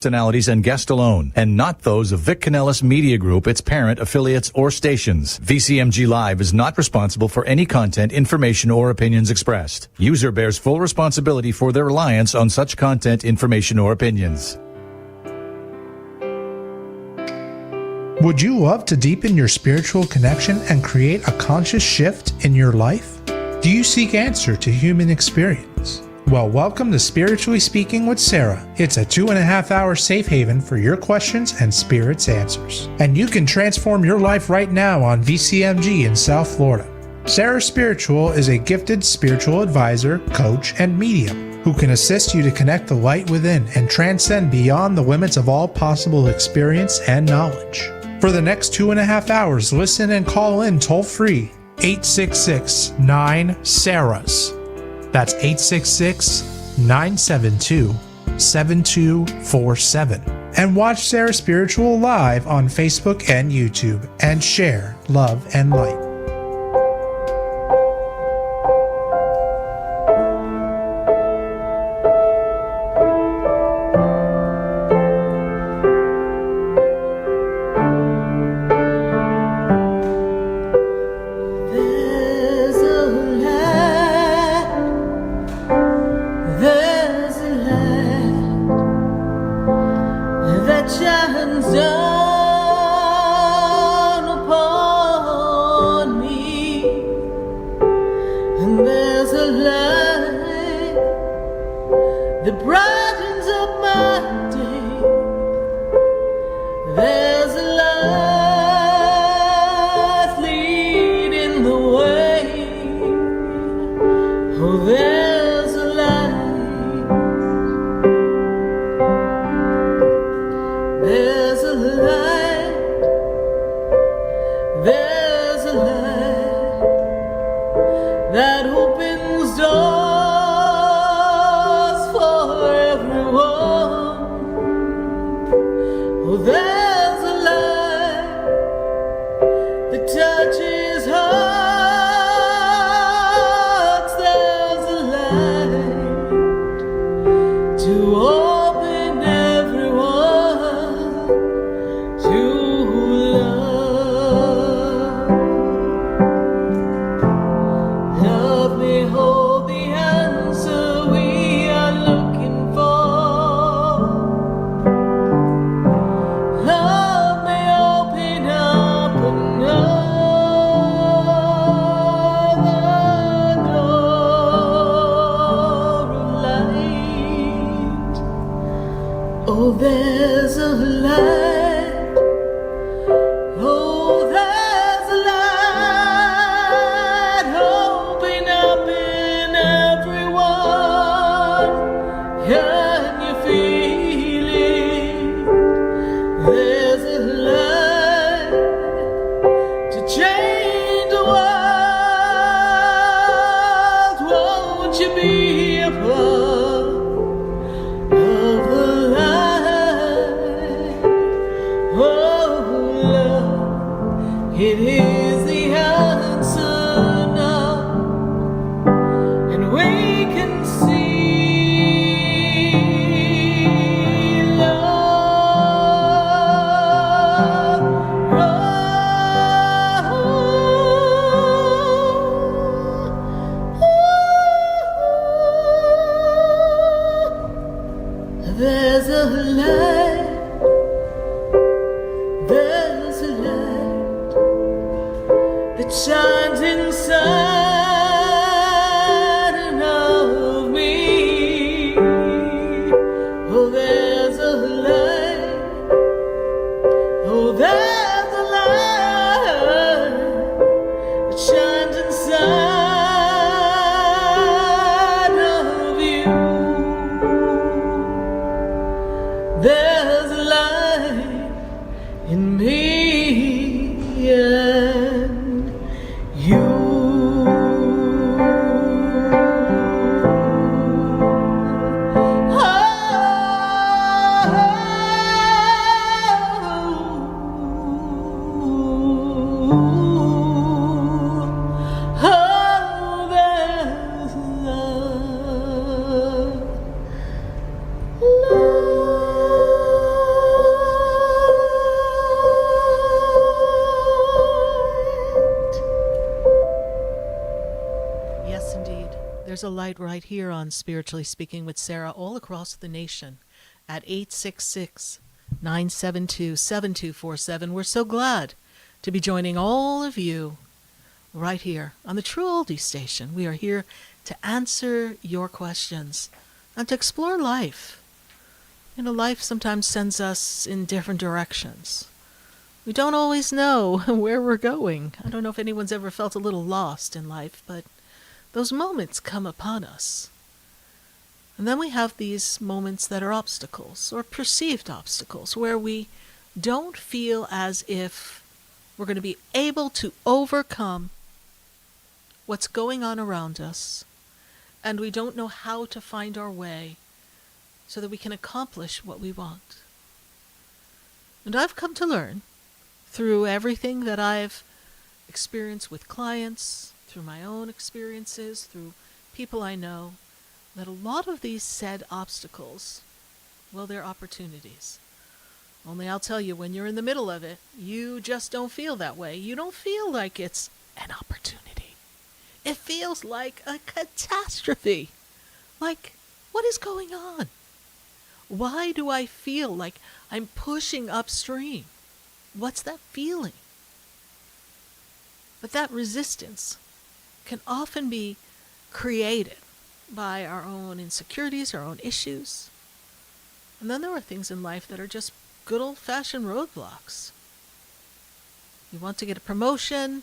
personalities and guest alone, and not those of Vic Canellis Media Group, its parent, affiliates, or stations. VCMG Live is not responsible for any content, information, or opinions expressed. User bears full responsibility for their reliance on such content, information, or opinions. Would you love to deepen your spiritual connection and create a conscious shift in your life? Do you seek answer to human experience? Well, welcome to Spiritually Speaking with Sarah. It's a 2.5-hour safe haven for your questions and Spirit's answers. And you can transform your life right now on VCMG in South Florida. Sarah Spiritual is a gifted spiritual advisor, coach, and medium who can assist you to connect the light within and transcend beyond the limits of all possible experience and knowledge. For the next 2.5 hours, listen and call in toll-free 866-9-SARAHS. That's 866-972-7247. And watch Sarah Spiritual live on Facebook and YouTube and share love and light. Love. There's a light right here on Spiritually Speaking with Sarah all across the nation at 866-972-7247. We're so glad to be joining all of you right here on the True Oldie Station. We are here to answer your questions and to explore life. You know, life sometimes sends us in different directions. We don't always know where we're going. I don't know if anyone's ever felt a little lost in life, but those moments come upon us. And then we have these moments that are obstacles or perceived obstacles where we don't feel as if we're going to be able to overcome what's going on around us, and we don't know how to find our way so that we can accomplish what we want. And I've come to learn through everything that I've experienced with clients, through my own experiences, through people I know, that a lot of these said obstacles, well, they're opportunities. Only I'll tell you, when you're in the middle of it, you just don't feel that way. You don't feel like it's an opportunity. It feels like a catastrophe. Like, what is going on? Why do I feel like I'm pushing upstream? What's that feeling? But that resistance can often be created by our own insecurities, our own issues. And then there are things in life that are just good old-fashioned roadblocks. You want to get a promotion,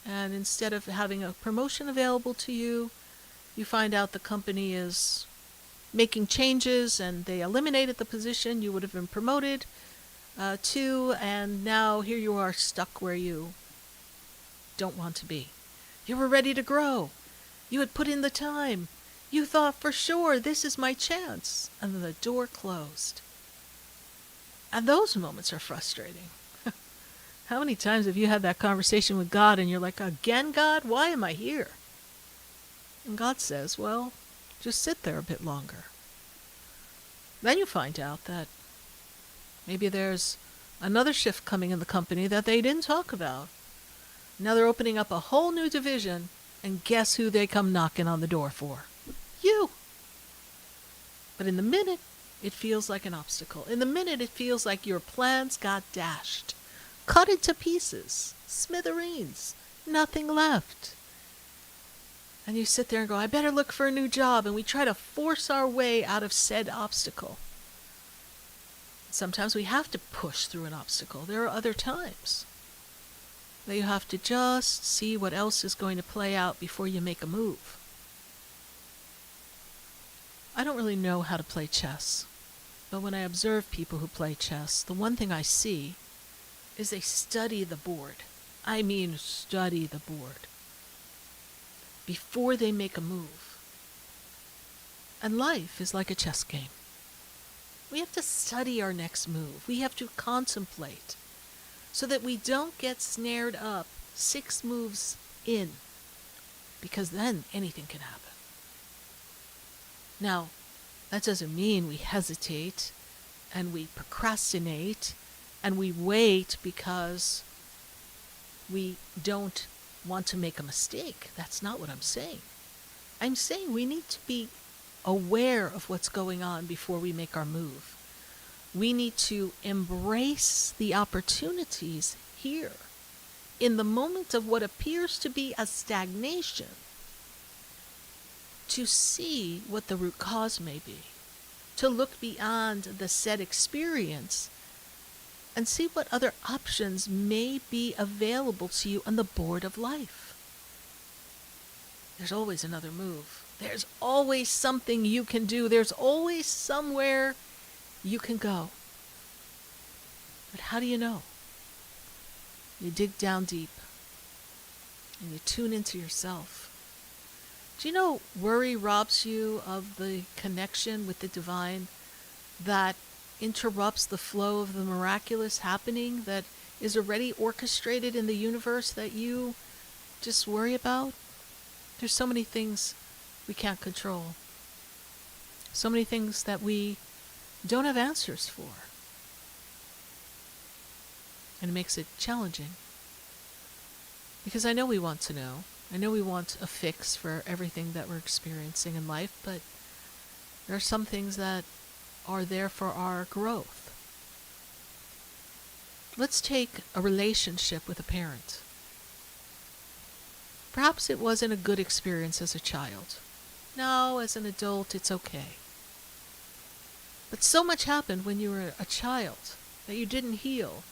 and instead of having a promotion available to you, you find out the company is making changes and they eliminated the position you would have been promoted to, and now here you are stuck where you don't want to be. You were ready to grow. You had put in the time. You thought for sure this is my chance, and then the door closed. And those moments are frustrating. How many times have you had that conversation with God and you're like, again, God, why am I here? And God says, well, just sit there a bit longer. Then you find out that maybe there's another shift coming in the company that they didn't talk about. Now they're opening up a whole new division, and guess who they come knocking on the door for? You. But in the minute, it feels like an obstacle. In the minute, it feels like your plans got dashed, cut into pieces, smithereens, nothing left. And you sit there and go, I better look for a new job, and we try to force our way out of said obstacle. Sometimes we have to push through an obstacle. There are other times that you have to just see what else is going to play out before you make a move. I don't really know how to play chess, but when I observe people who play chess, the one thing I see is they study the board. I mean, study the board before they make a move. And life is like a chess game. We have to study our next move. We have to contemplate so that we don't get snared up 6 moves in, because then anything can happen. Now, that doesn't mean we hesitate and we procrastinate and we wait because we don't want to make a mistake. That's not what I'm saying. I'm saying we need to be aware of what's going on before we make our move. We need to embrace the opportunities here in the moment of what appears to be a stagnation, to see what the root cause may be, to look beyond the said experience and see what other options may be available to you on the board of life. There's always another move. There's always something you can do. There's always somewhere you can go. But how do you know? You dig down deep and you tune into yourself. Do you know worry robs you of the connection with the divine that interrupts the flow of the miraculous happening that is already orchestrated in the universe that you just worry about? There's so many things we can't control. So many things that we don't have answers for. And it makes it challenging. Because I know we want to know. I know we want a fix for everything that we're experiencing in life, but there are some things that are there for our growth. Let's take a relationship with a parent. Perhaps it wasn't a good experience as a child. Now, as an adult, it's okay. But so much happened when you were a child that you didn't heal.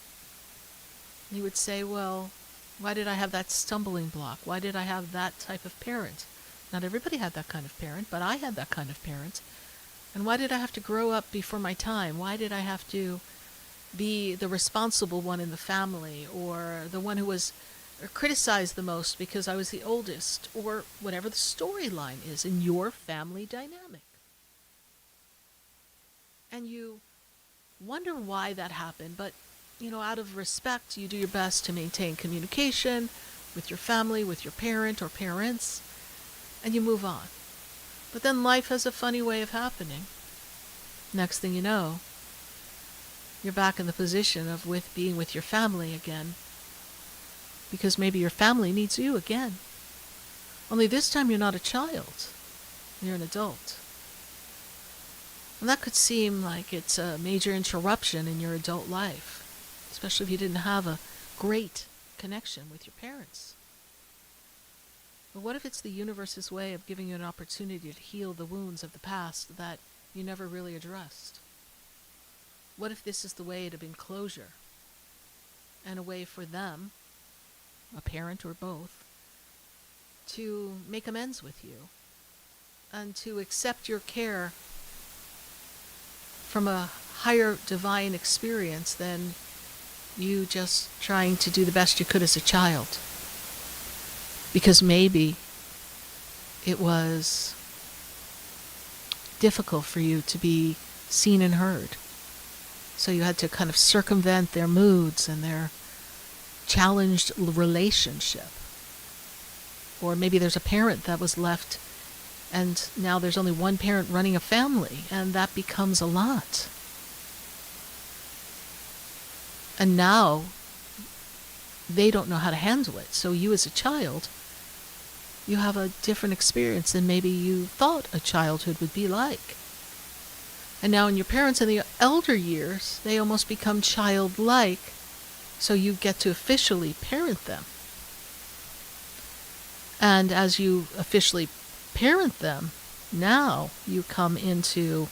You would say, well, why did I have that stumbling block? Why did I have that type of parent? Not everybody had that kind of parent, but I had that kind of parent. And why did I have to grow up before my time? Why did I have to be the responsible one in the family, or the one who was criticized the most because I was the oldest, or whatever the storyline is in your family dynamic? And you wonder why that happened, but out of respect, you do your best to maintain communication with your family, with your parent or parents, and you move on. But then life has a funny way of happening. Next thing you know, you're back in the position of being with your family again, because maybe your family needs you again. Only this time you're not a child, you're an adult. And that could seem like it's a major interruption in your adult life, especially if you didn't have a great connection with your parents. But what if it's the universe's way of giving you an opportunity to heal the wounds of the past that you never really addressed? What if this is the way to bring closure, and a way for them, a parent or both, to make amends with you and to accept your care from a higher divine experience than you just trying to do the best you could as a child? Because maybe it was difficult for you to be seen and heard. So you had to kind of circumvent their moods and their challenged relationship. Or maybe there's a parent that was left and now there's only one parent running a family, and that becomes a lot. And now they don't know how to handle it. So you as a child, you have a different experience than maybe you thought a childhood would be like. And now in your parents in the elder years, they almost become childlike, so you get to officially parent them. And as you officially parent them, now you come into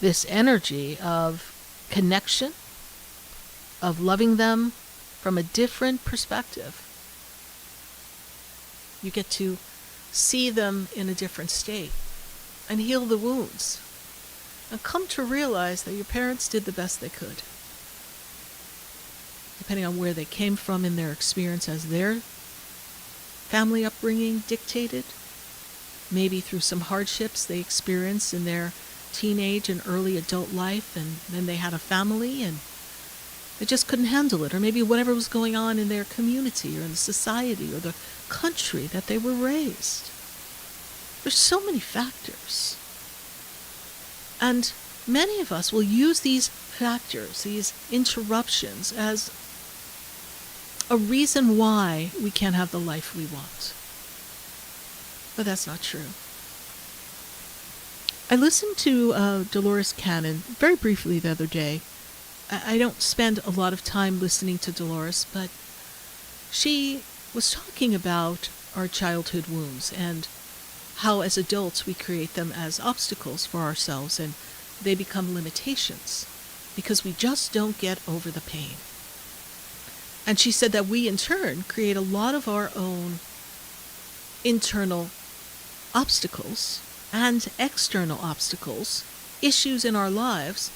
this energy of connection, of loving them from a different perspective. You get to see them in a different state and heal the wounds. And come to realize that your parents did the best they could, depending on where they came from in their experience as their family upbringing dictated, maybe through some hardships they experienced in their teenage and early adult life, and then they had a family and they just couldn't handle it, or maybe whatever was going on in their community or in the society or the country that they were raised. There's so many factors. And many of us will use these factors, these interruptions, as a reason why we can't have the life we want. But that's not true. I listened to Dolores Cannon very briefly the other day. I don't spend a lot of time listening to Dolores, but she was talking about our childhood wounds and how as adults we create them as obstacles for ourselves, and they become limitations because we just don't get over the pain. And she said that we in turn create a lot of our own internal obstacles and external obstacles, issues in our lives,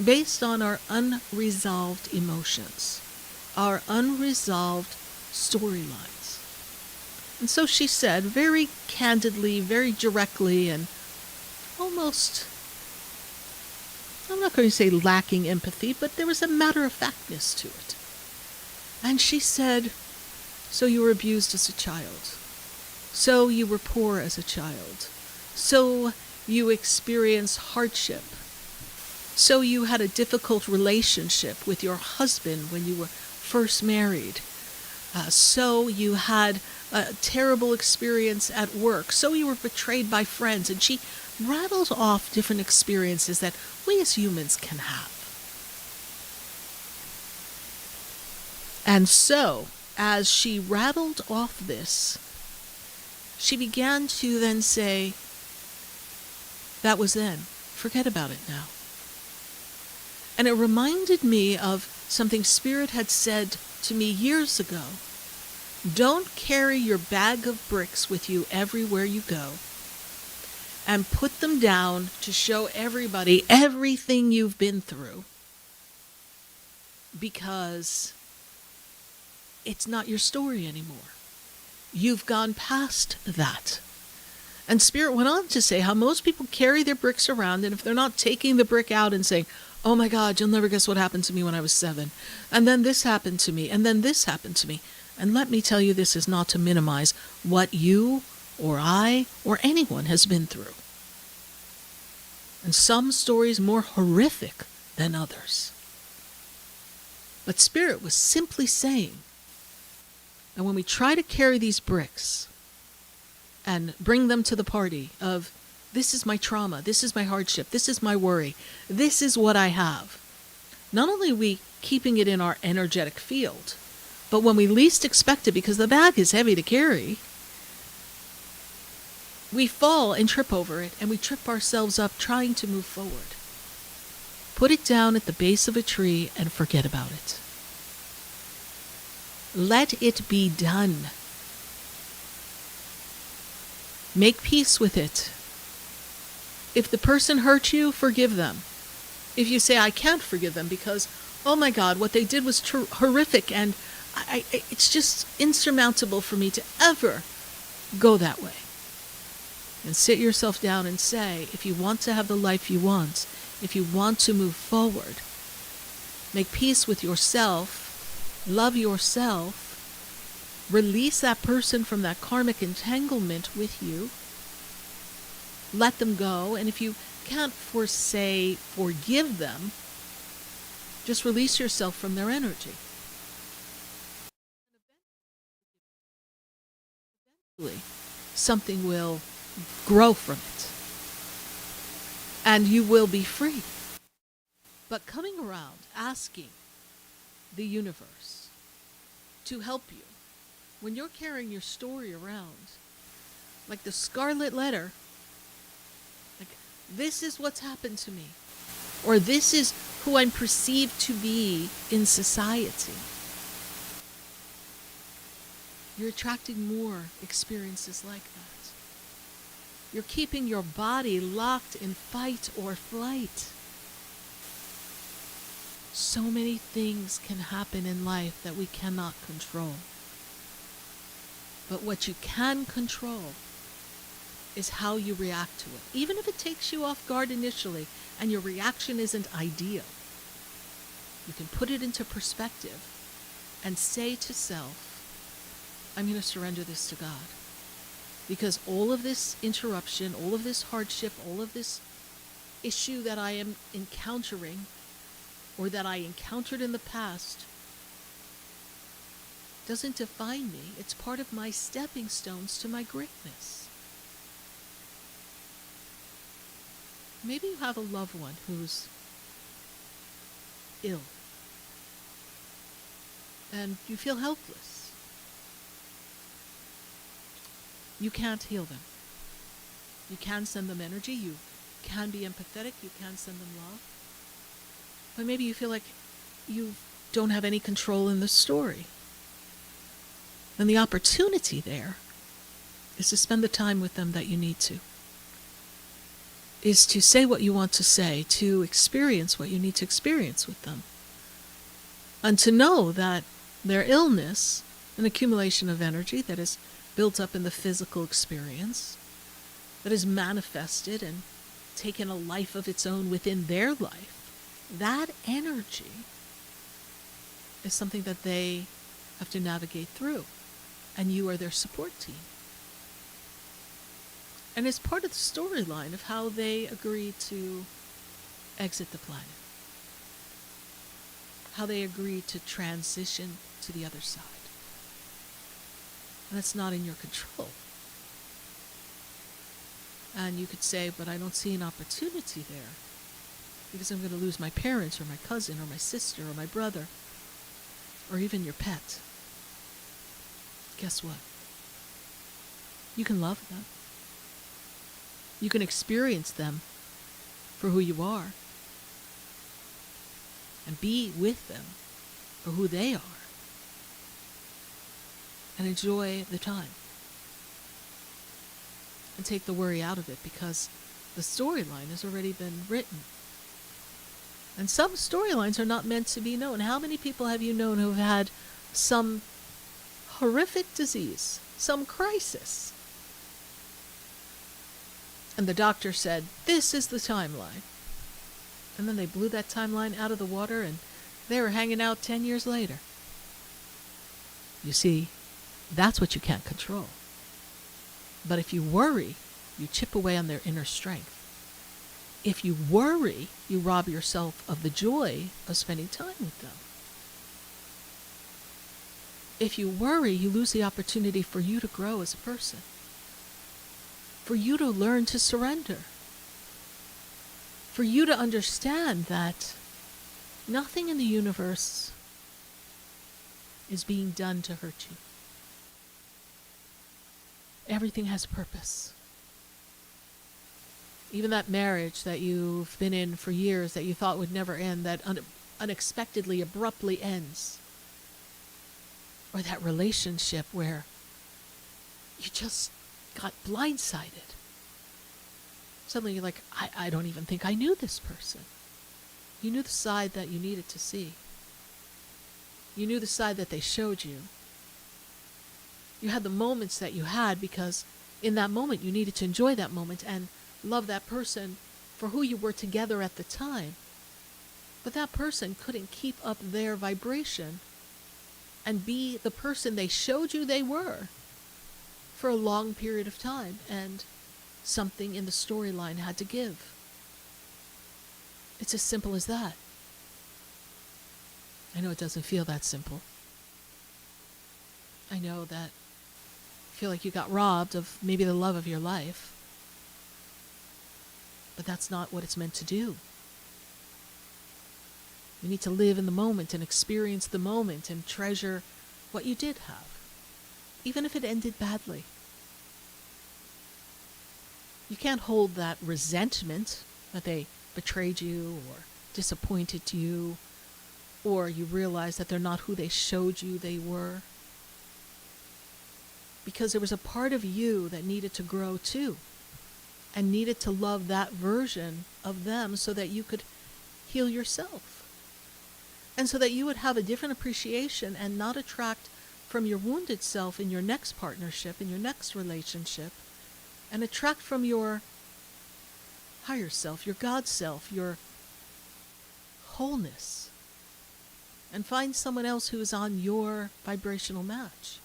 based on our unresolved emotions, our unresolved storylines. And so she said, very candidly, very directly, and almost, I'm not going to say lacking empathy, but there was a matter-of-factness to it. And she said, so you were abused as a child. So you were poor as a child. So you experienced hardship. So you had a difficult relationship with your husband when you were first married. So you had a terrible experience at work. So you were betrayed by friends. And she rattled off different experiences that we as humans can have. And so, as she rattled off this, she began to then say, that was then. Forget about it now. And it reminded me of something Spirit had said to me years ago. Don't carry your bag of bricks with you everywhere you go and put them down to show everybody everything you've been through, because it's not your story anymore. You've gone past that. And Spirit went on to say how most people carry their bricks around, and if they're not taking the brick out and saying, oh my God, you'll never guess what happened to me when I was 7. And then this happened to me. And then this happened to me. And let me tell you, this is not to minimize what you or I or anyone has been through. And some stories more horrific than others. But Spirit was simply saying that when we try to carry these bricks and bring them to the party of, this is my trauma, this is my hardship, this is my worry, this is what I have. Not only are we keeping it in our energetic field, but when we least expect it, because the bag is heavy to carry, we fall and trip over it, and we trip ourselves up trying to move forward. Put it down at the base of a tree and forget about it. Let it be done. Make peace with it. If the person hurt you, forgive them. If you say, I can't forgive them because, oh my God, what they did was horrific, and it's just insurmountable for me to ever go that way. And sit yourself down and say, if you want to have the life you want, if you want to move forward, make peace with yourself, love yourself, release that person from that karmic entanglement with you, let them go, and if you can't forgive them, just release yourself from their energy. Eventually, something will grow from it, and you will be free. But coming around, asking the universe to help you, when you're carrying your story around, like the scarlet letter, like, this is what's happened to me, or this is who I'm perceived to be in society, you're attracting more experiences like that. You're keeping your body locked in fight or flight. So many things can happen in life that we cannot control. But what you can control is how you react to it. Even if it takes you off guard initially and your reaction isn't ideal, you can put it into perspective and say to self, I'm going to surrender this to God. Because all of this interruption, all of this hardship, all of this issue that I am encountering, or that I encountered in the past, doesn't define me. It's part of my stepping stones to my greatness. Maybe you have a loved one who's ill, and you feel helpless. You can't heal them. You can send them energy. You can be empathetic. You can send them love. But maybe you feel like you don't have any control in the story. And the opportunity there is to spend the time with them that you need to. Is to say what you want to say, to experience what you need to experience with them. And to know that their illness, an accumulation of energy that is built up in the physical experience, that is manifested and taken a life of its own within their life, that energy is something that they have to navigate through, and you are their support team. And it's part of the storyline of how they agree to exit the planet, how they agree to transition to the other side. And it's not in your control. And you could say, but I don't see an opportunity there because I'm going to lose my parents or my cousin or my sister or my brother or even your pet. Guess what? You can love them. You can experience them for who you are and be with them for who they are and enjoy the time and take the worry out of it because the storyline has already been written. And some storylines are not meant to be known. How many people have you known who have had some horrific disease, some crisis? And the doctor said, this is the timeline. And then they blew that timeline out of the water and they were hanging out 10 years later. You see, that's what you can't control. But if you worry, you chip away on their inner strength. If you worry, you rob yourself of the joy of spending time with them. If you worry, you lose the opportunity for you to grow as a person, for you to learn to surrender, for you to understand that nothing in the universe is being done to hurt you. Everything has purpose. Even that marriage that you've been in for years that you thought would never end, that unexpectedly, abruptly ends. Or that relationship where you just got blindsided. Suddenly you're like, I don't even think I knew this person. You knew the side that you needed to see. You knew the side that they showed you. You had the moments that you had because in that moment you needed to enjoy that moment and love that person for who you were together at the time. But that person couldn't keep up their vibration and be the person they showed you they were for a long period of time, and something in the storyline had to give. It's as simple as that. I know it doesn't feel that simple. I know that you feel like you got robbed of maybe the love of your life. But that's not what it's meant to do. You need to live in the moment and experience the moment and treasure what you did have, even if it ended badly. You can't hold that resentment that they betrayed you or disappointed you, or you realize that they're not who they showed you they were. Because there was a part of you that needed to grow too, and needed to love that version of them so that you could heal yourself. And so that you would have a different appreciation and not attract from your wounded self in your next partnership, in your next relationship, and attract from your higher self, your God self, your wholeness, and find someone else who is on your vibrational match.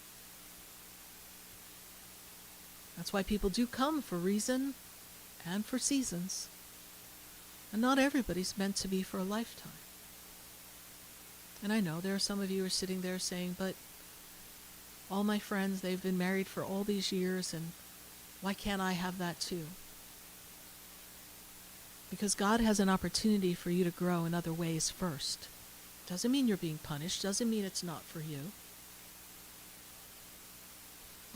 That's why people do come for reason and for seasons. And not everybody's meant to be for a lifetime. And I know there are some of you who are sitting there saying, but all my friends, they've been married for all these years, and why can't I have that too? Because God has an opportunity for you to grow in other ways first. Doesn't mean you're being punished, doesn't mean it's not for you.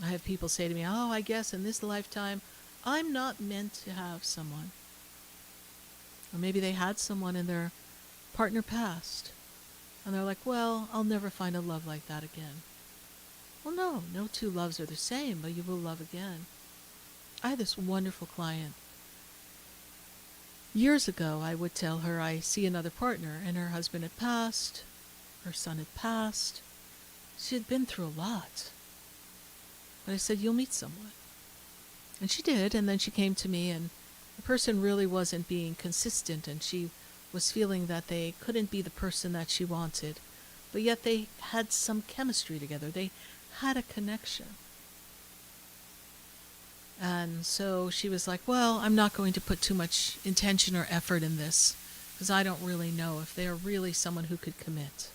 I have people say to me, oh, I guess in this lifetime, I'm not meant to have someone. Or maybe they had someone and their partner passed. And they're like, well, I'll never find a love like that again. Well, no two loves are the same, but you will love again. I had this wonderful client. Years ago, I would tell her I see another partner, and her husband had passed, her son had passed. She had been through a lot. But I said, you'll meet someone. And she did, and then she came to me, and the person really wasn't being consistent, and she was feeling that they couldn't be the person that she wanted, but yet they had some chemistry together. They had a connection. And so she was like, well, I'm not going to put too much intention or effort in this, because I don't really know if they're really someone who could commit.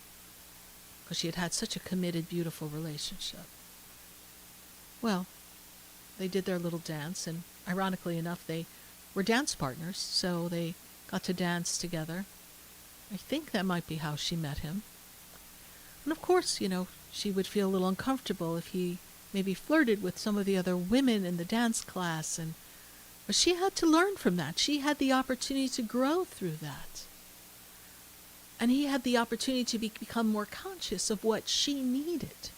Because she had had such a committed, beautiful relationship. Well, they did their little dance, and ironically enough, they were dance partners, so they got to dance together. I think that might be how she met him. And of course, she would feel a little uncomfortable if he maybe flirted with some of the other women in the dance class, but she had to learn from that. She had the opportunity to grow through that. And he had the opportunity to become more conscious of what she needed.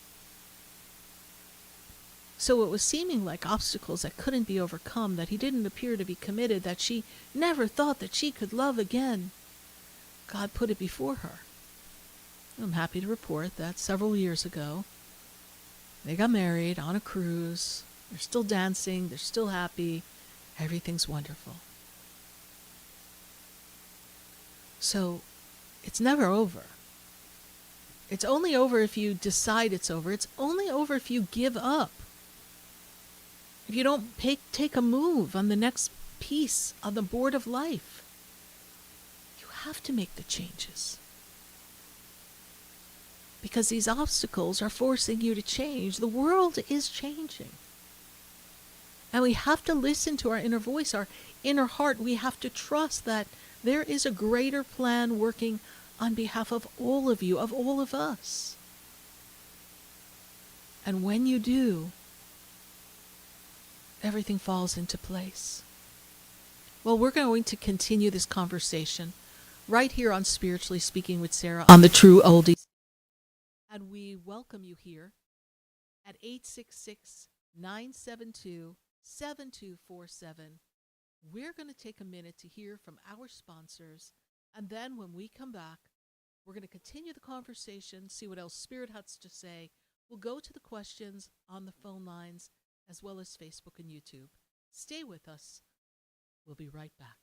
So it was seeming like obstacles that couldn't be overcome, that he didn't appear to be committed, that she never thought that she could love again. God put it before her. I'm happy to report that several years ago, they got married on a cruise. They're still dancing. They're still happy. Everything's wonderful. So it's never over. It's only over if you decide it's over. It's only over if you give up. If you don't take a move on the next piece on the board of life. You have to make the changes. Because these obstacles are forcing you to change. The world is changing. And we have to listen to our inner voice, our inner heart. We have to trust that there is a greater plan working on behalf of all of you, of all of us. And when you do, everything falls into place. Well, we're going to continue this conversation right here on Spiritually Speaking with Sarah on the True Oldies. And we welcome you here at 866-972-7247. We're going to take a minute to hear from our sponsors. And then when we come back, we're going to continue the conversation, see what else Spirit has to say. We'll go to the questions on the phone lines as well as Facebook and YouTube. Stay with us. We'll be right back.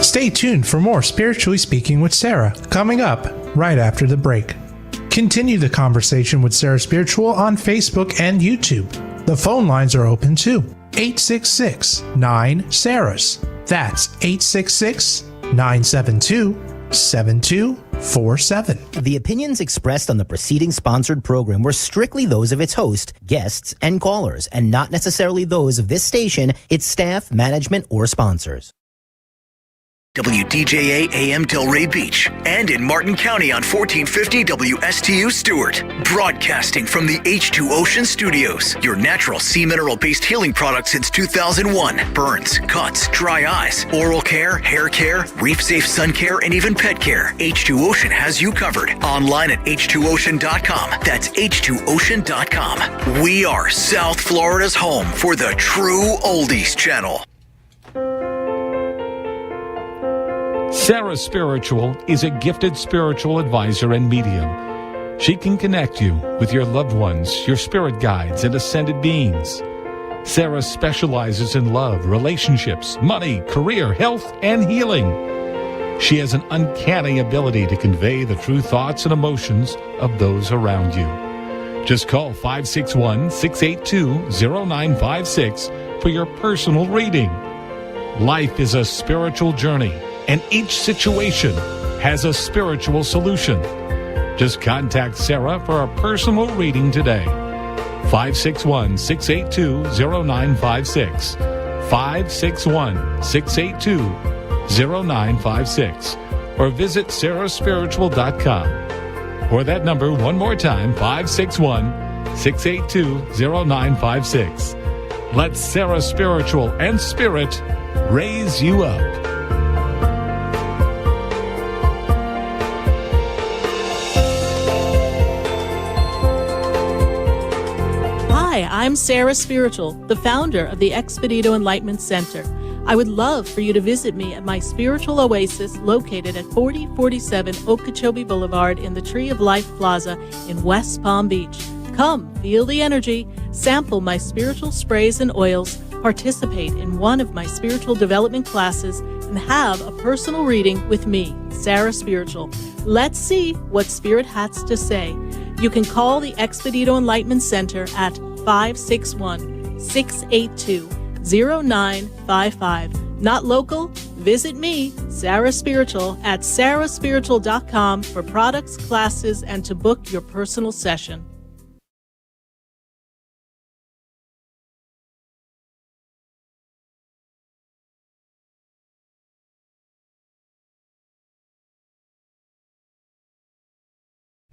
Stay tuned for more Spiritually Speaking with Sarah, coming up right after the break. Continue the conversation with Sarah Spiritual on Facebook and YouTube. The phone lines are open too. 866-9-SARAHS. That's 866-972-7247. The opinions expressed on the preceding sponsored program were strictly those of its host, guests, and callers, and not necessarily those of this station, its staff, management, or sponsors. WDJA AM Delray Beach and in Martin County on 1450 WSTU Stewart. Broadcasting from the H2 Ocean Studios. Your natural sea mineral-based healing product since 2001. Burns, cuts, dry eyes, oral care, hair care, reef-safe sun care, and even pet care. H2 Ocean has you covered. Online at h2ocean.com. That's h2ocean.com. We are South Florida's home for the True Oldies channel. Sarah Spiritual is a gifted spiritual advisor and medium. She can connect you with your loved ones, your spirit guides, and ascended beings. Sarah specializes in love, relationships, money, career, health, and healing. She has an uncanny ability to convey the true thoughts and emotions of those around you. Just call 561-682-0956 for your personal reading. Life is a spiritual journey, and each situation has a spiritual solution. Just contact Sarah for a personal reading today. 561-682-0956. 561-682-0956. Or visit sarahspiritual.com. Or that number one more time, 561-682-0956. Let Sarah Spiritual and Spirit raise you up. Hi, I'm Sarah Spiritual, the founder of the Expedito Enlightenment Center. I would love for you to visit me at my spiritual oasis located at 4047 Okeechobee Boulevard in the Tree of Life Plaza in West Palm Beach. Come, feel the energy, sample my spiritual sprays and oils, participate in one of my spiritual development classes, and have a personal reading with me, Sarah Spiritual. Let's see what Spirit has to say. You can call the Expedito Enlightenment Center at 561-682-0955. Not local? Visit me, Sarah Spiritual, at sarahspiritual.com for products, classes, and to book your personal session.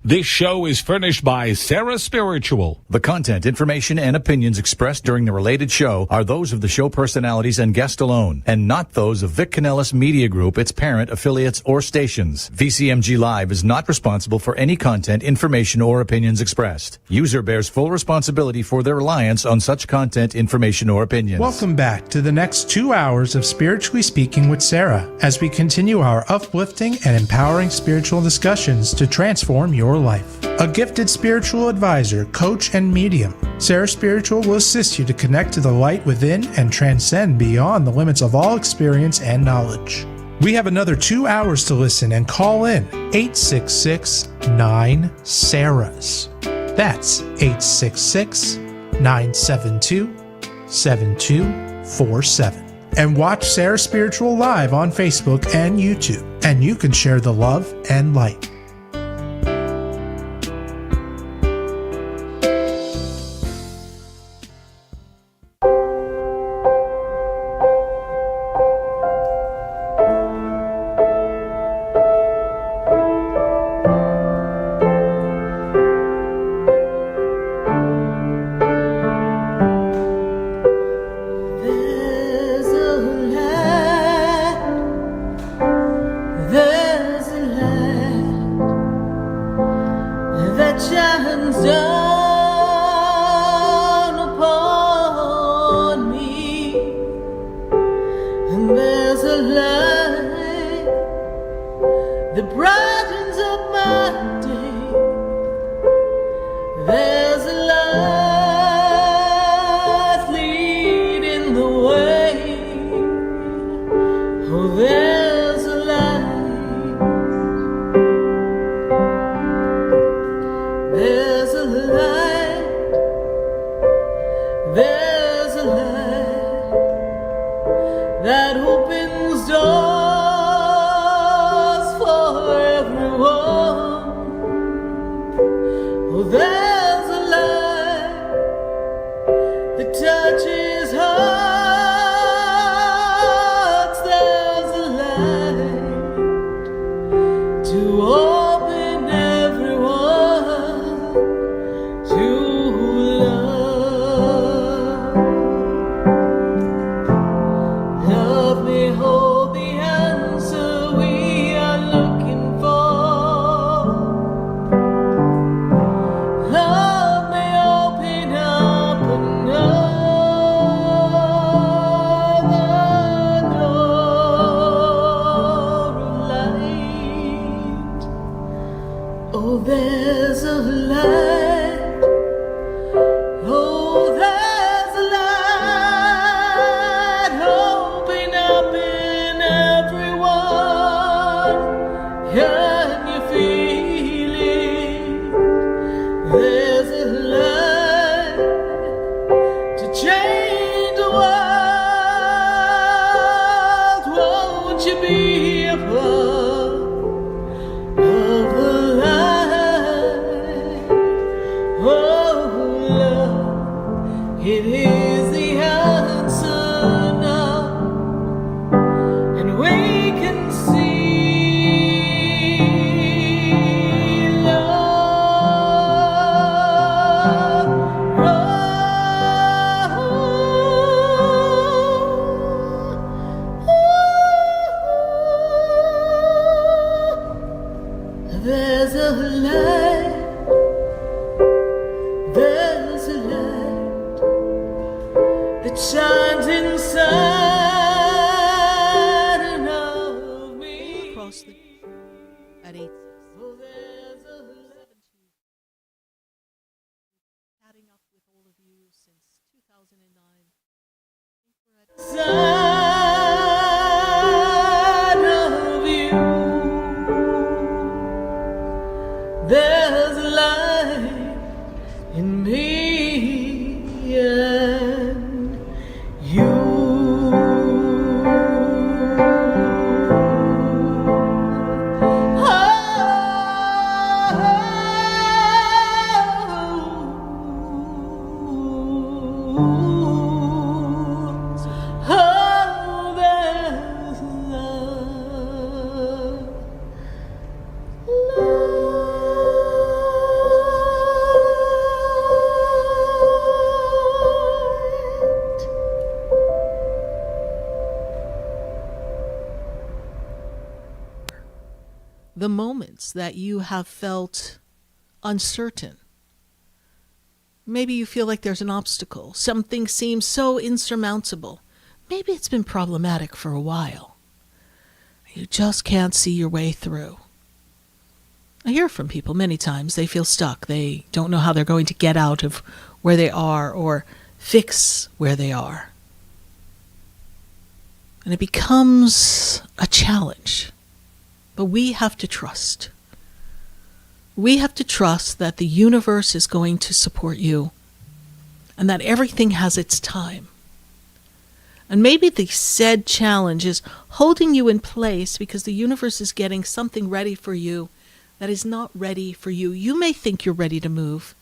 This show is furnished by Sarah Spiritual. The content, information, and opinions expressed during the related show are those of the show personalities and guest alone, and not those of Vic Canellis Media Group, its parent, affiliates, or stations. VCMG Live is not responsible for any content, information, or opinions expressed. User bears full responsibility for their reliance on such content, information, or opinions. Welcome back to the next 2 hours of Spiritually Speaking with Sarah as we continue our uplifting and empowering spiritual discussions to transform your life. A gifted spiritual advisor, coach, and medium, Sarah Spiritual will assist you to connect to the light within and transcend beyond the limits of all experience and knowledge. We have another 2 hours to listen and call in 866-9-SARAHs. That's 866-972-7247. And watch Sarah Spiritual live on Facebook and YouTube, and you can share the love and light. There's a light, there's a light. shines inside of me. Across the at 8. Oh, there's a Chatting up with all of you since 2009. side of you. There's light in me and you. Oh, there's light. The moments that you have felt uncertain. Maybe you feel like there's an obstacle. Something seems so insurmountable. Maybe it's been problematic for a while. You just can't see your way through. I hear from people many times. They feel stuck. They don't know how they're going to get out of where they are or fix where they are. And it becomes a challenge. But we have to trust. We have to trust that the universe is going to support you and that everything has its time. And maybe the said challenge is holding you in place because the universe is getting something ready for you that is not ready for you. You may think you're ready to move,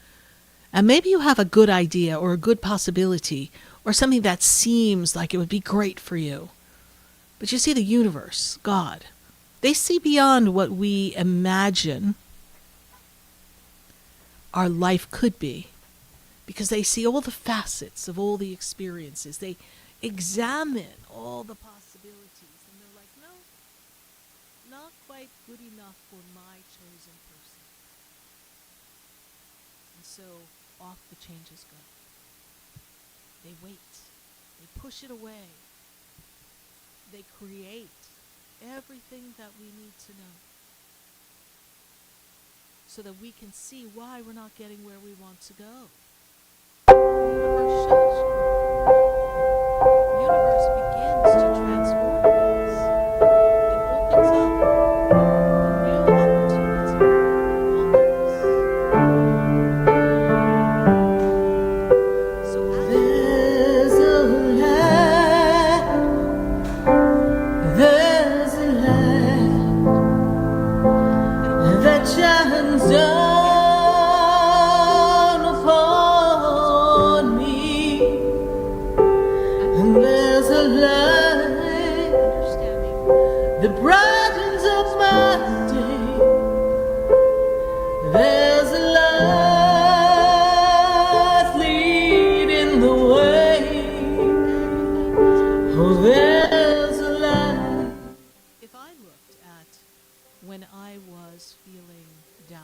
and maybe you have a good idea or a good possibility or something that seems like it would be great for you. But you see, the universe, God, they see beyond what we imagine our life could be, because they see all the facets of all the experiences. They examine all the possibilities, and they're like, no, not quite good enough for my chosen person. And so off the changes go. They wait. They push it away. They create everything that we need to know so that we can see why we're not getting where we want to go. The universe shows you. The universe begins to transform things. It opens up a new opportunity always. So There's a light. There's a light that shines down upon me, and there's a light that brightens up my day. There's a light leading the way. Oh, there's a light. if I looked at when I was feeling down,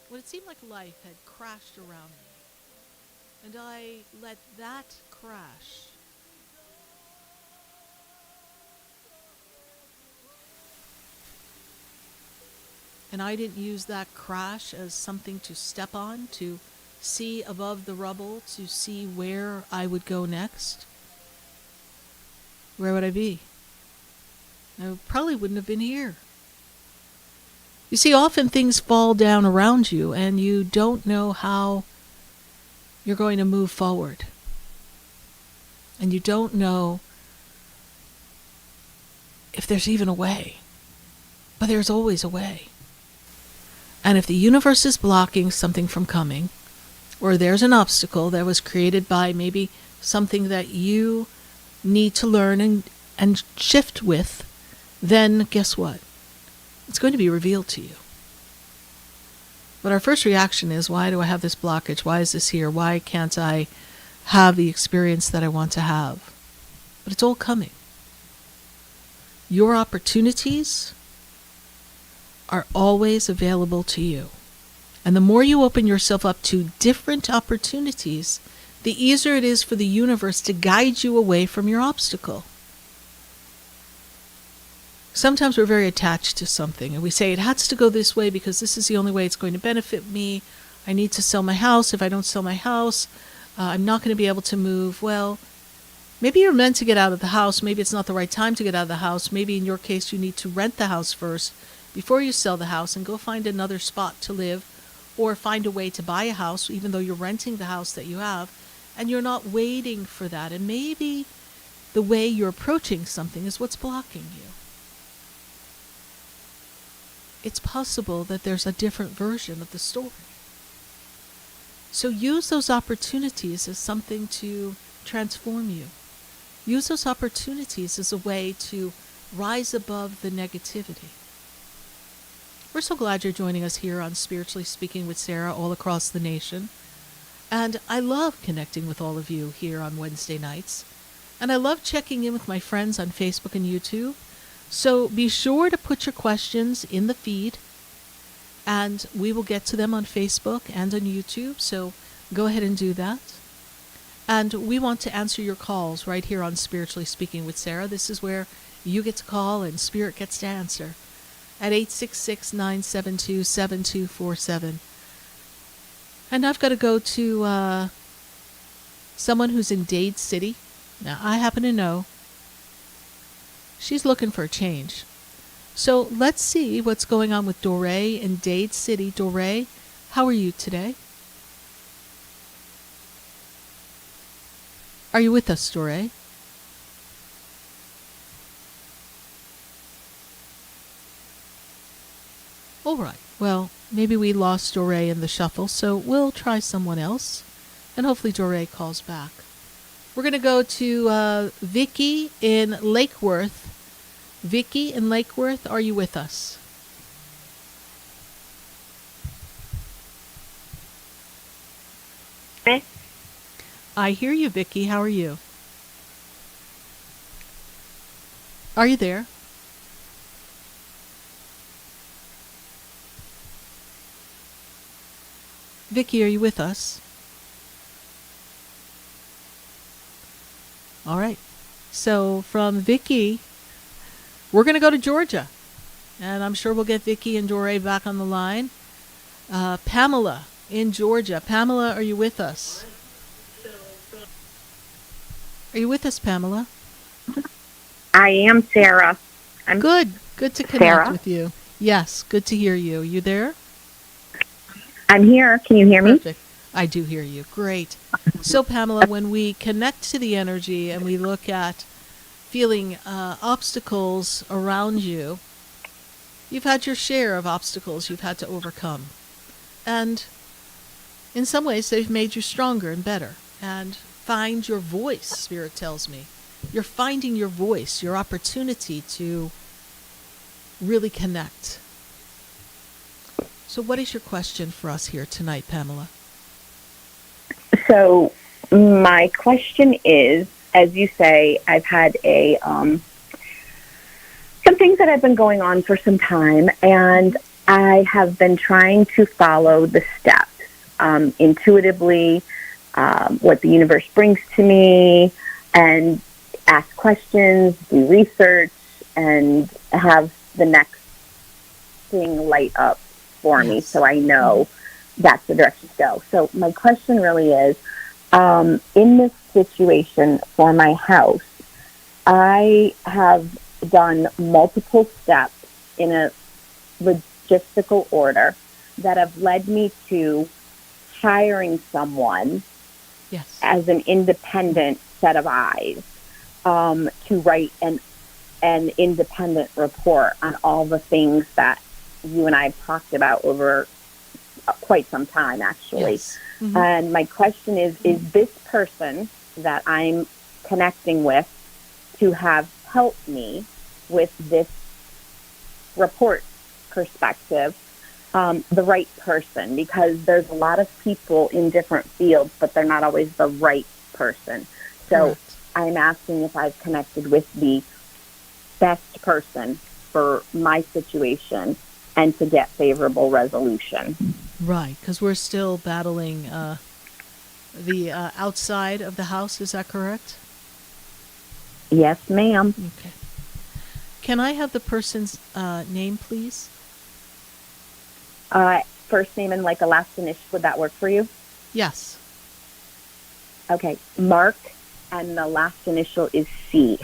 when it seemed like life had crashed around me, and I let that crash and I didn't use that crash as something to step on, to see above the rubble, to see where I would go next, where would I be? I probably wouldn't have been here. You see, often things fall down around you and you don't know how you're going to move forward. And you don't know if there's even a way. But there's always a way. And if the universe is blocking something from coming, or there's an obstacle that was created by maybe something that you need to learn and shift with, then guess what? It's going to be revealed to you. But our first reaction is, why do I have this blockage? Why is this here? Why can't I have the experience that I want to have? But it's all coming. Your opportunities are always available to you. And the more you open yourself up to different opportunities, the easier it is for the universe to guide you away from your obstacle. Sometimes we're very attached to something and we say it has to go this way because this is the only way it's going to benefit me. I need to sell my house. If I don't sell my house, I'm not going to be able to move. Well, maybe you're meant to get out of the house. Maybe it's not the right time to get out of the house. Maybe in your case you need to rent the house first before you sell the house and go find another spot to live, or find a way to buy a house even though you're renting the house that you have and you're not waiting for that. And maybe the way you're approaching something is what's blocking you. It's possible that there's a different version of the story. So use those opportunities as something to transform you. Use those opportunities as a way to rise above the negativity. We're so glad you're joining us here on Spiritually Speaking with Sarah all across the nation. And I love connecting with all of you here on Wednesday nights. And I love checking in with my friends on Facebook and YouTube. So be sure to put your questions in the feed, and we will get to them on Facebook and on YouTube. So go ahead and do that. And we want to answer your calls right here on Spiritually Speaking with Sarah. This is where you get to call and Spirit gets to answer at 866-972-7247. And I've got to go to someone who's in Dade City. Now, I happen to know she's looking for a change. So let's see what's going on with Doré in Dade City. Doré, how are you today? Are you with us, Doré? All right. Well, maybe we lost Doré in the shuffle, so we'll try someone else, and hopefully Doré calls back. We're going to go to Vicky in Lake Worth. Vicky in Lake Worth, are you with us? I hear you, Vicky. How are you? Are you there? Vicky, are you with us? All right. So from Vicky, we're going to go to Georgia. And I'm sure we'll get Vicky and Doré back on the line. Pamela in Georgia. Pamela, are you with us? Are you with us, Pamela? I am, Sarah. I'm good. Good to connect Sarah? with you. Yes, good to hear you. You there? I'm here. Can you hear me? Perfect. I do hear you. Great. So, Pamela, when we connect to the energy and we look at feeling obstacles around you, you've had your share of obstacles you've had to overcome. And in some ways, they've made you stronger and better. And find your voice, Spirit tells me. You're finding your voice, your opportunity to really connect. So what is your question for us here tonight, Pamela? So my question is, as you say, I've had some things that have been going on for some time, and I have been trying to follow the steps intuitively, what the universe brings to me, and ask questions, do research, and have the next thing light up for me, so I know that's the direction to go. So my question really is, in this situation for my house, I have done multiple steps in a logistical order that have led me to hiring someone as an independent set of eyes to write an independent report on all the things that you and I have talked about over quite some time, actually. Yes. Mm-hmm. And my question is this person that I'm connecting with to have helped me with this report perspective, the right person? Because there's a lot of people in different fields, but they're not always the right person. So Correct. I'm asking if I've connected with the best person for my situation and to get favorable resolution. Right, because we're still battling the outside of the house. Is that correct? Yes, ma'am. Okay. Can I have the person's name, please? First name and like a last initial, would that work for you? Yes. Okay, Mark, and the last initial is C.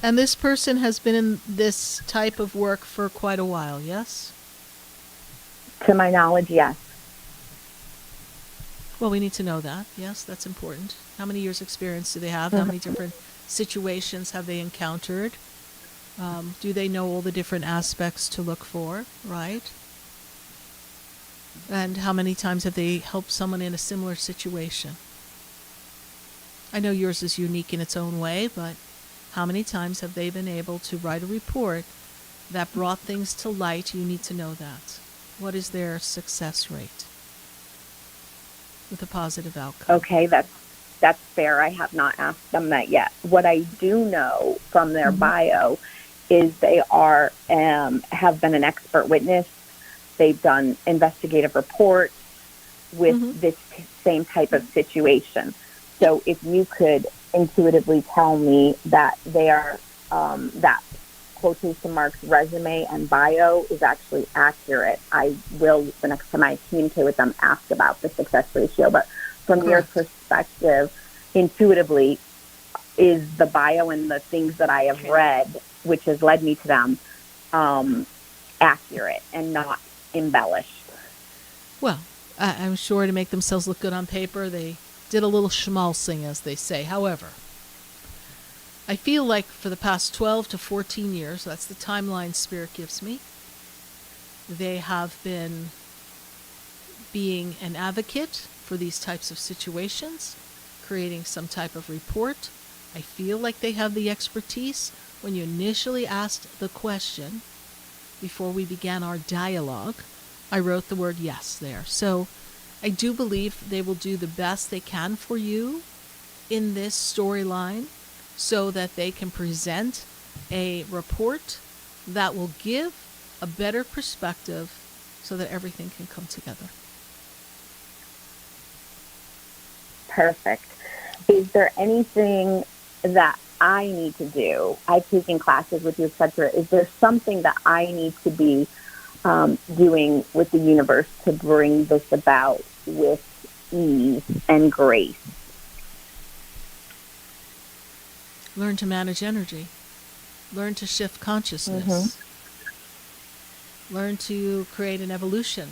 And this person has been in this type of work for quite a while, yes? To my knowledge, yes. Well, we need to know that. Yes, that's important. How many years' experience do they have? How many different situations have they encountered? Do they know all the different aspects to look for, right? And how many times have they helped someone in a similar situation? I know yours is unique in its own way, but how many times have they been able to write a report that brought things to light? You need to know that. What is their success rate with a positive outcome? Okay, that's fair. I have not asked them that yet. What I do know from their bio is they are have been an expert witness. They've done investigative reports with this same type of situation. So if you could intuitively tell me that they are that quotation marks resume and bio is actually accurate, I will, the next time I communicate with them, ask about the success ratio. But from your perspective, intuitively, is the bio and the things that I have read, which has led me to them, accurate and not embellished? Well, I'm sure to make themselves look good on paper, they did a little schmaltzing, as they say. However, I feel like for the past 12 to 14 years, that's the timeline Spirit gives me, they have been being an advocate for these types of situations, creating some type of report. I feel like they have the expertise. When you initially asked the question, before we began our dialogue, I wrote the word yes there. So I do believe they will do the best they can for you in this storyline so that they can present a report that will give a better perspective so that everything can come together. Perfect. Is there anything that I need to do? I've taken classes with you, etc. Is there something that I need to be doing with the universe to bring this about with ease and grace? Learn to manage energy. Learn to shift consciousness. Learn to create an evolution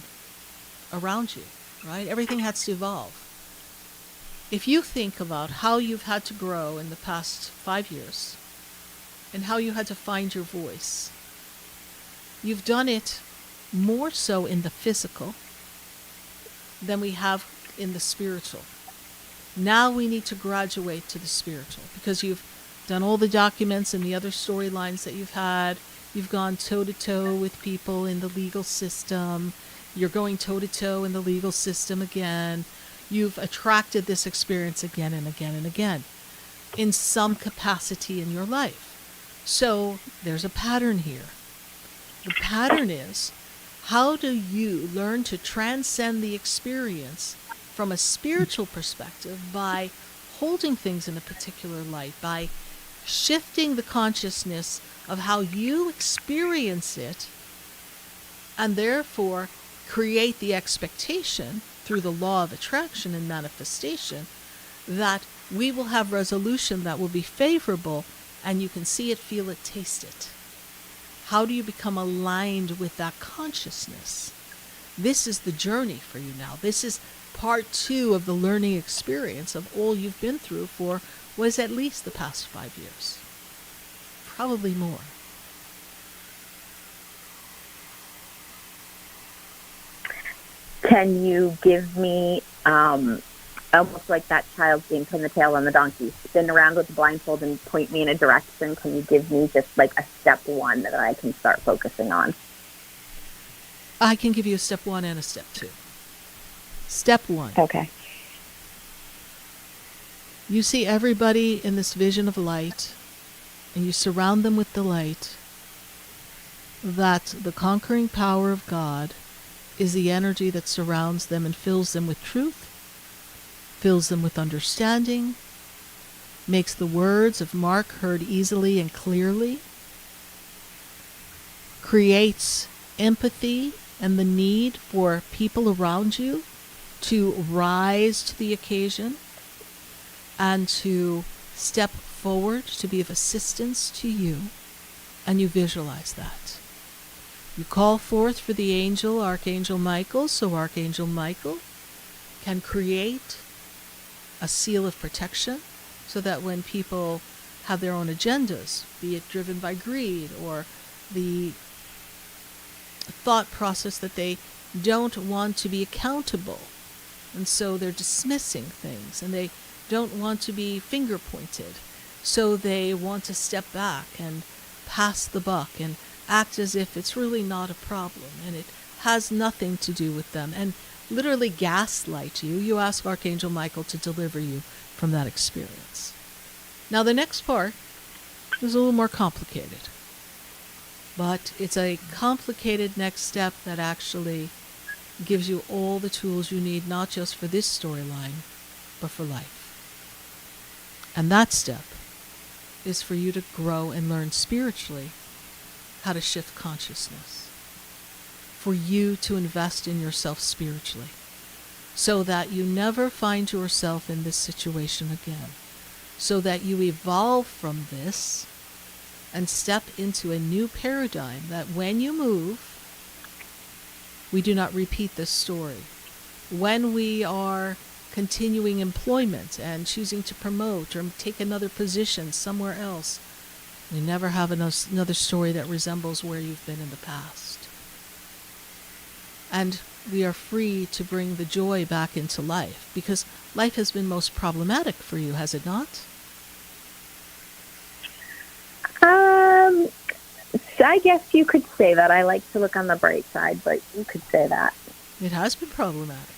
around you, right? Everything has to evolve. If you think about how you've had to grow in the past 5 years and how you had to find your voice, you've done it more so in the physical than we have in the spiritual. Now we need to graduate to the spiritual because you've done all the documents and the other storylines that you've had. You've gone toe-to-toe with people in the legal system. You're going toe-to-toe in the legal system again. You've attracted this experience again and again and again in some capacity in your life. So there's a pattern here. The pattern is, how do you learn to transcend the experience from a spiritual perspective by holding things in a particular light, by shifting the consciousness of how you experience it, and therefore create the expectation through the law of attraction and manifestation that we will have resolution that will be favorable and you can see it, feel it, taste it. How do you become aligned with that consciousness? This is the journey for you now. This is part 2 of the learning experience of all you've been through for was at least the past 5 years. Probably more. Can you give me, almost like that child being pin the tail on the donkey, spin around with the blindfold and point me in a direction? Can you give me just like a step 1 that I can start focusing on? I can give you a step 1 and a step 2. Step 1. Okay. You see everybody in this vision of light, and you surround them with the light, that the conquering power of God is the energy that surrounds them and fills them with truth, fills them with understanding, makes the words of Mark heard easily and clearly, creates empathy and the need for people around you to rise to the occasion and to step forward to be of assistance to you, and you visualize that. You call forth for the angel, Archangel Michael, so Archangel Michael can create a seal of protection so that when people have their own agendas, be it driven by greed or the thought process that they don't want to be accountable, and so they're dismissing things, and they don't want to be finger pointed, so they want to step back and pass the buck and act as if it's really not a problem and it has nothing to do with them, and literally gaslight you. You ask Archangel Michael to deliver you from that experience. Now the next part is a little more complicated, but it's a complicated next step that actually gives you all the tools you need, not just for this storyline, but for life. And that step is for you to grow and learn spiritually how to shift consciousness, for you to invest in yourself spiritually, so that you never find yourself in this situation again, so that you evolve from this and step into a new paradigm, that when you move, we do not repeat this story. When we are continuing employment and choosing to promote or take another position somewhere else, we never have another story that resembles where you've been in the past. And we are free to bring the joy back into life, because life has been most problematic for you, has it not? I guess you could say that. I like to look on the bright side, but you could say that. It has been problematic.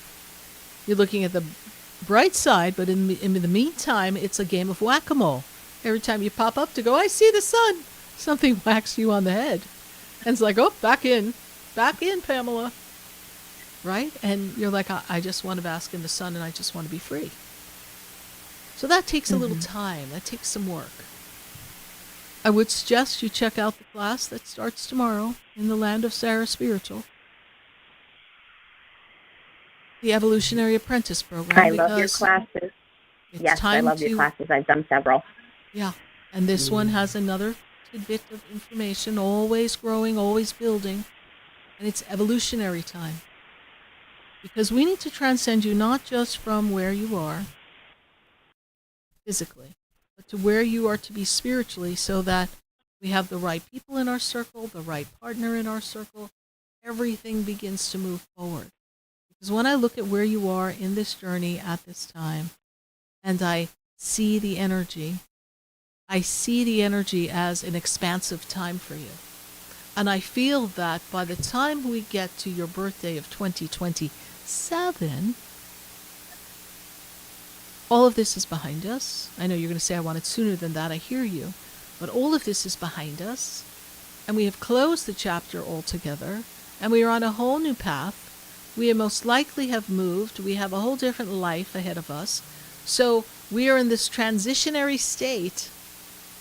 You're looking at the bright side, but in the meantime, it's a game of whack-a-mole. Every time you pop up to go, I see the sun, something whacks you on the head. And it's like, oh, back in, Pamela. Right? And you're like, I just want to bask in the sun and I just want to be free. So that takes a little time. That takes some work. I would suggest you check out the class that starts tomorrow in the Land of Sarah Spiritual. The Evolutionary Apprentice Program. I love your classes. Yes, I love your classes. I've done several. Yeah, and this one has another tidbit of information, always growing, always building, and it's evolutionary time. Because we need to transcend you not just from where you are physically, but to where you are to be spiritually, so that we have the right people in our circle, the right partner in our circle, everything begins to move forward. Because when I look at where you are in this journey at this time, and I see the energy as an expansive time for you. And I feel that by the time we get to your birthday of 2027, all of this is behind us. I know you're going to say I want it sooner than that. I hear you. But all of this is behind us. And we have closed the chapter altogether. And we are on a whole new path. We most likely have moved. We have a whole different life ahead of us. So we are in this transitionary state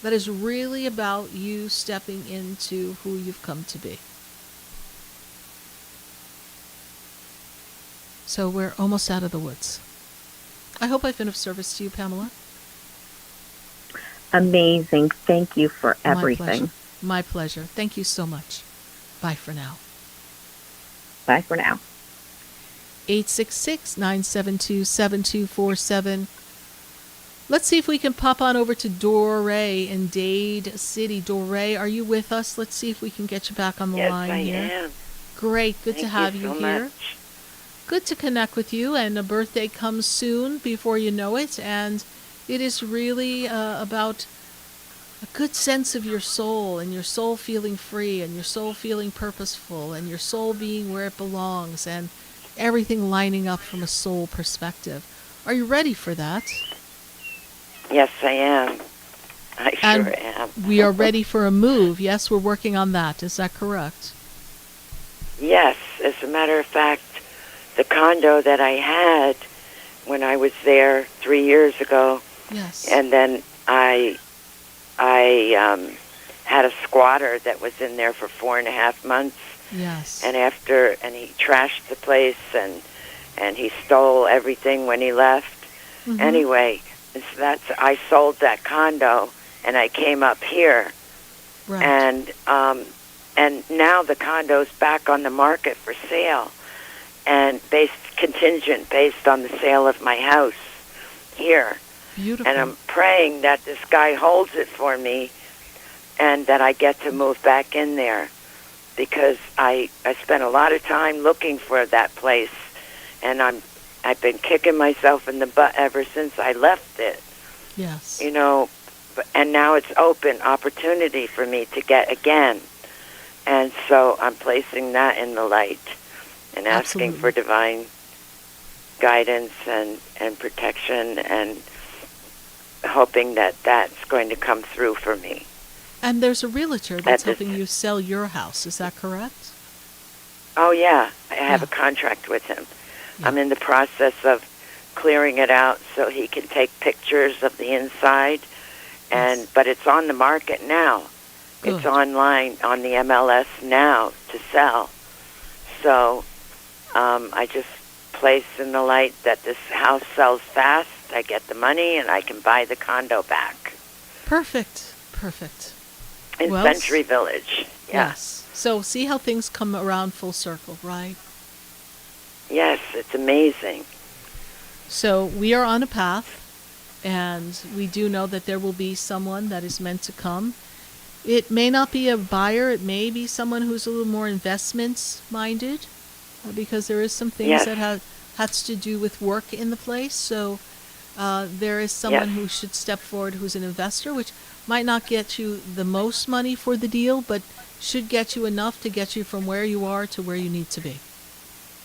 that is really about you stepping into who you've come to be. So we're almost out of the woods. I hope I've been of service to you, Pamela. Amazing. Thank you for everything. My pleasure. Thank you so much. Bye for now. Bye for now. 866-972-7247. Let's see if we can pop on over to Doré in Dade City. Doré, are you with us? Let's see if we can get you back on the line here. Yes, I am. Great. Good to have you here. Much. Good to connect with you, and a birthday comes soon before you know it, and it is really about a good sense of your soul, and your soul feeling free, and your soul feeling purposeful, and your soul being where it belongs, and everything lining up from a soul perspective. Are you ready for that? Yes, I am. I And sure am. we are ready for a move. Yes, we're working on that. Is that correct? Yes, as a matter of fact, the condo that I had when I was there 3 years ago, Yes. and then I had a squatter that was in there for 4.5 months, Yes. and he trashed the place and he stole everything when he left. Mhm. Anyway, so I sold that condo and I came up here, Right. and now the condo's back on the market for sale, and contingent based on the sale of my house here. Beautiful. And I'm praying that this guy holds it for me and that I get to move back in there, because I spent a lot of time looking for that place, and I've been kicking myself in the butt ever since I left it. Yes. You know, and now it's open opportunity for me to get again. And so I'm placing that in the light and asking Absolutely. for divine guidance and protection, and hoping that that's going to come through for me. And there's a realtor that's At this- helping you sell your house. Is that correct? Oh, yeah. I have Yeah. a contract with him. Yeah. I'm in the process of clearing it out so he can take pictures of the inside. Yes. But it's on the market now. Good. It's online on the MLS now to sell. So I just place in the light that this house sells fast. I get the money and I can buy the condo back Perfect. Perfect. in Well, Century Village. Yeah. Yes. So see how things come around full circle, right? Yes, it's amazing. So we are on a path, and we do know that there will be someone that is meant to come. It may not be a buyer. It may be someone who's a little more investments minded, because there is some things Yes. that has to do with work in the place. So there is someone Yes. who should step forward who's an investor, which might not get you the most money for the deal, but should get you enough to get you from where you are to where you need to be.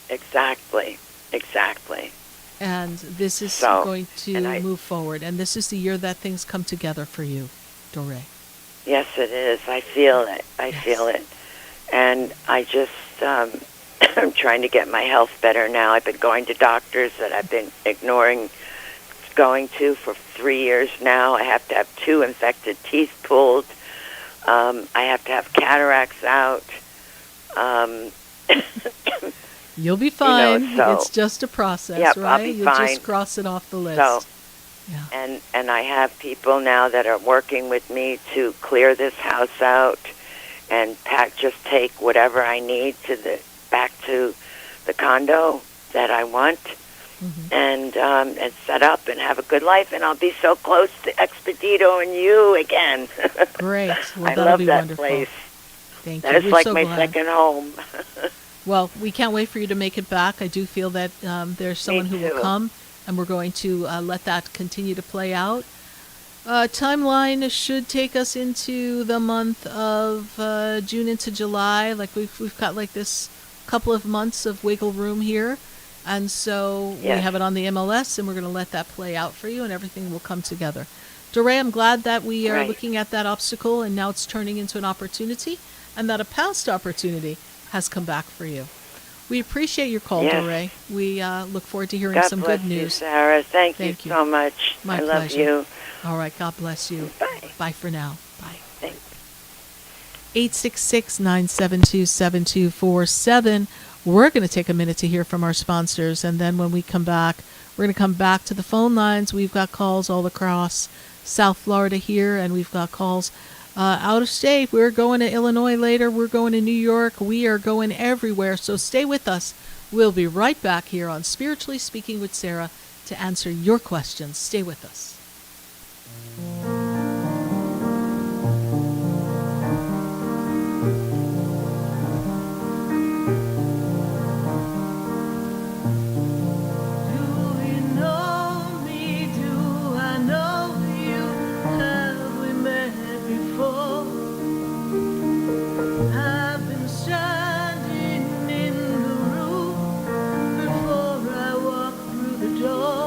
Exactly. Exactly. And this is So, going to and I- move forward. And this is the year that things come together for you, Doré. Yes, it is. I feel it. I Yes. feel it. And I just, I'm trying to get my health better now. I've been going to doctors that I've been ignoring going to for 3 years now. I have to have 2 infected teeth pulled. I have to have cataracts out. You'll be fine. so- It's just a process, Yep, right? I'll be You'll fine. just cross it off the list. So, yeah. and I have people now that are working with me to clear this house out and just take whatever I need back to the condo that I want, and set up and have a good life. And I'll be so close to Expedito and you again. Great. Well, I that'll love be that wonderful. place. Thank That you. is We're like so my glad. second home. Well, we can't wait for you to make it back. I do feel that there's someone who will too. come, and we're going to let that continue to play out. Timeline should take us into the month of June into July. Like we've got like this couple of months of wiggle room here, and so we Yes. have it on the MLS, and we're going to let that play out for you, and everything will come together. Doré, I'm glad that we are Right. looking at that obstacle, and now it's turning into an opportunity, and that a past opportunity has come back for you. We appreciate your call, Yes. Doré. We look forward to hearing God some bless good you, news. Sarah. Thank Thank you you. so much. My I love pleasure. you. All right, God bless you. Bye. Bye for now. Bye. Thanks. 866-972-7247. We're going to take a minute to hear from our sponsors, and then when we come back, we're going to come back to the phone lines. We've got calls all across South Florida here, and we've got calls out of state. We're going to Illinois later. We're going to New York. We are going everywhere, so stay with us. We'll be right back here on Spiritually Speaking with Sarah to answer your questions. Stay with us. Do you know me? Do I know you? Have we met before? I've been standing in the room before I walk through the door.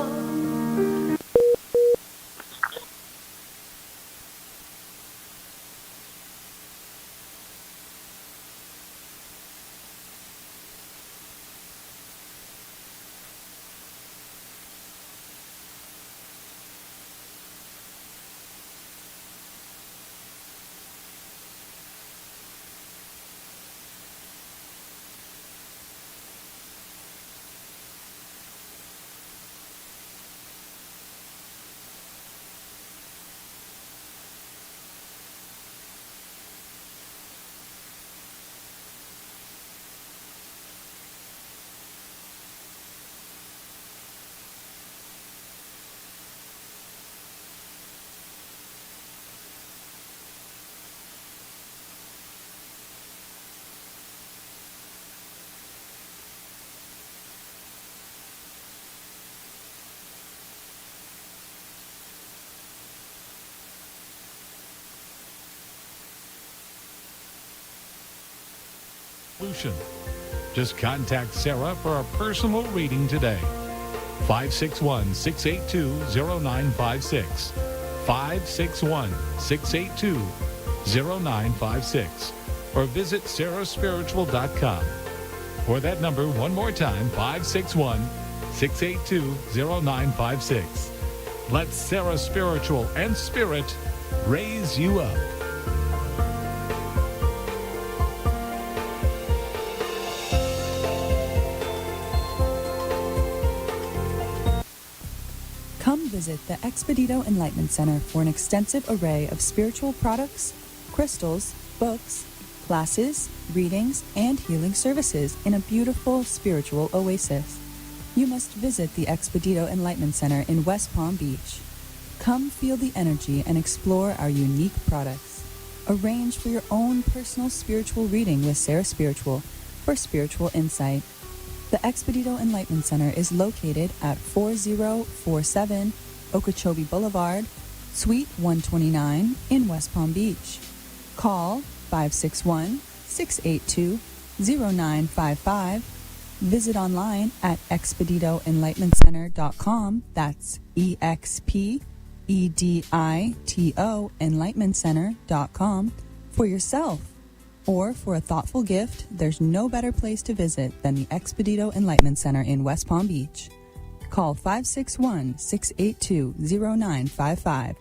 Solution. Just contact Sarah for a personal reading today. 561-682-0956. 561-682-0956. Or visit sarahspiritual.com. For that number one more time, 561-682-0956. Let Sarah Spiritual and Spirit raise you up. Come visit the Expedito Enlightenment Center for an extensive array of spiritual products, crystals, books, classes, readings, and healing services in a beautiful spiritual oasis. You must visit the Expedito Enlightenment Center in West Palm Beach. Come feel the energy and explore our unique products. Arrange for your own personal spiritual reading with Sarah Spiritual for spiritual insight. The Expedito Enlightenment Center is located at 4047 Okeechobee Boulevard, Suite 129 in West Palm Beach. Call 561-682-0955. Visit online at expeditoenlightenmentcenter.com. That's EXPEDITO enlightenmentcenter.com for yourself. Or for a thoughtful gift, there's no better place to visit than the Expedito Enlightenment Center in West Palm Beach. Call 561-682-0955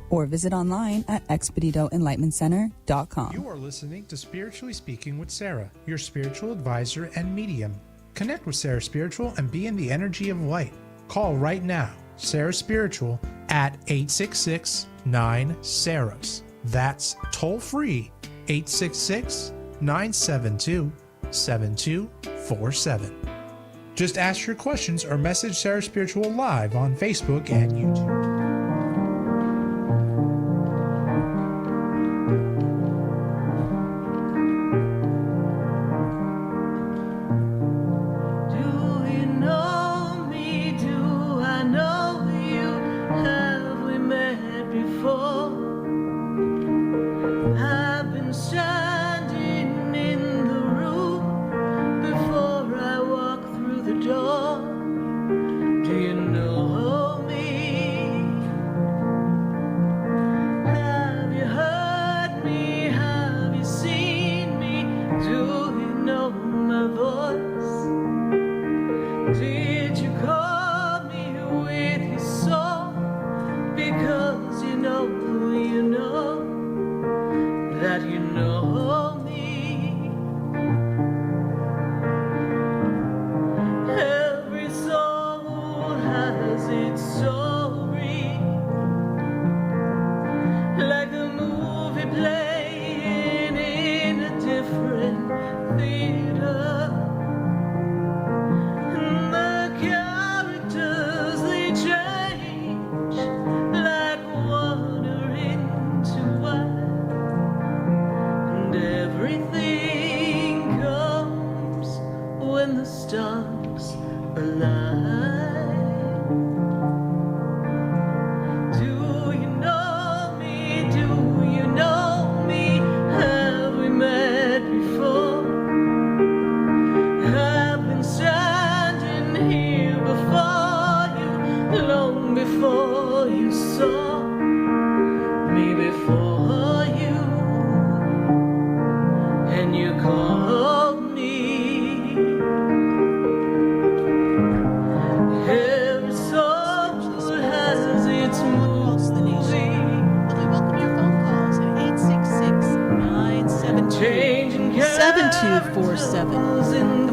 or visit online at expeditoenlightenmentcenter.com. You are listening to Spiritually Speaking with Sarah, your spiritual advisor and medium. Connect with Sarah Spiritual and be in the energy of light. Call right now, Sarah Spiritual, at 866-9-SARAHS. That's toll free, 866-972-7247. Just ask your questions or message Sarah Spiritual live on Facebook and YouTube.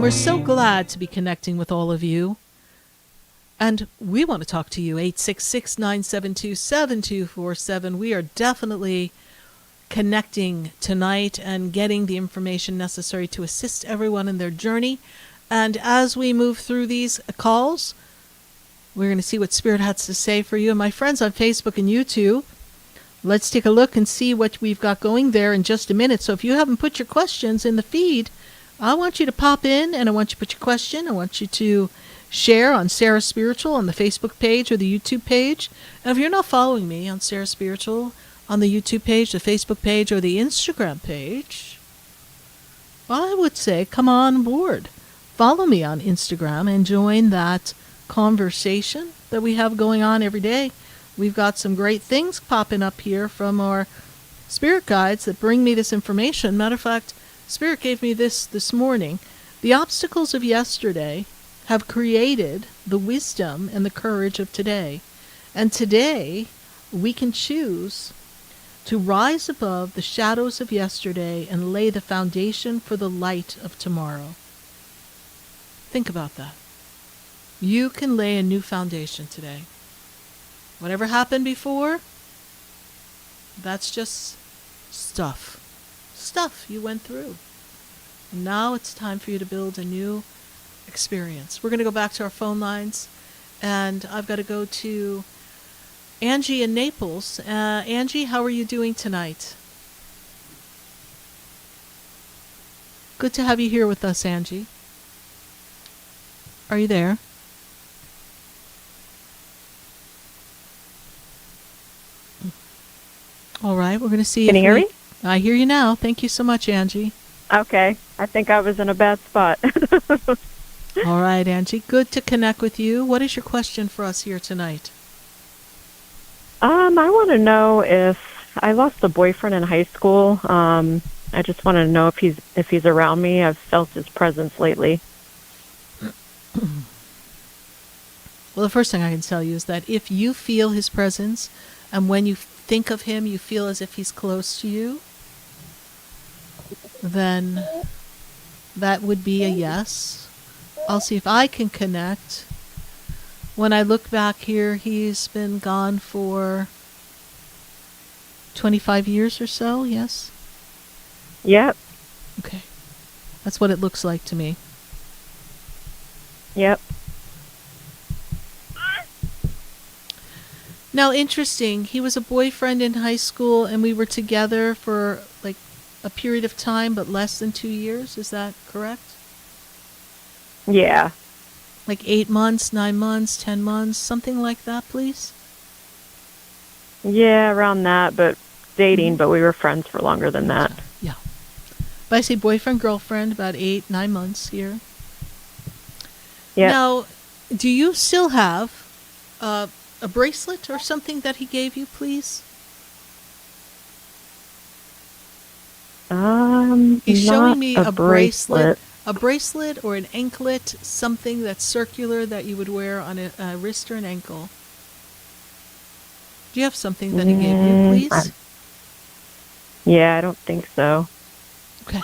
We're so glad to be connecting with all of you. And we want to talk to you, 866-972-7247. We are definitely connecting tonight and getting the information necessary to assist everyone in their journey. And as we move through these calls, we're going to see what Spirit has to say for you. And my friends on Facebook and YouTube, let's take a look and see what we've got going there in just a minute. So if you haven't put your questions in the feed, I want you to pop in and I want you to put your question. I want you to share on Sarah Spiritual on the Facebook page or the YouTube page. And if you're not following me on Sarah Spiritual on the YouTube page, the Facebook page, or the Instagram page, Well, I would say come on board. Follow me on Instagram and join that conversation that we have going on every day. We've got some great things popping up here from our spirit guides that bring me this information. Matter of fact, Spirit gave me this morning. The obstacles of yesterday have created the wisdom and the courage of today. And today, we can choose to rise above the shadows of yesterday and lay the foundation for the light of tomorrow. Think about that. You can lay a new foundation today. Whatever happened before, that's just stuff. Stuff you went through. And now it's time for you to build a new experience. We're going to go back to our phone lines, and I've got to go to Angie in Naples. Angie, how are you doing tonight? Good to have you here with us, Angie. Are you there? All right, we're going to see. Can you hear me? I hear you now. Thank you so much, Angie. Okay. I think I was in a bad spot. All right, Angie. Good to connect with you. What is your question for us here tonight? I want to know if I lost a boyfriend in high school. I just want to know if he's around me. I've felt his presence lately. Well, the first thing I can tell you is that if you feel his presence, and when you think of him, you feel as if he's close to you, then that would be a yes. I'll see if I can connect. When I look back here, he's been gone for 25 years or so, yes? Yep. Okay. That's what it looks like to me. Yep. Now, interesting, he was a boyfriend in high school, and we were together for like a period of time, but less than 2 years. Is that correct? Yeah. Like 8 months, 9 months, 10 months, something like that, please? Yeah, around that, but dating, but we were friends for longer than that. Yeah. But I say boyfriend, girlfriend, about 8, 9 months here. Yeah. Now, do you still have a bracelet or something that he gave you, please? He's showing me a bracelet. A bracelet or an anklet, something that's circular that you would wear on a wrist or an ankle. Do you have something that he gave you, please? Yeah, I don't think so. Okay.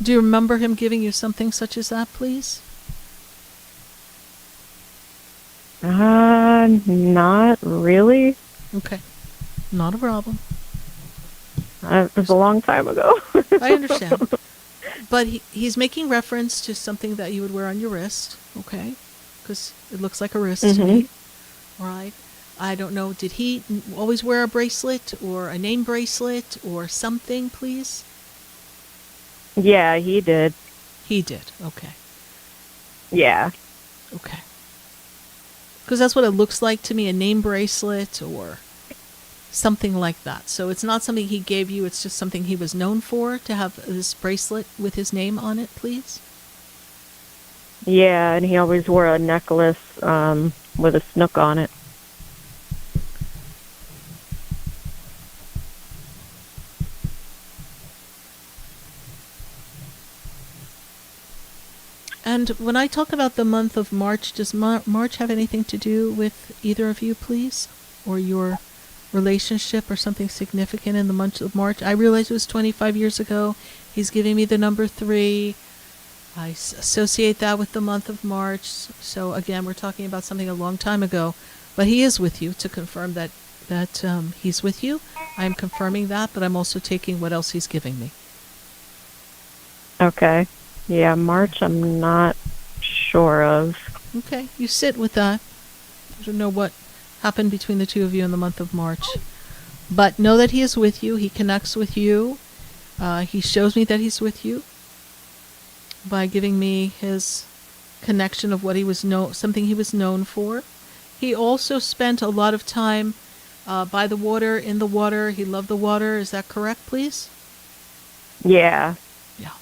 Do you remember him giving you something such as that, please? Not really. Okay. Not a problem. It was a long time ago. I understand. But he's making reference to something that you would wear on your wrist, okay? Because it looks like a wrist to me. All right. I don't know, did he always wear a bracelet or a name bracelet or something, please? Yeah, he did. He did, okay. Yeah. Okay. Because that's what it looks like to me, a name bracelet or something like that. So it's not something he gave you, it's just something he was known for, to have this bracelet with his name on it, please? Yeah, and he always wore a necklace with a snook on it. And when I talk about the month of March, does March have anything to do with either of you, please? Or your relationship or something significant in the month of March? I realize it was 25 years ago. He's giving me the number 3. I associate that with the month of March. So again, we're talking about something a long time ago. But he is with you, to confirm that he's with you. I'm confirming that, but I'm also taking what else he's giving me. Okay. Yeah, March I'm not sure of. Okay, you sit with that. I don't know what happened between the two of you in the month of March. But know that he is with you. He connects with you. He shows me that he's with you by giving me his connection of what he was something he was known for. He also spent a lot of time by the water, in the water. He loved the water. Is that correct, please? Yeah. Yeah.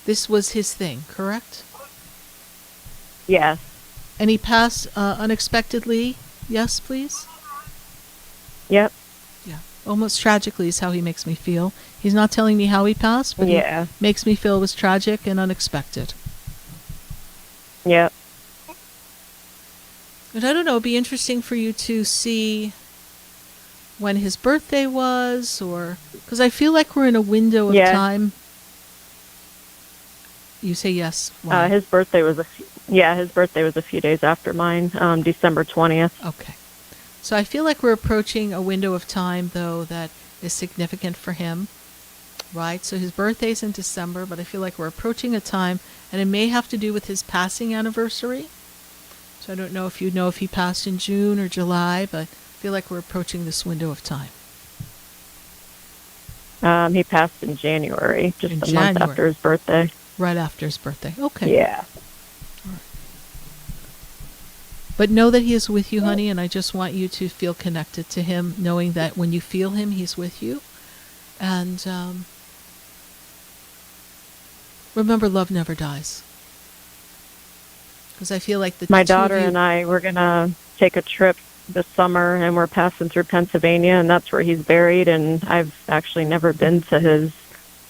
This was his thing, correct? Yes. And he passed unexpectedly. Yes, please? Yep. Yeah. Almost tragically is how he makes me feel. He's not telling me how he passed, but Yeah. he makes me feel it was tragic and unexpected. Yep. And I don't know, it'd be interesting for you to see when his birthday was, or because I feel like we're in a window of time. You say yes. Why? His birthday was a few days after mine, December 20th. Okay. So I feel like we're approaching a window of time, though, that is significant for him, right? So his birthday's in December, but I feel like we're approaching a time, and it may have to do with his passing anniversary. So I don't know if you know if he passed in June or July, but I feel like we're approaching this window of time. He passed in January, just a month after his birthday. Right after his birthday. Okay. Yeah. But know that he is with you, honey, and I just want you to feel connected to him, knowing that when you feel him, he's with you. And remember, love never dies. Because I feel like my daughter and I, we're going to take a trip this summer, and we're passing through Pennsylvania, and that's where he's buried, and I've actually never been to his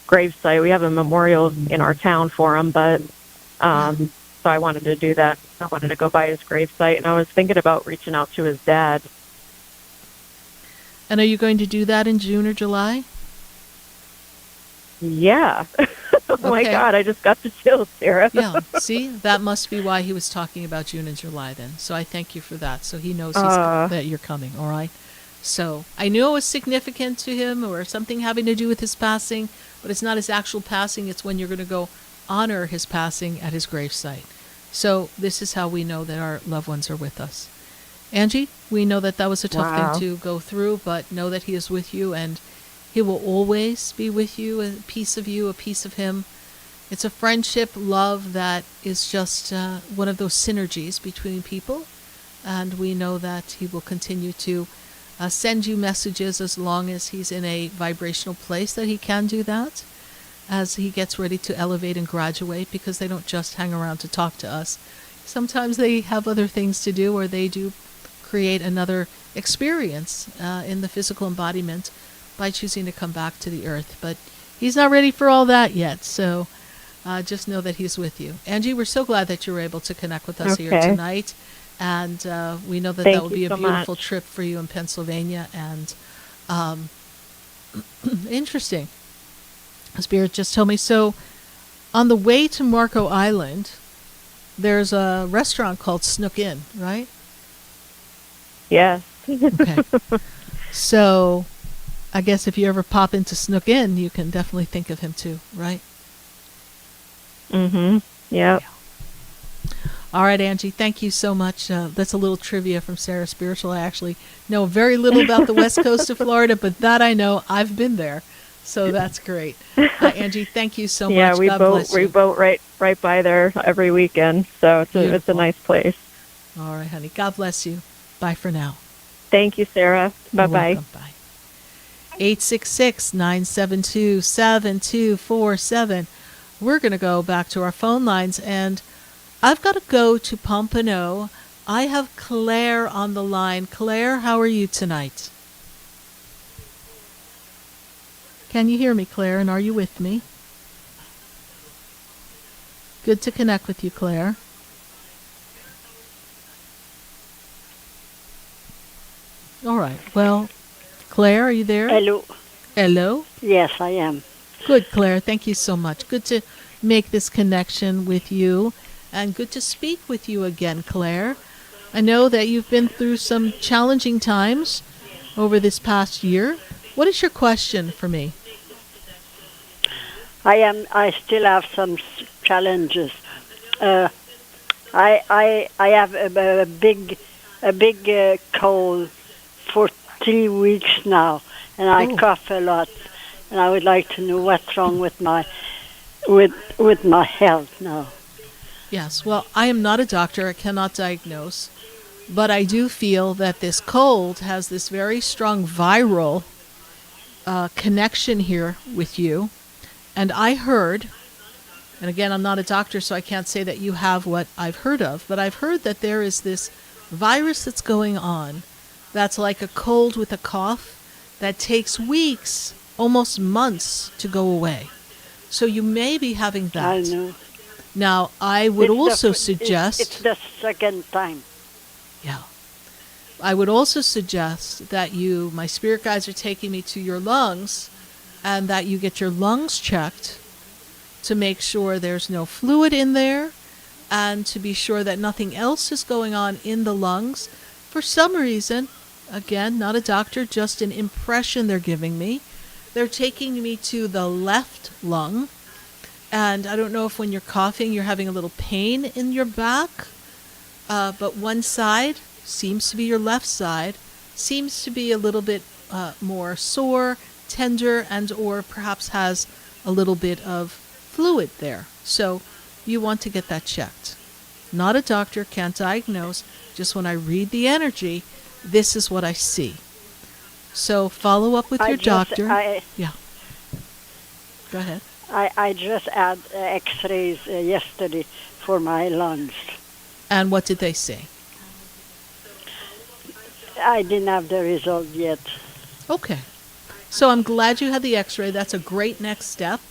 gravesite. We have a memorial in our town for him, but so I wanted to do that. I wanted to go by his gravesite, and I was thinking about reaching out to his dad. And are you going to do that in June or July? Yeah. Oh my God, I just got the chills, Sarah. Yeah, see? That must be why he was talking about June and July then. So I thank you for that. So he knows that you're coming, all right? So I knew it was significant to him or something having to do with his passing, but it's not his actual passing. It's when you're going to go honor his passing at his gravesite. So this is how we know that our loved ones are with us. Angie, we know that that was a tough thing to go through, but know that he is with you, and he will always be with you, a piece of you, a piece of him. It's a friendship, love that is just one of those synergies between people, and we know that he will continue to send you messages as long as he's in a vibrational place that he can do that, as he gets ready to elevate and graduate, because they don't just hang around to talk to us. Sometimes they have other things to do, or they do create another experience in the physical embodiment by choosing to come back to the earth. But he's not ready for all that yet, so just know that he's with you. Angie, we're so glad that you were able to connect with us here tonight. And we know that that will be a beautiful trip for you in Pennsylvania. And interesting. Spirit just told me. So on the way to Marco Island, there's a restaurant called Snook Inn, right? Yes. Okay. So I guess if you ever pop into Snook Inn, you can definitely think of him too, right? Mm-hmm. Yep. Yeah. All right, Angie, thank you so much. That's a little trivia from Sarah Spiritual. I actually know very little about the west coast of Florida, but that I know. I've been there. So that's great. Angie, thank you so much. Yeah, we God boat right by there every weekend, so it's a nice place. All right, honey. God bless you. Bye for now. Thank you, Sarah. Bye-bye. Bye. 866-972-7247. We're going to go back to our phone lines, and I've got to go to Pompano. I have Claire on the line. Claire, how are you tonight? Can you hear me, Claire, and are you with me? Good to connect with you, Claire. All right. Well, Claire, are you there? Hello. Hello? Yes, I am. Good, Claire. Thank you so much. Good to make this connection with you, and good to speak with you again, Claire. I know that you've been through some challenging times over this past year. What is your question for me? I still have some challenges. I have a big cold for 3 weeks now, and I cough a lot. And I would like to know what's wrong with my health now. Yes, well, I am not a doctor. I cannot diagnose. But I do feel that this cold has this very strong viral connection here with you. And I heard, and again, I'm not a doctor, so I can't say that you have what I've heard of, but I've heard that there is this virus that's going on that's like a cold with a cough that takes weeks, almost months to go away. So you may be having that. I know. Now, I would It's also the, suggest... It's the second time. Yeah. I would also suggest that my spirit guides are taking me to your lungs, and that you get your lungs checked to make sure there's no fluid in there, and to be sure that nothing else is going on in the lungs. For some reason, again, not a doctor, just an impression they're giving me, they're taking me to the left lung. And I don't know if when you're coughing you're having a little pain in your back, but one side seems to be your left side, seems to be a little bit more sore, tender, and or perhaps has a little bit of fluid there. So you want to get that checked. Not a doctor, can't diagnose, just when I read the energy, this is what I see. So follow up with your doctor. Yeah. Go ahead. I just had X-rays yesterday for my lungs. And what did they say? I didn't have the result yet. Okay. So I'm glad you had the X-ray. That's a great next step.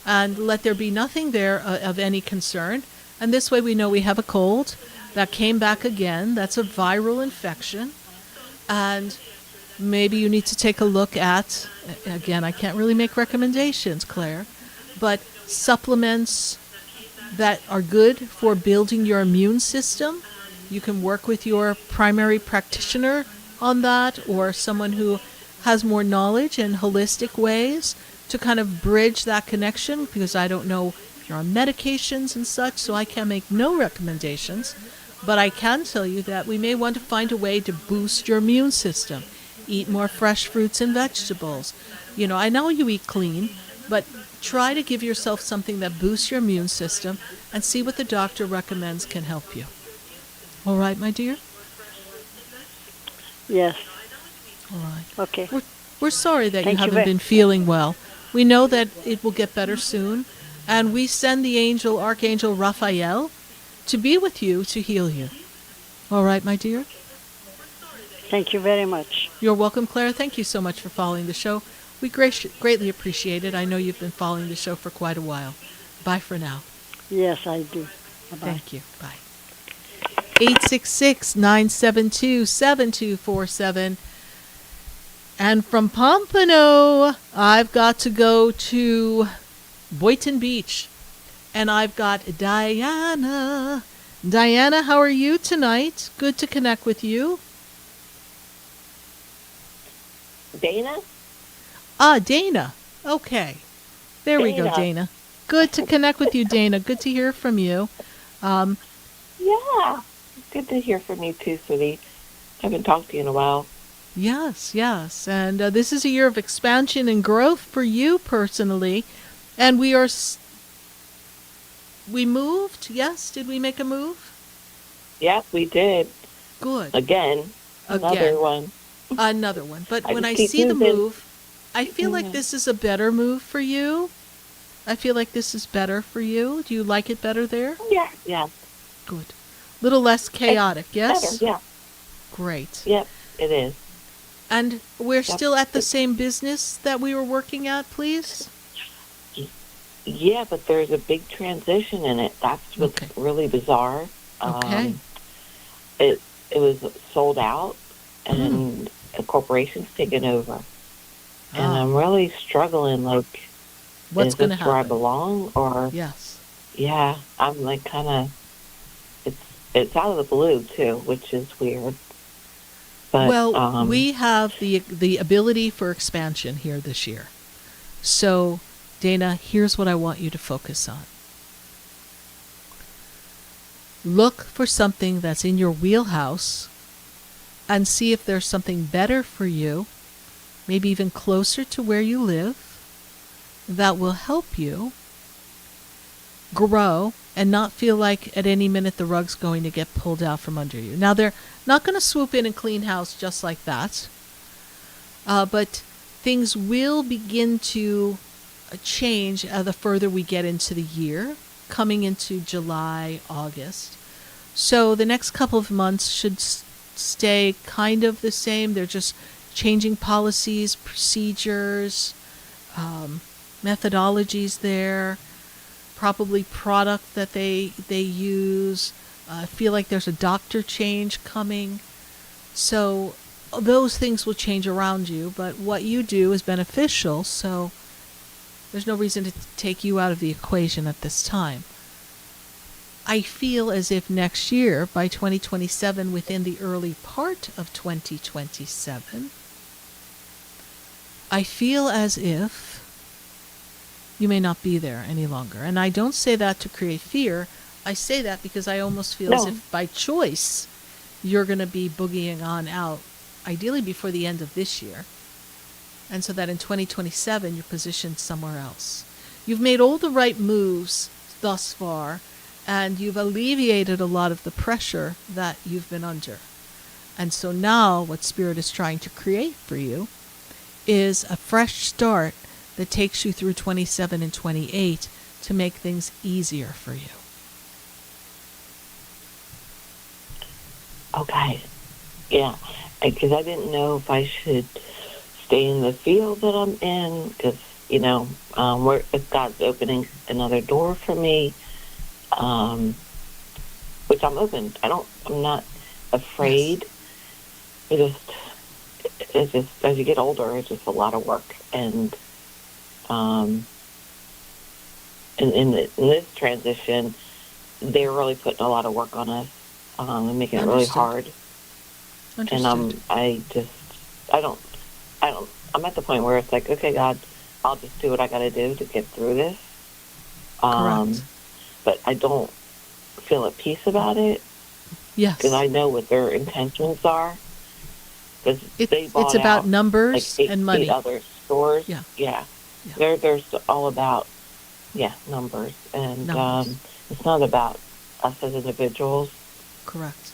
And let there be nothing there of any concern. And this way we know we have a cold that came back again. That's a viral infection. And maybe you need to take a look at, again, I can't really make recommendations, Claire, but supplements that are good for building your immune system. You can work with your primary practitioner on that, or someone who has more knowledge in holistic ways to kind of bridge that connection, because I don't know if you're on medications and such, so I can make no recommendations. But I can tell you that we may want to find a way to boost your immune system. Eat more fresh fruits and vegetables. You know, I know you eat clean, but try to give yourself something that boosts your immune system and see what the doctor recommends can help you. All right, my dear? Yes. All right. Okay. We're sorry that Thank you you haven't been feeling well. We know that it will get better soon, and we send the angel, Archangel Raphael, to be with you to heal you. All right, my dear? Thank you very much. You're welcome, Claire. Thank you so much for following the show. We greatly appreciate it. I know you've been following the show for quite a while. Bye for now. Yes, I do. Bye-bye. Thank you. Bye. 866-972-7247. And from Pompano, I've got to go to Boynton Beach. And I've got Diana. Diana, how are you tonight? Good to connect with you. Dana? Dana. Okay. There we go, Dana. Good to connect with you, Dana. Good to hear from you. Yeah. Good to hear from you too, sweetie. Haven't talked to you in a while. Yes, yes. And this is a year of expansion and growth for you personally. And we are... we moved? Yes? Did we make a move? Yep, we did. Good. Again. Another one. Another one. But when I keep see the moving. move, I feel like this is a better move for you. I feel like this is better for you. Do you like it better there? Yeah, yeah. Good. Little less chaotic, yes? Better, yeah. Great. Yep, it is. And we're still at the same business that we were working at, please? Yeah, but there's a big transition in it. That's what's really bizarre. Okay. It was sold out, and a corporation's taken over. And I'm really struggling, like, what's is going to this where I happen? belong? Or, yes. Yeah, I'm like kind of, it's out of the blue, too, which is weird. But, well, we have the ability for expansion here this year. So, Dana, here's what I want you to focus on. Look for something that's in your wheelhouse and see if there's something better for you, maybe even closer to where you live, that will help you grow and not feel like at any minute the rug's going to get pulled out from under you. Now, they're not going to swoop in and clean house just like that, but things will begin to change the further we get into the year, coming into July, August. So the next couple of months should stay kind of the same. They're just changing policies, procedures, methodologies there, probably product that they use. I feel like there's a doctor change coming. So those things will change around you, but what you do is beneficial, so there's no reason to take you out of the equation at this time. I feel as if next year, by 2027, within the early part of 2027, I feel as if you may not be there any longer. And I don't say that to create fear. I say that because I almost feel as if by choice you're going to be boogieing on out, ideally before the end of this year. And so that in 2027 you're positioned somewhere else. You've made all the right moves thus far, and you've alleviated a lot of the pressure that you've been under. And so now what Spirit is trying to create for you is a fresh start that takes you through 27 and 28 to make things easier for you. Okay. Yeah. Because I didn't know if I should stay in the field that I'm in, because, you know, if God's opening another door for me, which I'm open. I'm not afraid. Yes. It's just, as you get older, it's just a lot of work. And in this transition, they're really putting a lot of work on us and making it really hard. And I'm at the point where it's like, okay, God, I'll just do what I got to do to get through this. Correct. But I don't feel at peace about it. Yes. Because I know what their intentions are. Because they bought it's about out numbers like and money. 8 other stores. Yeah. They're all about numbers, and it's not about us as individuals. Correct.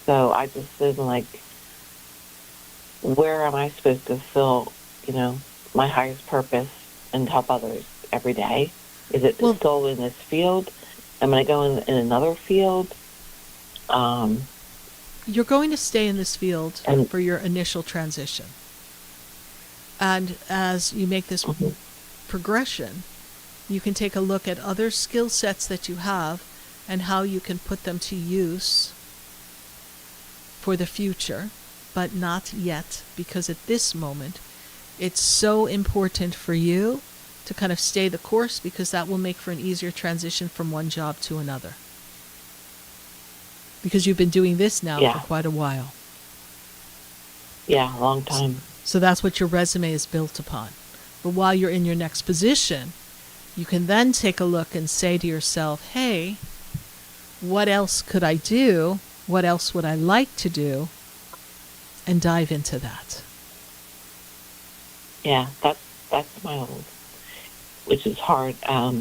So I just am like, where am I supposed to fill, my highest purpose and help others every day? Is it still in this field? Am I going in another field? You're going to stay in this field for your initial transition. And as you make this progression, you can take a look at other skill sets that you have and how you can put them to use for the future, but not yet, because at this moment, it's so important for you to kind of stay the course, because that will make for an easier transition from one job to another. Because you've been doing this now for quite a while. Yeah, a long time. So that's what your resume is built upon. But while you're in your next position, you can then take a look and say to yourself, hey, what else could I do? What else would I like to do? And dive into that. Yeah, that's my old, which is hard. I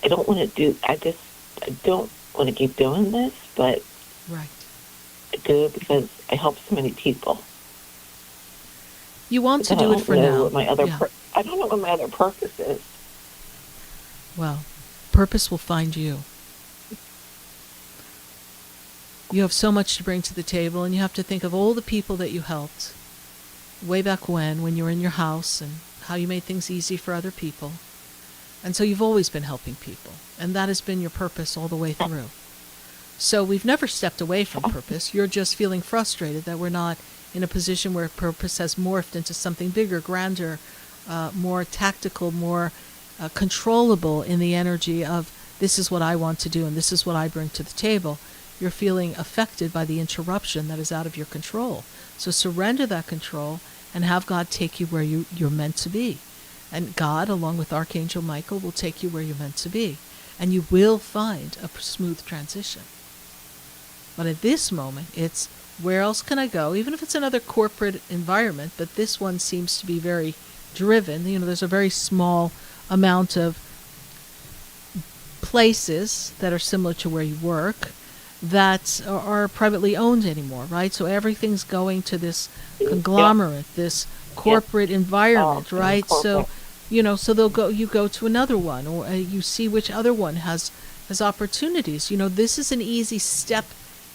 don't want to keep doing this, but right. I do it because I help so many people. You want to do it for now. I don't know what my other purpose is. Well, purpose will find you. You have so much to bring to the table, and you have to think of all the people that you helped way back when you were in your house, and how you made things easy for other people. And so you've always been helping people, and that has been your purpose all the way through. So we've never stepped away from purpose. You're just feeling frustrated that we're not in a position where purpose has morphed into something bigger, grander, more tactical, more controllable in the energy of this is what I want to do and this is what I bring to the table. You're feeling affected by the interruption that is out of your control. So surrender that control and have God take you where you're meant to be. And God, along with Archangel Michael, will take you where you're meant to be. And you will find a smooth transition. But at this moment, it's where else can I go? Even if it's another corporate environment, but this one seems to be very driven. There's a very small amount of places that are similar to where you work. that are privately owned anymore, right? So everything's going to this conglomerate, this corporate environment, right? So, so you go to another one, or you see which other one has opportunities. This is an easy step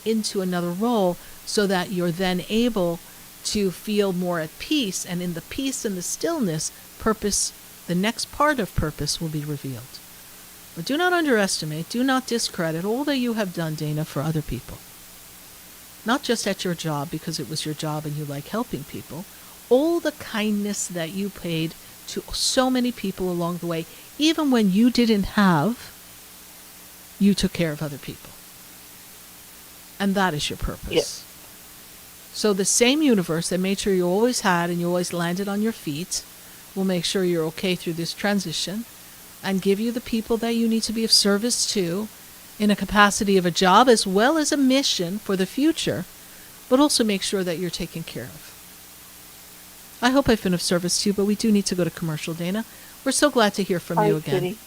into another role, so that you're then able to feel more at peace, and in the peace and the stillness, purpose, the next part of purpose, will be revealed. But do not underestimate, do not discredit all that you have done, Dana, for other people. Not just at your job, because it was your job and you like helping people. All the kindness that you paid to so many people along the way, even when you didn't have, you took care of other people. And that is your purpose. Yes. So the same universe that made sure you always had and you always landed on your feet will make sure you're okay through this transition, and give you the people that you need to be of service to in a capacity of a job as well as a mission for the future, but also make sure that you're taken care of. I hope I've been of service to you, but we do need to go to commercial, Dana. We're so glad to hear from you again. Kitty.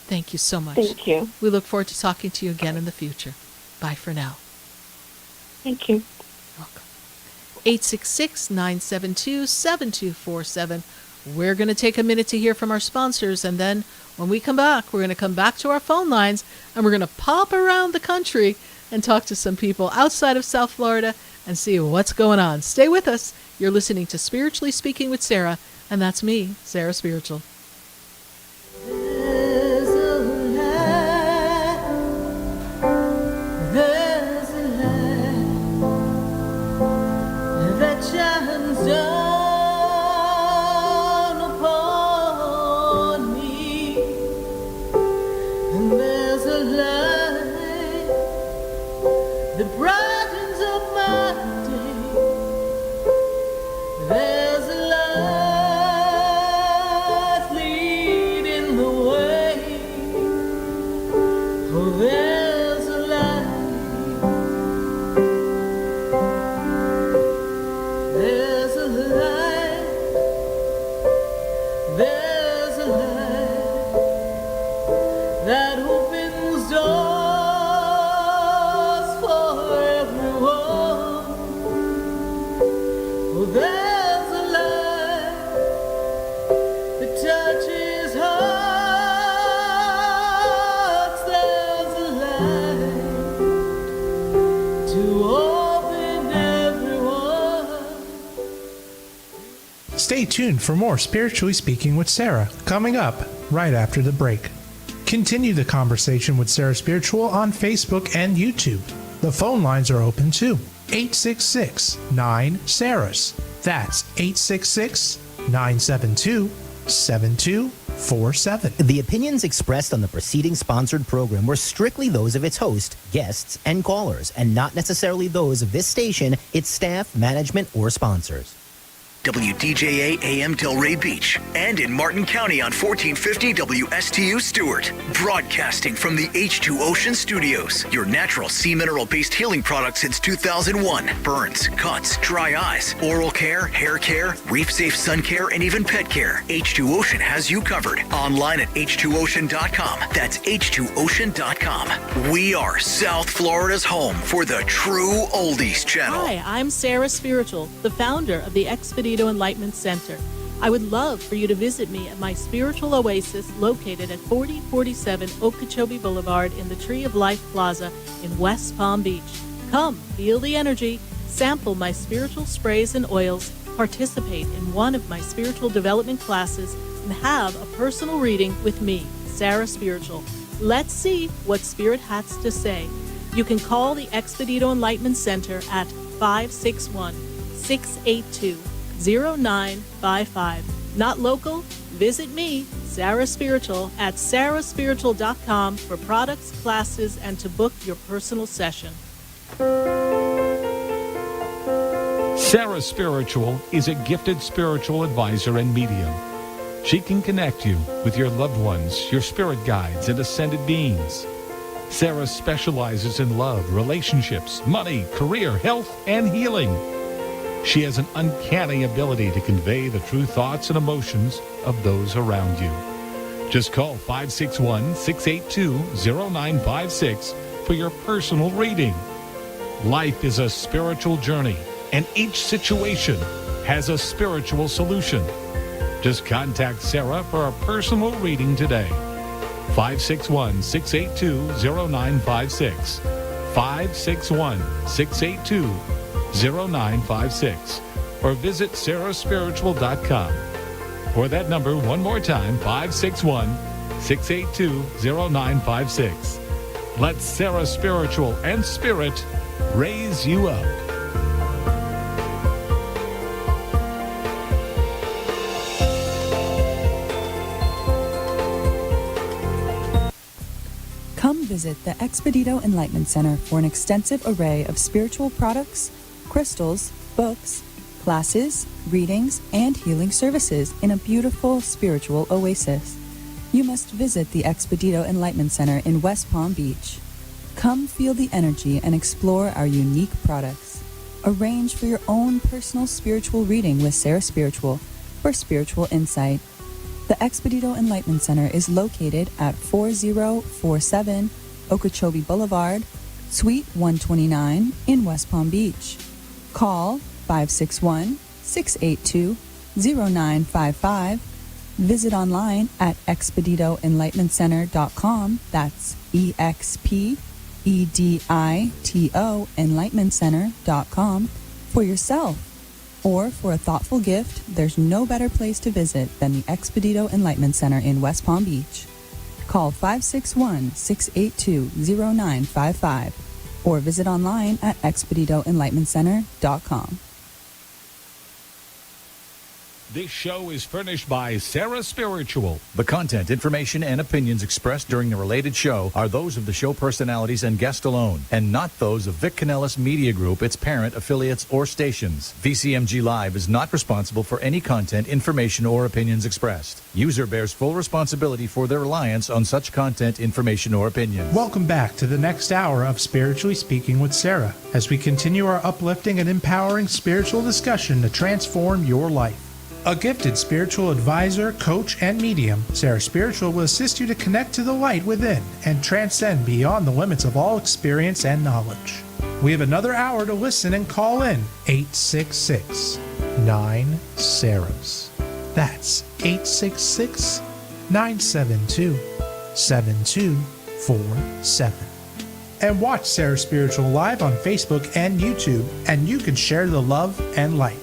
Thank you so much. Thank you. We look forward to talking to you again in the future. Bye for now. Thank you. Welcome. 866-972-7247. We're going to take a minute to hear from our sponsors, and then when we come back, we're going to come back to our phone lines, and we're going to pop around the country and talk to some people outside of South Florida and see what's going on. Stay with us. You're listening to Spiritually Speaking with Sarah, and that's me, Sarah Spiritual. There's a light that shines down upon me, and there's a light that brightens up my day. There's a light leading the way. Oh, there's a light. There's a light. There's a light that opens doors for everyone. Oh, there's a light that touches hearts. There's a light to open everyone. Stay tuned for more Spiritually Speaking with Sarah, coming up right after the break. Continue the conversation with Sarah Spiritual on Facebook and YouTube. The phone lines are open too. 866-9-SARAHS. That's 866-972-7247. The opinions expressed on the preceding sponsored program were strictly those of its host, guests, and callers, and not necessarily those of this station, its staff, management, or sponsors. WDJA AM Delray Beach and in Martin County on 1450 WSTU Stewart. Broadcasting from the H2 Ocean Studios. Your natural sea mineral-based healing product since 2001. Burns, cuts, dry eyes, oral care, hair care, reef-safe sun care, and even pet care. H2 Ocean has you covered. Online at h2ocean.com. That's h2ocean.com. We are South Florida's home for the true oldies channel. Hi, I'm Sarah Spiritual, the founder of the Expedito Enlightenment Center. I would love for you to visit me at my spiritual oasis located at 4047 Okeechobee Boulevard in the Tree of Life Plaza in West Palm Beach. Come, feel the energy, sample my spiritual sprays and oils, participate in one of my spiritual development classes, and have a personal reading with me, Sarah Spiritual. Let's see what Spirit has to say. You can call the Expedito Enlightenment Center at 561-682-0955. Not local? Visit me, Sarah Spiritual, at sarahspiritual.com for products, classes, and to book your personal session. Sarah Spiritual is a gifted spiritual advisor and medium. She can connect you with your loved ones, your spirit guides, and ascended beings. Sarah specializes in love, relationships, money, career, health, and healing. She has an uncanny ability to convey the true thoughts and emotions of those around you. Just call 561-682-0956 for your personal reading. Life is a spiritual journey, and each situation has a spiritual solution. Just contact Sarah for a personal reading today. 561-682-0956. 561-682-0956. Or visit sarahspiritual.com. Or that number one more time, 561-682-0956. Let Sarah Spiritual and Spirit raise you up. Come visit the Expedito Enlightenment Center for an extensive array of spiritual products, crystals, books, classes, readings, and healing services in a beautiful spiritual oasis. You must visit the Expedito Enlightenment Center in West Palm Beach. Come feel the energy and explore our unique products. Arrange for your own personal spiritual reading with Sarah Spiritual for spiritual insight. The Expedito Enlightenment Center is located at 4047 Okeechobee Boulevard, Suite 129 in West Palm Beach. Call 561-682-0955. Visit online at expeditoenlightenmentcenter.com. That's EXPEDITO enlightenmentcenter.com for yourself. Or for a thoughtful gift, there's no better place to visit than the Expedito Enlightenment Center in West Palm Beach. Call 561-682-0955 or visit online at expeditoenlightenmentcenter.com. This show is furnished by Sarah Spiritual. The content, information, and opinions expressed during the related show are those of the show personalities and guest alone, and not those of Vic Canellis Media Group, its parent, affiliates, or stations. VCMG Live is not responsible for any content, information, or opinions expressed. User bears full responsibility for their reliance on such content, information, or opinions. Welcome back to the next hour of Spiritually Speaking with Sarah, as we continue our uplifting and empowering spiritual discussion to transform your life. A gifted spiritual advisor, coach, and medium, Sarah Spiritual will assist you to connect to the light within and transcend beyond the limits of all experience and knowledge. We have another hour to listen and call in 866-9-SARAHS. That's 866-972-7247. And watch Sarah Spiritual live on Facebook and YouTube, and you can share the love and light.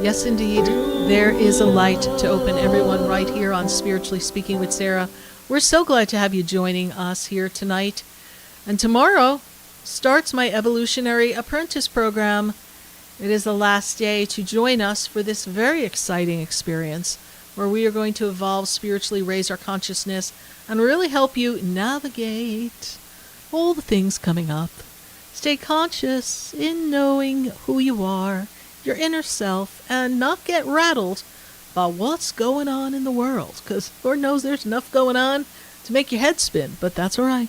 Yes, indeed. There is a light to open everyone right here on Spiritually Speaking with Sarah. We're so glad to have you joining us here tonight. And tomorrow starts my Evolutionary Apprentice program. It is the last day to join us for this very exciting experience where we are going to evolve, spiritually raise our consciousness, and really help you navigate all the things coming up. Stay conscious in knowing who you are, your inner self, and not get rattled by what's going on in the world, because Lord knows there's enough going on to make your head spin, but that's all right.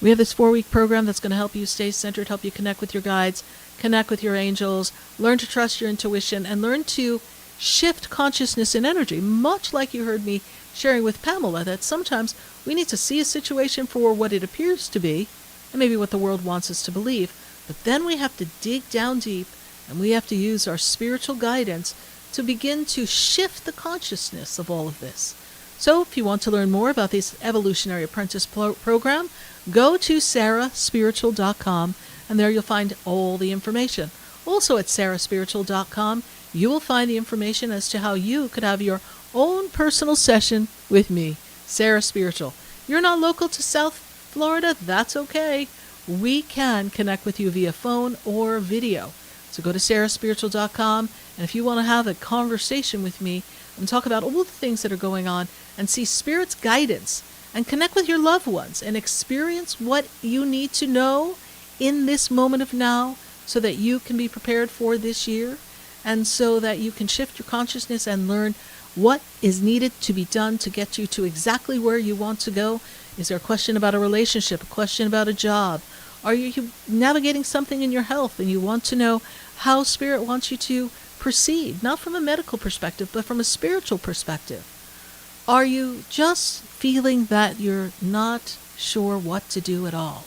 We have this 4-week program that's going to help you stay centered, help you connect with your guides, connect with your angels, learn to trust your intuition, and learn to shift consciousness and energy, much like you heard me sharing with Pamela, that sometimes we need to see a situation for what it appears to be, and maybe what the world wants us to believe, but then we have to dig down deep, and we have to use our spiritual guidance to begin to shift the consciousness of all of this. So if you want to learn more about this Evolutionary Apprentice program, go to sarahspiritual.com, and there you'll find all the information. Also at sarahspiritual.com, you will find the information as to how you could have your own personal session with me, Sarah Spiritual. You're not local to South Florida? That's okay. We can connect with you via phone or video. So go to sarahspiritual.com, and if you want to have a conversation with me and talk about all the things that are going on and see Spirit's guidance and connect with your loved ones and experience what you need to know in this moment of now so that you can be prepared for this year and so that you can shift your consciousness and learn what is needed to be done to get you to exactly where you want to go. Is there a question about a relationship, a question about a job? Are you navigating something in your health and you want to know how Spirit wants you to proceed, not from a medical perspective, but from a spiritual perspective? Are you just feeling that you're not sure what to do at all?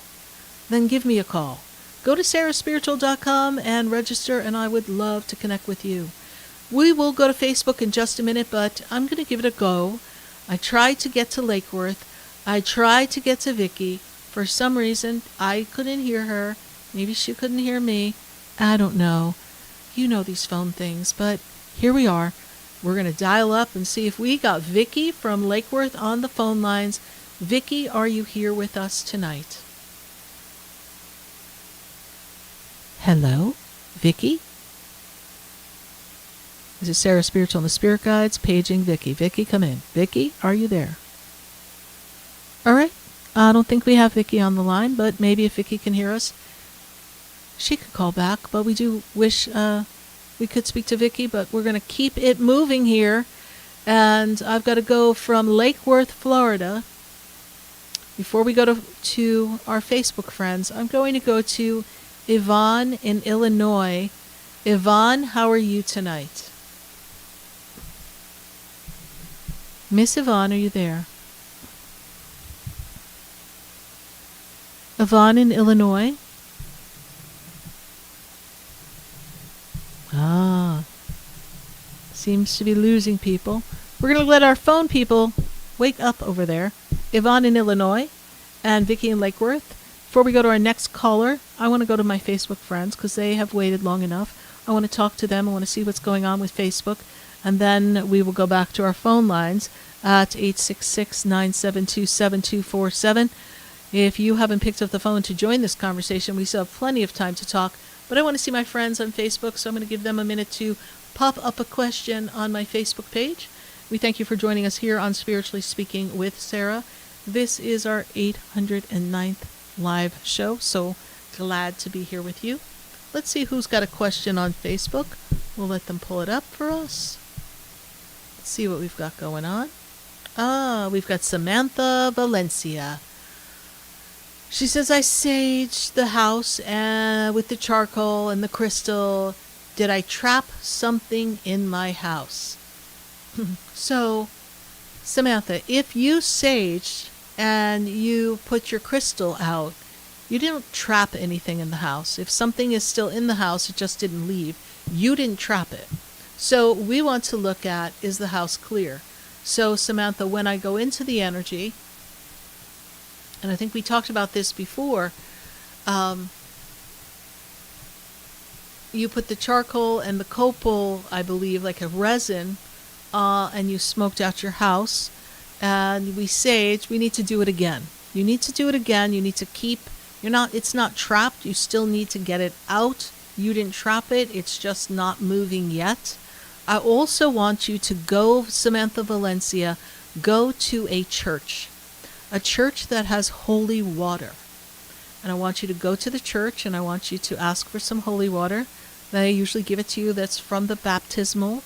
Then give me a call. Go to sarahspiritual.com and register, and I would love to connect with you. We will go to Facebook in just a minute, but I'm going to give it a go. I tried to get to Lake Worth. I tried to get to Vicky. For some reason, I couldn't hear her. Maybe she couldn't hear me. I don't know. You know these phone things, but here we are. We're going to dial up and see if we got Vicky from Lake Worth on the phone lines. Vicky, are you here with us tonight? Hello, Vicky? This is Sarah Spiritual and the Spirit Guides, paging Vicky. Vicky, come in. Vicky, are you there? All right. I don't think we have Vicky on the line, but maybe if Vicky can hear us, she could call back. But we do wish we could speak to Vicky, but we're going to keep it moving here. And I've got to go from Lake Worth, Florida. Before we go to our Facebook friends, I'm going to go to Yvonne in Illinois. Yvonne, how are you tonight? Miss Yvonne, are you there? Yvonne in Illinois? Seems to be losing people. We're going to let our phone people wake up over there. Yvonne in Illinois and Vicky in Lake Worth. Before we go to our next caller, I want to go to my Facebook friends because they have waited long enough. I want to talk to them. I want to see what's going on with Facebook. And then we will go back to our phone lines at 866-972-7247. If you haven't picked up the phone to join this conversation, we still have plenty of time to talk. But I want to see my friends on Facebook, so I'm going to give them a minute to pop up a question on my Facebook page. We thank you for joining us here on Spiritually Speaking with Sarah. This is our 809th live show, so glad to be here with you. Let's see who's got a question on Facebook. We'll let them pull it up for us. Let's see what we've got going on. We've got Samantha Valencia. She says, I saged the house with the charcoal and the crystal. Did I trap something in my house? So, Samantha, if you saged and you put your crystal out, you didn't trap anything in the house. If something is still in the house, it just didn't leave. You didn't trap it. So we want to look at, is the house clear? So, Samantha, when I go into the energy, and I think we talked about this before, you put the charcoal and the copal, I believe, like a resin, and you smoked out your house, and we sage. We need to do it again. You need to do it again. You need to keep, it's not trapped. You still need to get it out. You didn't trap it. It's just not moving yet. I also want you to go, Samantha Valencia, go to a church that has holy water. And I want you to go to the church, and I want you to ask for some holy water. They usually give it to you that's from the baptismal.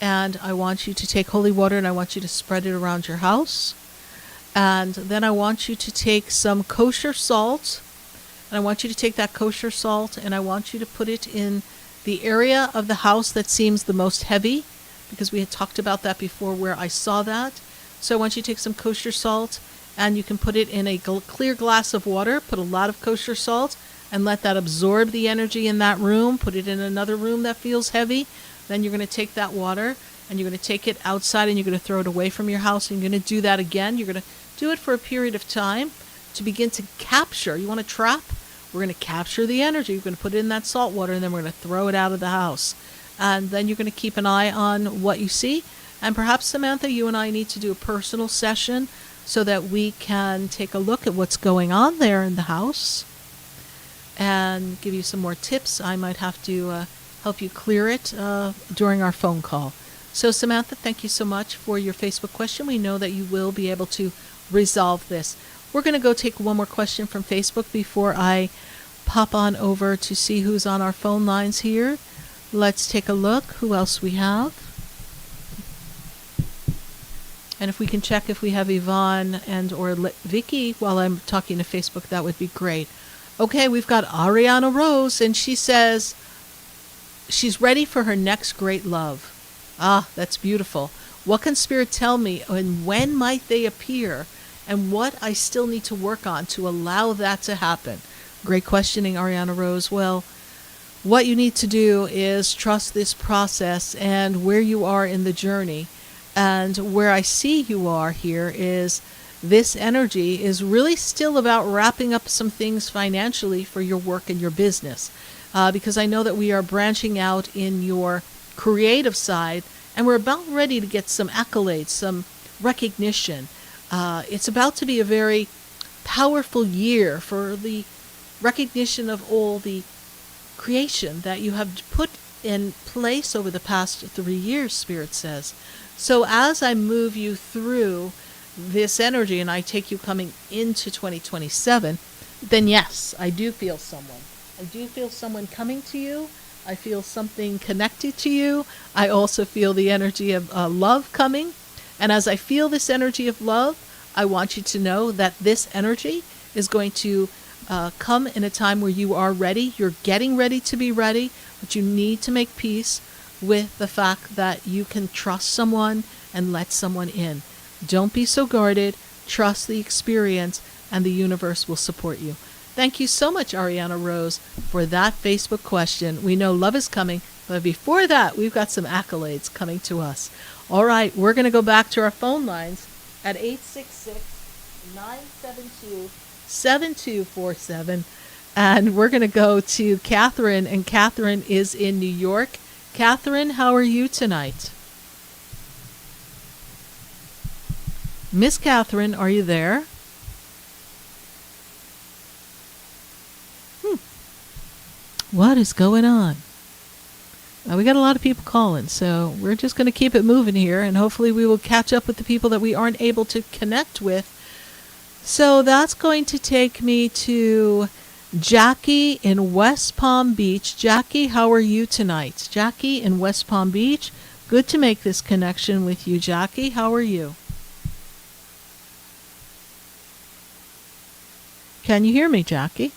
And I want you to take holy water, and I want you to spread it around your house. And then I want you to take some kosher salt, and I want you to take that kosher salt and I want you to put it in the area of the house that seems the most heavy, because we had talked about that before where I saw that. So I want you to take some kosher salt and you can put it in a clear glass of water, put a lot of kosher salt, and let that absorb the energy in that room. Put it in another room that feels heavy. Then you're going to take that water and you're going to take it outside and you're going to throw it away from your house. And you're going to do that again. You're going to do it for a period of time to begin to capture. You want to trap? We're going to capture the energy. We're going to put it in that salt water and then we're going to throw it out of the house. And then you're going to keep an eye on what you see. And perhaps, Samantha, you and I need to do a personal session so that we can take a look at what's going on there in the house and give you some more tips. I might have to help you clear it during our phone call. So, Samantha, thank you so much for your Facebook question. We know that you will be able to resolve this. We're going to go take one more question from Facebook before I pop on over to see who's on our phone lines here. Let's take a look who else we have. And if we can check if we have Yvonne and or Vicky while I'm talking to Facebook, that would be great. Okay, we've got Ariana Rose, and she says she's ready for her next great love. Ah, that's beautiful. What can Spirit tell me, and when might they appear, and what I still need to work on to allow that to happen? Great questioning, Ariana Rose. Well, what you need to do is trust this process and where you are in the journey. And where I see you are here is this energy is really still about wrapping up some things financially for your work and your business. Because I know that we are branching out in your creative side and we're about ready to get some accolades, some recognition. It's about to be a very powerful year for the recognition of all the creation that you have put in place over the past 3 years, Spirit says. So as I move you through this energy and I take you coming into 2027, then yes, I do feel someone. I do feel someone coming to you. I feel something connected to you. I also feel the energy of love coming. And as I feel this energy of love, I want you to know that this energy is going to come in a time where you are ready. You're getting ready to be ready, but you need to make peace with the fact that you can trust someone and let someone in. Don't be so guarded. Trust the experience, and the universe will support you. Thank you so much, Ariana Rose, for that Facebook question. We know love is coming, but before that, we've got some accolades coming to us. All right, we're going to go back to our phone lines at 866-972-7247, and we're going to go to Catherine, and Catherine is in New York. Catherine, how are you tonight? Miss Catherine, are you there? What is going on? We got a lot of people calling, so we're just going to keep it moving here, and hopefully we will catch up with the people that we aren't able to connect with. So that's going to take me to Jackie in West Palm Beach. Jackie, how are you tonight? Jackie in West Palm Beach. Good to make this connection with you, Jackie. How are you? Can you hear me, Jackie?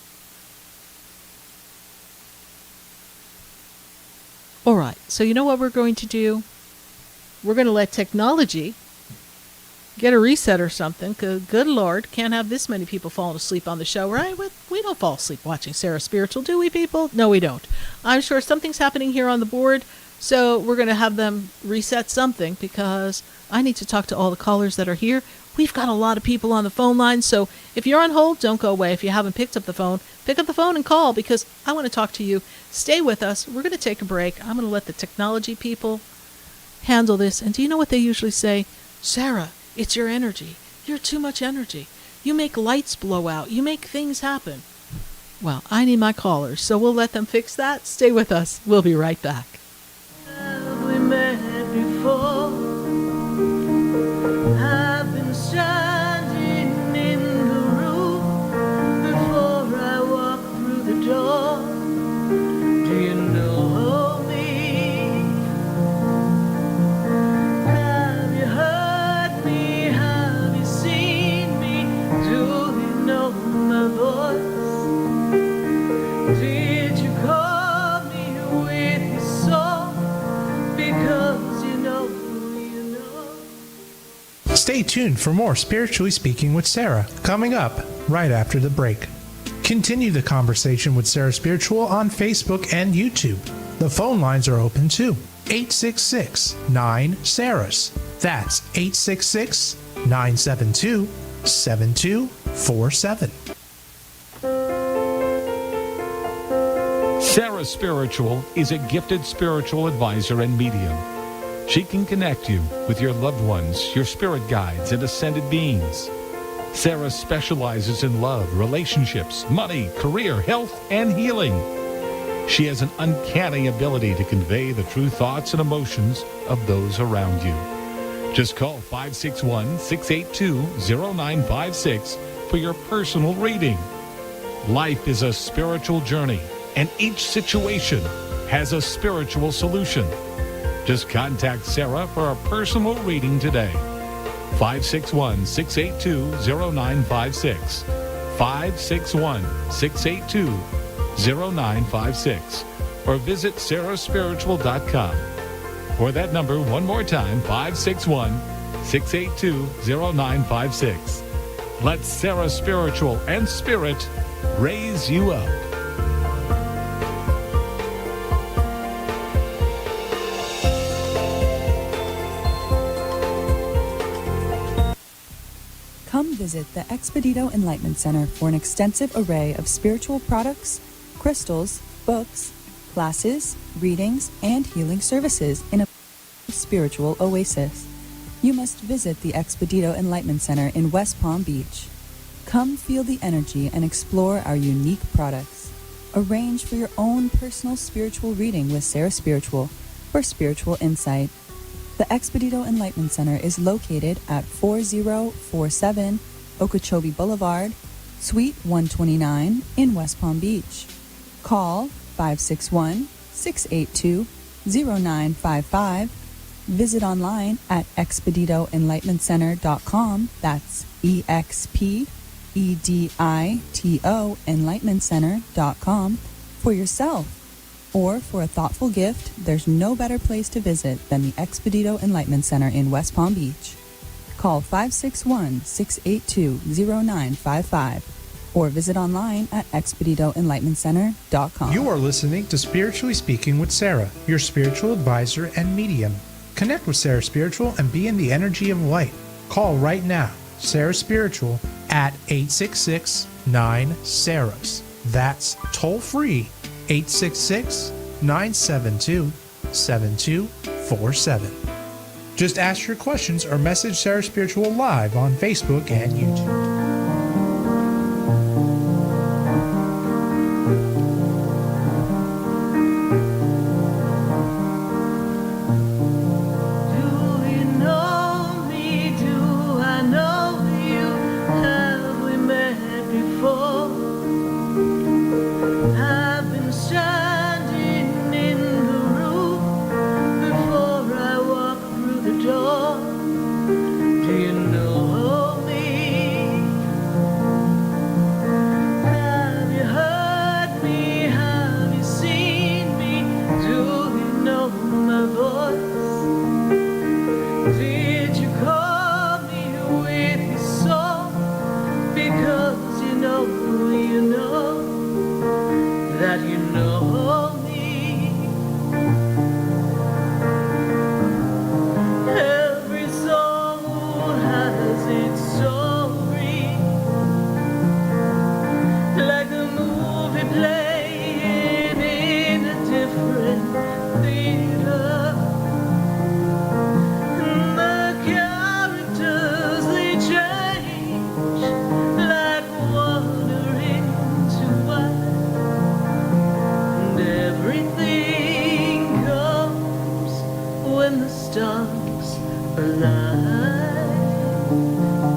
All right, so you know what we're going to do? We're going to let technology get a reset or something, because good Lord, can't have this many people falling asleep on the show, right? We don't fall asleep watching Sarah Spiritual, do we, people? No, we don't. I'm sure something's happening here on the board, so we're going to have them reset something, because I need to talk to all the callers that are here. We've got a lot of people on the phone line, so if you're on hold, don't go away. If you haven't picked up the phone, pick up the phone and call, because I want to talk to you. Stay with us. We're going to take a break. I'm going to let the technology people handle this. And do you know what they usually say? Sarah, it's your energy. You're too much energy. You make lights blow out. You make things happen. Well, I need my callers, so we'll let them fix that. Stay with us. We'll be right back. Have we met before? I've been standing in the room before I walk through the door. Do you know me? Have you heard me? Have you seen Stay tuned for more Spiritually Speaking with Sarah, coming up right after the break. Continue the conversation with Sarah Spiritual on Facebook and YouTube. The phone lines are open too. 866-9-SARAS. That's 866-972-7247. Sarah Spiritual is a gifted spiritual advisor and medium. She can connect you with your loved ones, your spirit guides, and ascended beings. Sarah specializes in love, relationships, money, career, health, and healing. She has an uncanny ability to convey the true thoughts and emotions of those around you. Just call 561-682-0956 for your personal reading. Life is a spiritual journey, and each situation has a spiritual solution. Just contact Sarah for a personal reading today. 561-682-0956. 561-682-0956. Or visit sarahspiritual.com. Or that number one more time, 561-682-0956. Let Sarah Spiritual and Spirit raise you up. Come visit the Expedito Enlightenment Center for an extensive array of spiritual products, crystals, books, classes, readings, and healing services in a spiritual oasis. You must visit the Expedito Enlightenment Center in West Palm Beach. Come feel the energy and explore our unique products. Arrange for your own personal spiritual reading with Sarah Spiritual for spiritual insight. The Expedito Enlightenment Center is located at 4047 Okeechobee Boulevard, Suite 129 in West Palm Beach. Call 561-682-0955. Visit online at expeditoenlightenmentcenter.com. That's EXPEDITO enlightenmentcenter.com for yourself. Or for a thoughtful gift, there's no better place to visit than the Expedito Enlightenment Center in West Palm Beach. Call 561-682-0955 or visit online at expeditoenlightenmentcenter.com. You are listening to Spiritually Speaking with Sarah, your spiritual advisor and medium. Connect with Sarah Spiritual and be in the energy of light. Call right now, Sarah Spiritual, at 866-9-SARAS. That's toll free, 866-972-7247. Just ask your questions or message Sarah Spiritual live on Facebook and YouTube.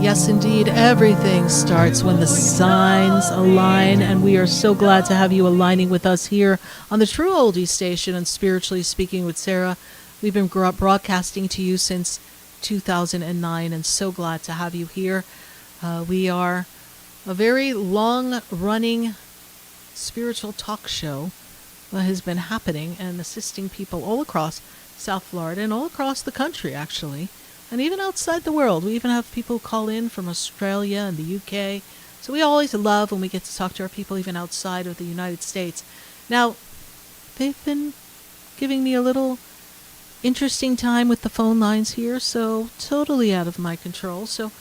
Yes, indeed. Everything starts when the signs align, and we are so glad to have you aligning with us here on the True Oldie Station and Spiritually Speaking with Sarah. We've been broadcasting to you since 2009, and so glad to have you here. We are a very long-running spiritual talk show that has been happening and assisting people all across South Florida and all across the country, actually, and even outside the world. We even have people call in from Australia and the UK. So we always love when we get to talk to our people even outside of the United States. Now, they've been giving me a little interesting time with the phone lines here, so totally out of my control. So,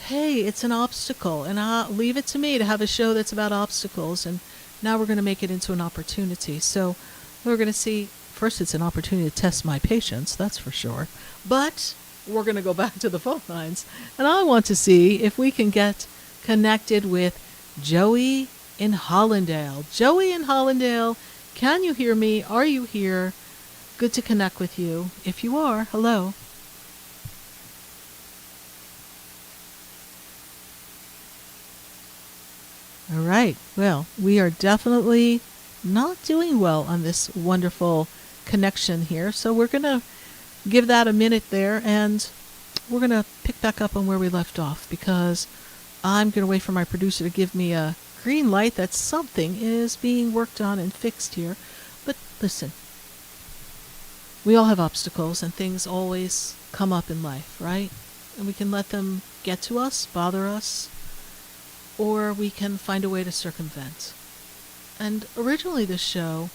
hey, it's an obstacle, and I'll leave it to me to have a show that's about obstacles, and now we're going to make it into an opportunity. So we're going to see, first it's an opportunity to test my patience, that's for sure, but we're going to go back to the phone lines, and I want to see if we can get connected with Joey in Hollandale. Joey in Hollandale, can you hear me? Are you here? Good to connect with you. If you are, hello. All right. Well, we are definitely not doing well on this wonderful connection here. So we're going to give that a minute there, and we're going to pick back up on where we left off, because I'm going to wait for my producer to give me a green light that something is being worked on and fixed here. But listen, we all have obstacles, and things always come up in life, right? And we can let them get to us, bother us, or we can find a way to circumvent. And originally this show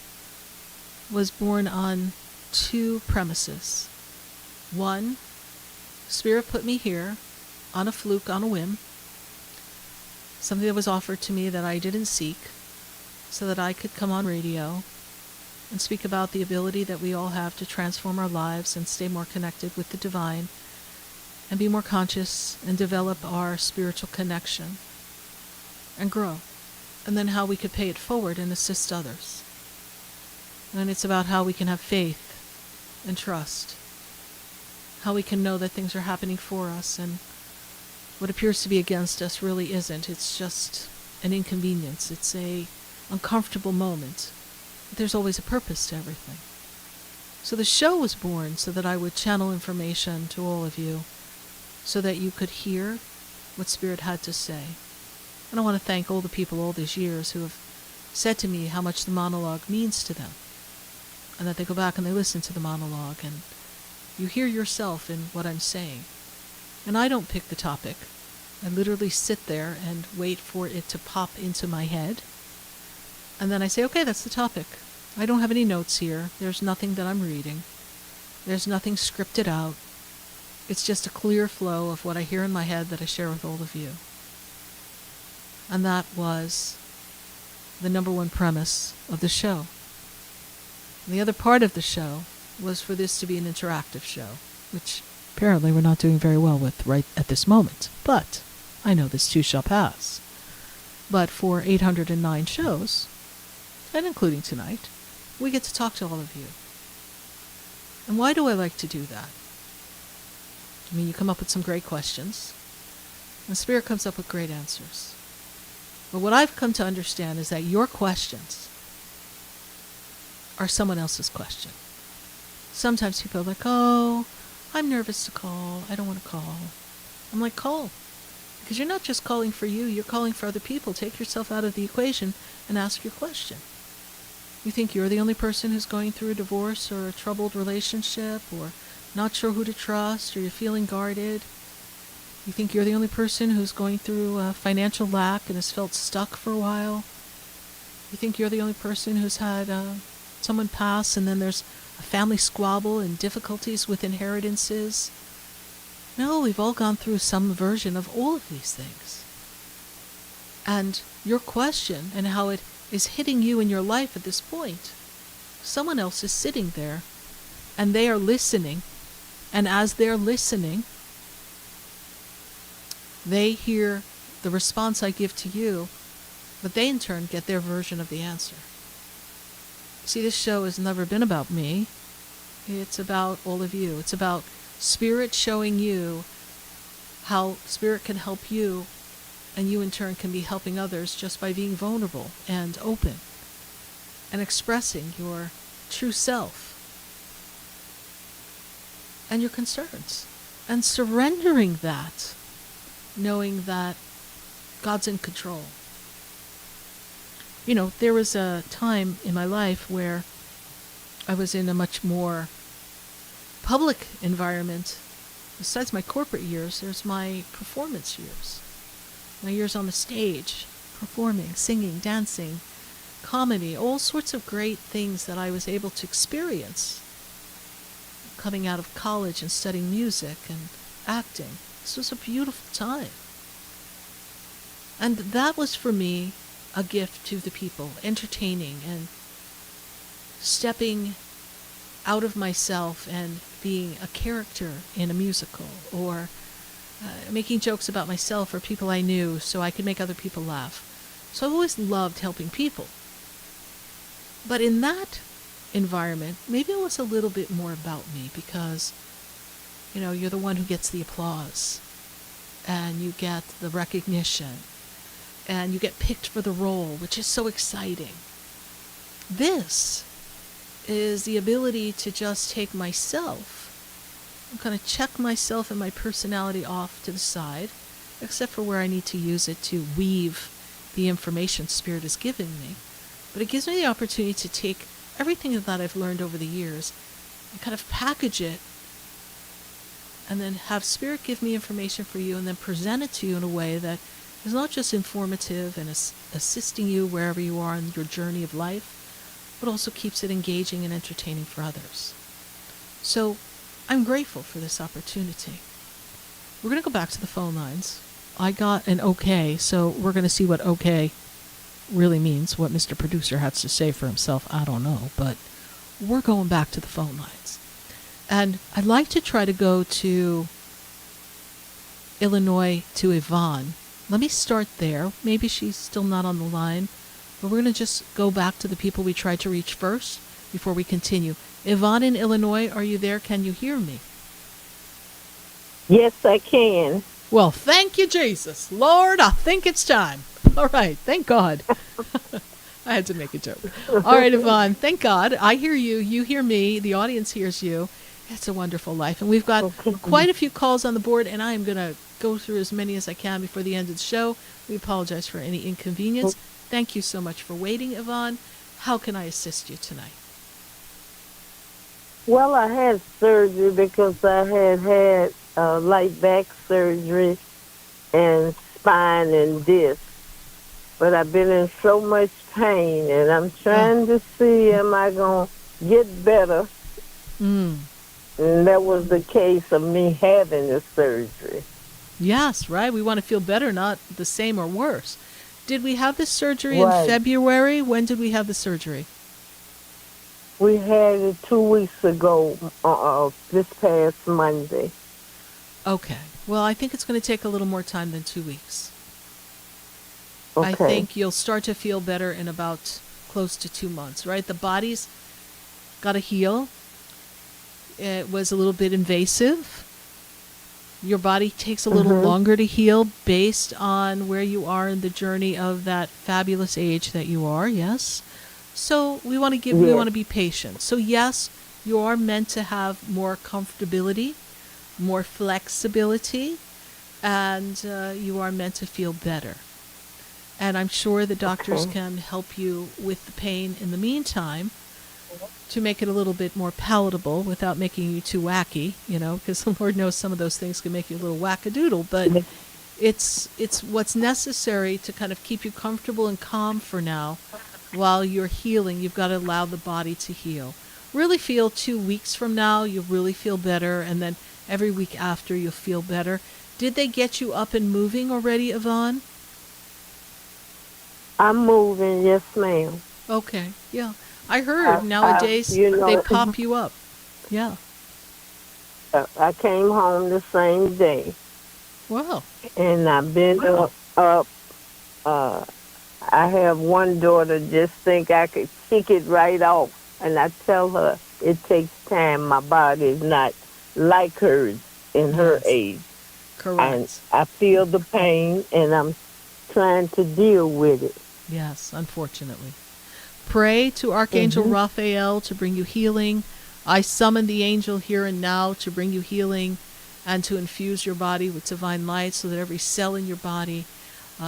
was born on two premises. One, Spirit put me here on a fluke, on a whim, something that was offered to me that I didn't seek, so that I could come on radio and speak about the ability that we all have to transform our lives and stay more connected with the divine and be more conscious and develop our spiritual connection and grow. And then how we could pay it forward and assist others. And it's about how we can have faith and trust, how we can know that things are happening for us and what appears to be against us really isn't. It's just an inconvenience. It's a uncomfortable moment. But there's always a purpose to everything. So the show was born so that I would channel information to all of you so that you could hear what Spirit had to say. And I want to thank all the people all these years who have said to me how much the monologue means to them, and that they go back and they listen to the monologue and you hear yourself in what I'm saying. And I don't pick the topic. I literally sit there and wait for it to pop into my head. And then I say, okay, that's the topic. I don't have any notes here. There's nothing that I'm reading. There's nothing scripted out. It's just a clear flow of what I hear in my head that I share with all of you. And that was the number one premise of the show. And the other part of the show was for this to be an interactive show, which apparently we're not doing very well with right at this moment. But I know this too shall pass. But for 809 shows, and including tonight, we get to talk to all of you. And why do I like to do that? I mean, you come up with some great questions, and Spirit comes up with great answers. But what I've come to understand is that your questions are someone else's question. Sometimes people are like, oh, I'm nervous to call. I don't want to call. I'm like, call. Because you're not just calling for you, you're calling for other people. Take yourself out of the equation and ask your question. You think you're the only person who's going through a divorce or a troubled relationship or not sure who to trust, or you're feeling guarded. You think you're the only person who's going through a financial lack and has felt stuck for a while. You think you're the only person who's had someone pass and then there's a family squabble and difficulties with inheritances. No, we've all gone through some version of all of these things. And your question and how it is hitting you in your life at this point, someone else is sitting there and they are listening. And as they're listening, they hear the response I give to you, but they in turn get their version of the answer. See, this show has never been about me. It's about all of you. It's about Spirit showing you how Spirit can help you, and you in turn can be helping others just by being vulnerable and open and expressing your true self and your concerns and surrendering that, knowing that God's in control. You know, there was a time in my life where I was in a much more public environment besides my corporate years, there's my performance years. My years on the stage, performing, singing, dancing, comedy, all sorts of great things that I was able to experience coming out of college and studying music and acting. This was a beautiful time. And that was for me a gift to the people, entertaining and stepping out of myself and being a character in a musical, or making jokes about myself or people I knew so I could make other people laugh. So I've always loved helping people. But in that environment, maybe it was a little bit more about me because, you're the one who gets the applause and you get the recognition and you get picked for the role, which is so exciting. This is the ability to just take myself and kind of check myself and my personality off to the side, except for where I need to use it to weave the information Spirit has given me. But it gives me the opportunity to take everything that I've learned over the years and kind of package it and then have Spirit give me information for you and then present it to you in a way that is not just informative and assisting you wherever you are in your journey of life, but also keeps it engaging and entertaining for others. So I'm grateful for this opportunity. We're going to go back to the phone lines. I got an okay, so we're going to see what okay really means. What Mr. Producer has to say for himself, I don't know, but we're going back to the phone lines. And I'd like to try to go to Illinois, to Yvonne. Let me start there. Maybe she's still not on the line, but we're going to just go back to the people we tried to reach first before we continue. Yvonne in Illinois, are you there? Can you hear me? Yes, I can. Well, thank you, Jesus. Lord, I think it's time. All right. Thank God. I had to make a joke. All right, Yvonne. Thank God. I hear you. You hear me. The audience hears you. It's a wonderful life. And we've got quite a few calls on the board, and I am going to go through as many as I can before the end of the show. We apologize for any inconvenience. Thank you so much for waiting, Yvonne. How can I assist you tonight? Well, I had surgery because I had light back surgery and spine and disc. But I've been in so much pain, and I'm trying to see, am I going to get better? And that was the case of me having the surgery. Yes, right. We want to feel better, not the same or worse. Did we have this surgery Right. in February? When did we have the surgery? We had it 2 weeks ago, this past Monday. Okay. Well, I think it's going to take a little more time than 2 weeks. Okay. I think you'll start to feel better in about close to 2 months, right? The body's got to heal. It was a little bit invasive. Your body takes a little longer to heal based on where you are in the journey of that fabulous age that you are, yes? So we want to we want to be patient. So yes, you are meant to have more comfortability, more flexibility, and you are meant to feel better. And I'm sure the doctors can help you with the pain in the meantime to make it a little bit more palatable without making you too wacky, because the Lord knows some of those things can make you a little wackadoodle, but it's what's necessary to kind of keep you comfortable and calm for now while you're healing. You've got to allow the body to heal. Really feel 2 weeks from now, you'll really feel better, and then every week after you'll feel better. Did they get you up and moving already, Yvonne? I'm moving, yes, ma'am. Okay, yeah. I heard nowadays they pop you up. Yeah. I came home the same day. Wow. And I've been up. I have one daughter just think I could kick it right off. And I tell her it takes time. My body is not like hers in her age. Correct. And I feel the pain, and I'm trying to deal with it. Yes, unfortunately. Pray to Archangel Raphael to bring you healing. I summon the angel here and now to bring you healing and to infuse your body with divine light so that every cell in your body,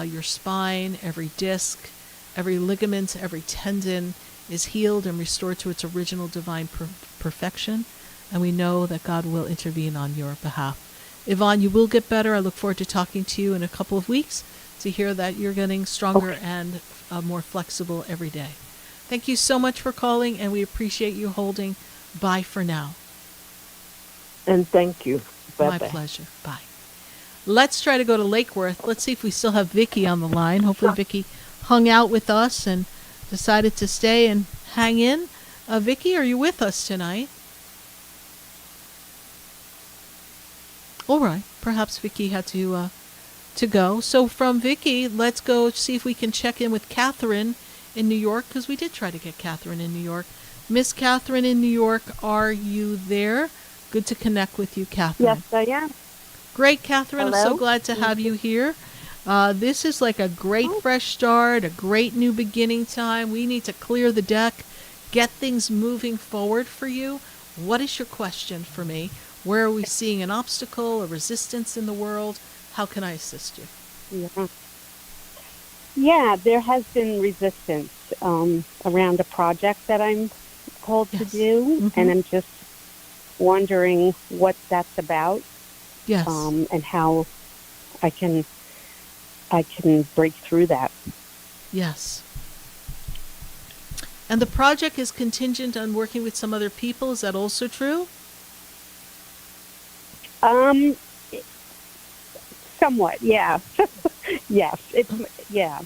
your spine, every disc, every ligament, every tendon is healed and restored to its original divine perfection. And we know that God will intervene on your behalf. Yvonne, you will get better. I look forward to talking to you in a couple of weeks to hear that you're getting stronger and more flexible every day. Thank you so much for calling, and we appreciate you holding. Bye for now. And thank you. Bye-bye. My pleasure. Bye. Let's try to go to Lake Worth. Let's see if we still have Vicky on the line. Hopefully Vicky hung out with us and decided to stay and hang in. Vicky, are you with us tonight? All right. Perhaps Vicky had to go. So from Vicky, let's go see if we can check in with Catherine in New York, because we did try to get Catherine in New York. Miss Catherine in New York, are you there? Good to connect with you, Catherine. Yes, I am. Great, Catherine. Hello? I'm so glad to have you here. This is like a great fresh start, a great new beginning time. We need to clear the deck, get things moving forward for you. What is your question for me? Where are we seeing an obstacle, a resistance in the world? How can I assist you? Yeah, there has been resistance around a project that I'm called to do, and I'm just wondering what that's about. Yes. And how I can break through that. Yes. And the project is contingent on working with some other people. Is that also true? Somewhat, yeah. Yes, yeah.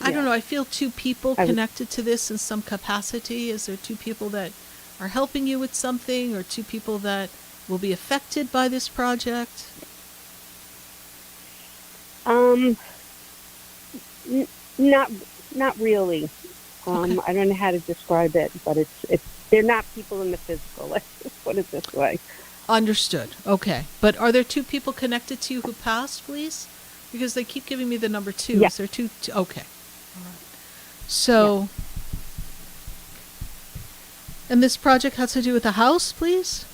I don't know. I feel two people connected to this in some capacity. Is there two people that are helping you with something, or two people that will be affected by this project? Not really. I don't know how to describe it, but they're not people in the physical. Let's just put it this way. Understood. Okay. But are there two people connected to you who passed, please? Because they keep giving me the number 2. Yeah. Is there two? Okay. All right. So, and this project has to do with the house, please?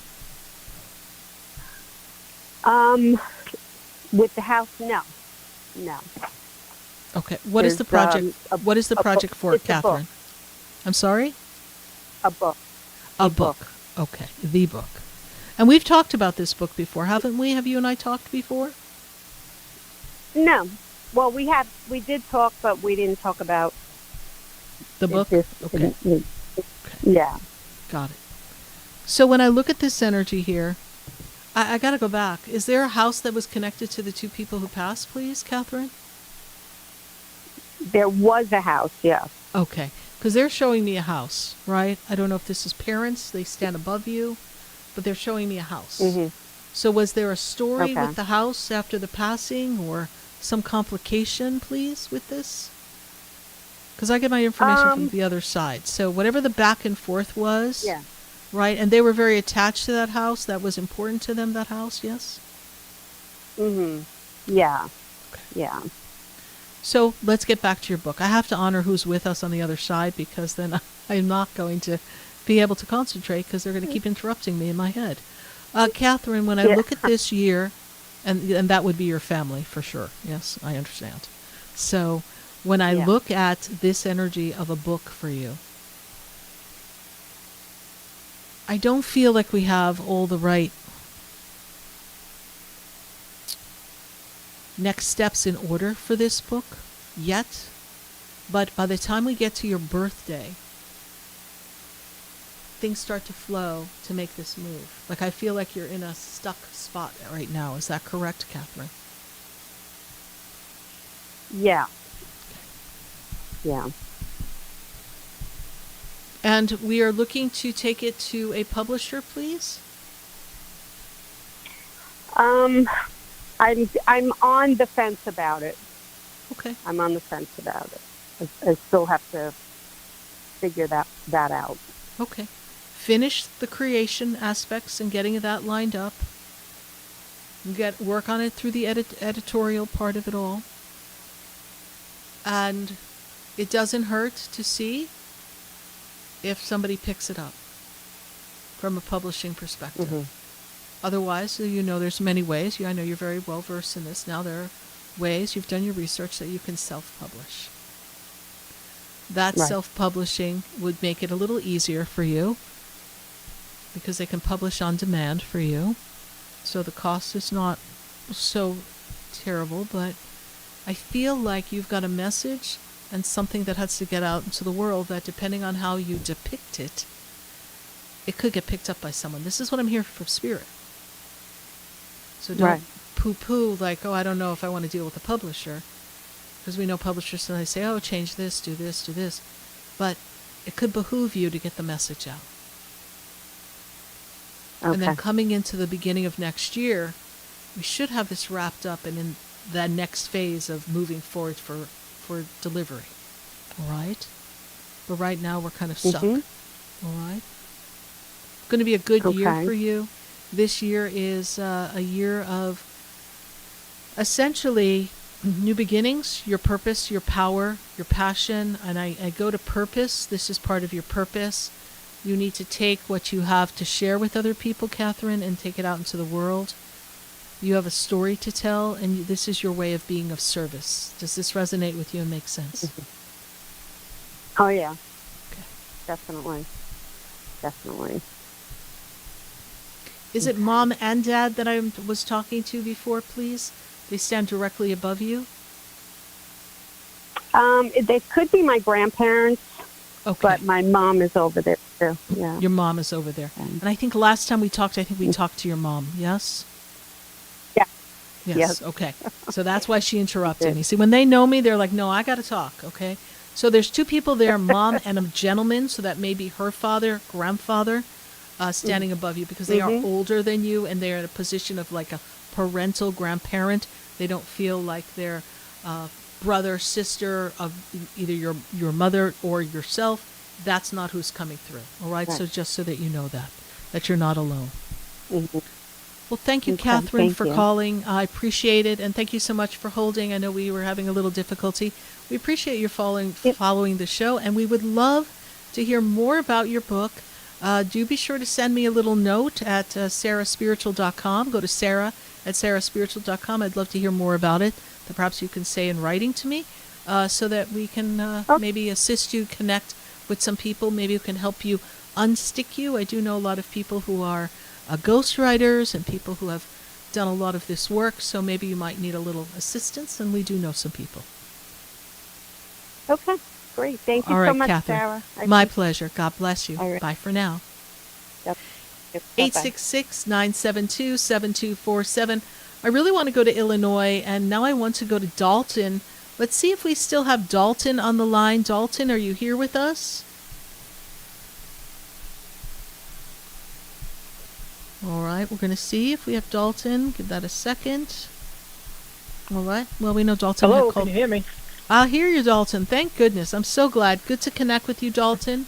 With the house, no. Okay. What is the project? What is the project for, Catherine? I'm sorry? A book. A book. Okay. The book. And we've talked about this book before, haven't we? Have you and I talked before? No. Well, we did talk, but we didn't talk about the book. Okay. Yeah. Got it. So when I look at this energy here, I got to go back. Is there a house that was connected to the two people who passed, please, Catherine? There was a house, yes. Okay. Because they're showing me a house, right? I don't know if this is parents. They stand above you, but they're showing me a house. Mm-hmm. So was there a story Okay. with the house after the passing, or some complication, please, with this? Because I get my information from the other side. So whatever the back and forth was, Yeah. right? And they were very attached to that house. That was important to them, that house, yes? Mm-hmm. Yeah. Yeah. So let's get back to your book. I have to honor who's with us on the other side, because then I'm not going to be able to concentrate, because they're going to keep interrupting me in my head. Catherine, when I look at this year, and that would be your family for sure. Yes, I understand. So when I look at this energy of a book for you, I don't feel like we have all the right next steps in order for this book yet. But by the time we get to your birthday, things start to flow to make this move. Like, I feel like you're in a stuck spot right now. Is that correct, Catherine? Yeah. Yeah. And we are looking to take it to a publisher, please? I'm on the fence about it. Okay. I'm on the fence about it. I still have to figure that out. Okay. Finish the creation aspects and getting that lined up. Work on it through the editorial part of it all. And it doesn't hurt to see if somebody picks it up from a publishing perspective. Mm-hmm. Otherwise, there's many ways. I know you're very well versed in this. Now there are ways, you've done your research, that you can self-publish. That Right. self-publishing would make it a little easier for you, because they can publish on demand for you. So the cost is not so terrible, but I feel like you've got a message and something that has to get out into the world that, depending on how you depict it, it could get picked up by someone. This is what I'm hearing from Spirit. So don't poo-poo like, oh, I don't know if I want to deal with a publisher. Because we know publishers sometimes say, oh, change this, do this, do this. But it could behoove you to get the message out. Okay. And then coming into the beginning of next year, we should have this wrapped up and in that next phase of moving forward for delivery. All right? But right now we're kind of stuck. All right? It's going to be a good year for you. This year is a year of essentially new beginnings, your purpose, your power, your passion. And I go to purpose. This is part of your purpose. You need to take what you have to share with other people, Catherine, and take it out into the world. You have a story to tell, and this is your way of being of service. Does this resonate with you and make sense? Oh, yeah. Okay. Definitely. Definitely. Is it Mom and Dad that I was talking to before, please? They stand directly above you? They could be my grandparents, but my mom is over there too. Yeah. Your mom is over there. And I think last time we talked, we talked to your mom, yes? Yeah. Yes. Okay. So that's why she interrupted me. See, when they know me, they're like, no, I got to talk, okay? So there's two people there, Mom and a gentleman, so that may be her father, grandfather, standing above you, because they are older than you and they're in a position of like a parental grandparent. They don't feel like they're brother, sister of either your mother or yourself. That's not who's coming through. All right? So just so that you know that you're not alone. Well, thank you, Catherine, for calling. I appreciate it. And thank you so much for holding. I know we were having a little difficulty. We appreciate your following the show, and we would love to hear more about your book. Do be sure to send me a little note at sarahspiritual.com. Go to sarah@sarahspiritual.com. I'd love to hear more about it, that perhaps you can say in writing to me, so that we can maybe assist you, connect with some people, maybe who can help you unstick you. I do know a lot of people who are ghostwriters and people who have done a lot of this work, so maybe you might need a little assistance, and we do know some people. Okay, great. Thank you All right, so much, Catherine. Sarah. My pleasure. God bless you. All right. Bye for now. Yep. 866-972-7247. I really want to go to Illinois, and now I want to go to Dalton. Let's see if we still have Dalton on the line. Dalton, are you here with us? All right, we're going to see if we have Dalton. Give that a second. All right. Well, we know Dalton. Hello, can you hear me? I'll hear you, Dalton. Thank goodness. I'm so glad. Good to connect with you, Dalton.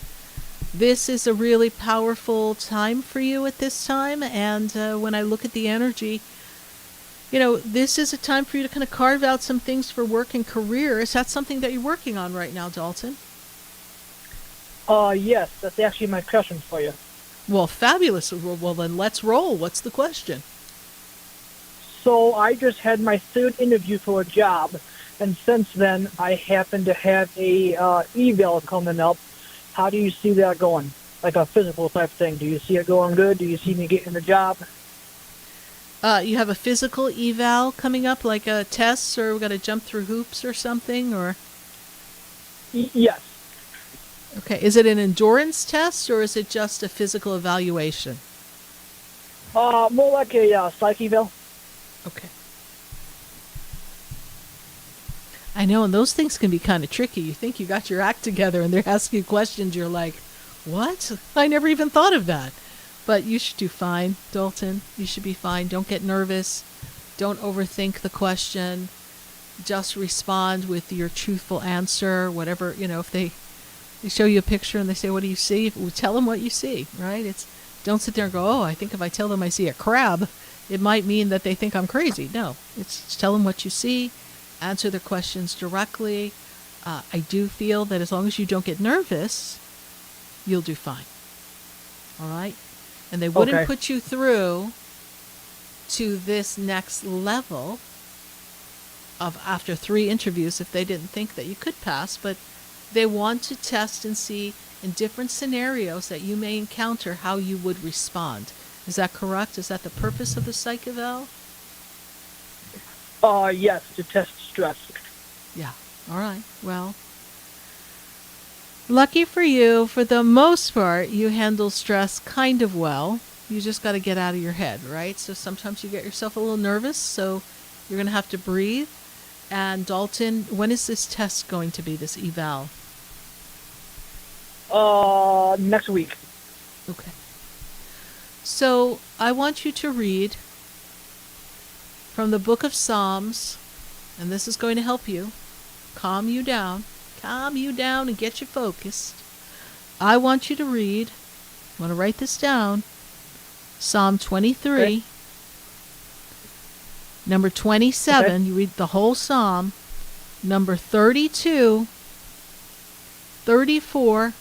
This is a really powerful time for you at this time. And when I look at the energy, this is a time for you to kind of carve out some things for work and career. Is that something that you're working on right now, Dalton? Yes, that's actually my question for you. Well, fabulous. Well, then let's roll. What's the question? So I just had my third interview for a job, and since then I happen to have a eval coming up. How do you see that going? Like a physical type thing. Do you see it going good? Do you see me getting the job? You have a physical eval coming up, like a test, or we got to jump through hoops or something, or? Yes. Okay. Is it an endurance test, or is it just a physical evaluation? More like a psych eval. Okay. I know, and those things can be kind of tricky. You think you got your act together, and they're asking you questions. You're like, what? I never even thought of that. But you should do fine, Dalton. You should be fine. Don't get nervous. Don't overthink the question. Just respond with your truthful answer. Whatever, if they show you a picture and they say, what do you see? Tell them what you see, right? Don't sit there and go, oh, I think if I tell them I see a crab, it might mean that they think I'm crazy. No, it's tell them what you see. Answer their questions directly. I do feel that as long as you don't get nervous, you'll do fine. All right? And they wouldn't put you through to this next level of after 3 interviews if they didn't think that you could pass, but they want to test and see in different scenarios that you may encounter how you would respond. Is that correct? Is that the purpose of the psych eval? Yes, to test stress. Yeah. All right. Well, lucky for you, for the most part, you handle stress kind of well. You just got to get out of your head, right? So sometimes you get yourself a little nervous, so you're going to have to breathe. And Dalton, when is this test going to be, this eval? Next week. Okay. So I want you to read from the book of Psalms, and this is going to help you calm you down and get you focused. I want you to read, I want to write this down, Psalm 23, okay. Number 27, okay. You read the whole psalm, number 32, 34,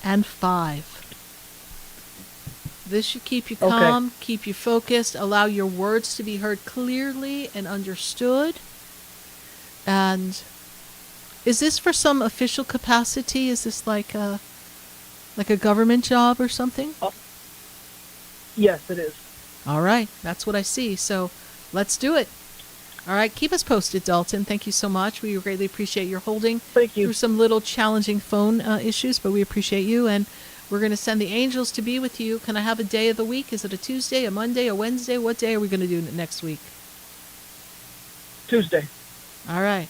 and 5. This should keep you calm, okay. Keep you focused, allow your words to be heard clearly and understood. And is this for some official capacity? Is this like a government job or something? Yes, it is. All right, that's what I see. So let's do it. All right, keep us posted, Dalton. Thank you so much. We greatly appreciate your holding. Thank you. Through some little challenging phone issues, but we appreciate you. And we're going to send the angels to be with you. Can I have a day of the week? Is it a Tuesday, a Monday, a Wednesday? What day are we going to do next week? Tuesday. All right.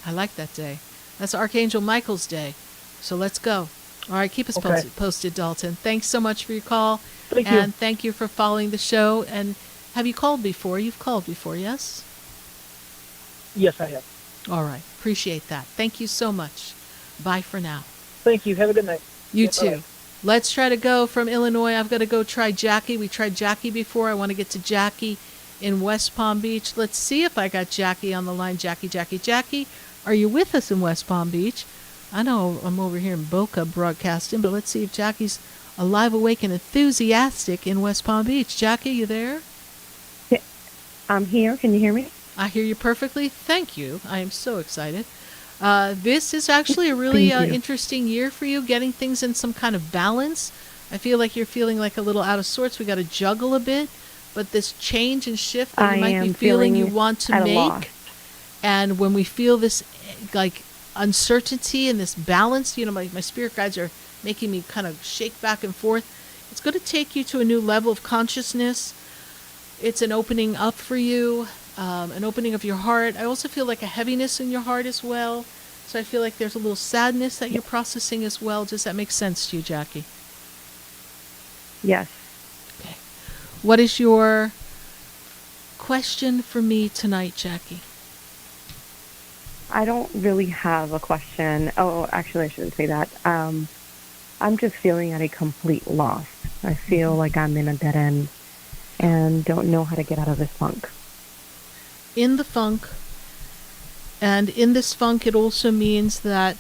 I like that day. That's Archangel Michael's day. So let's go. All right, keep us posted, Dalton. Thanks so much for your call. Thank you. And thank you for following the show. And have you called before? You've called before, yes? Yes, I have. All right. Appreciate that. Thank you so much. Bye for now. Thank you. Have a good night. You too. Bye. Let's try to go from Illinois. I've got to go try Jackie. We tried Jackie before. I want to get to Jackie in West Palm Beach. Let's see if I got Jackie on the line. Jackie, are you with us in West Palm Beach? I know I'm over here in Boca broadcasting, but let's see if Jackie's alive, awake, and enthusiastic in West Palm Beach. Jackie, you there? Yeah, I'm here. Can you hear me? I hear you perfectly. Thank you. I am so excited. This is actually a really interesting year for you, getting things in some kind of balance. I feel like you're feeling like a little out of sorts. We got to juggle a bit, but this change and shift that you might be feeling you want to make, and when we feel this like uncertainty and this balance, you know, my spirit guides are making me kind of shake back and forth. It's going to take you to a new level of consciousness. It's an opening up for you. An opening of your heart. I also feel like a heaviness in your heart as well. So I feel like there's a little sadness that you're processing as well. Does that make sense to you, Jackie? Yes. Okay. What is your question for me tonight, Jackie? I don't really have a question. Oh, actually, I shouldn't say that. I'm just feeling at a complete loss. I feel like I'm in a dead end and don't know how to get out of this funk. In the funk, and in this funk it also means that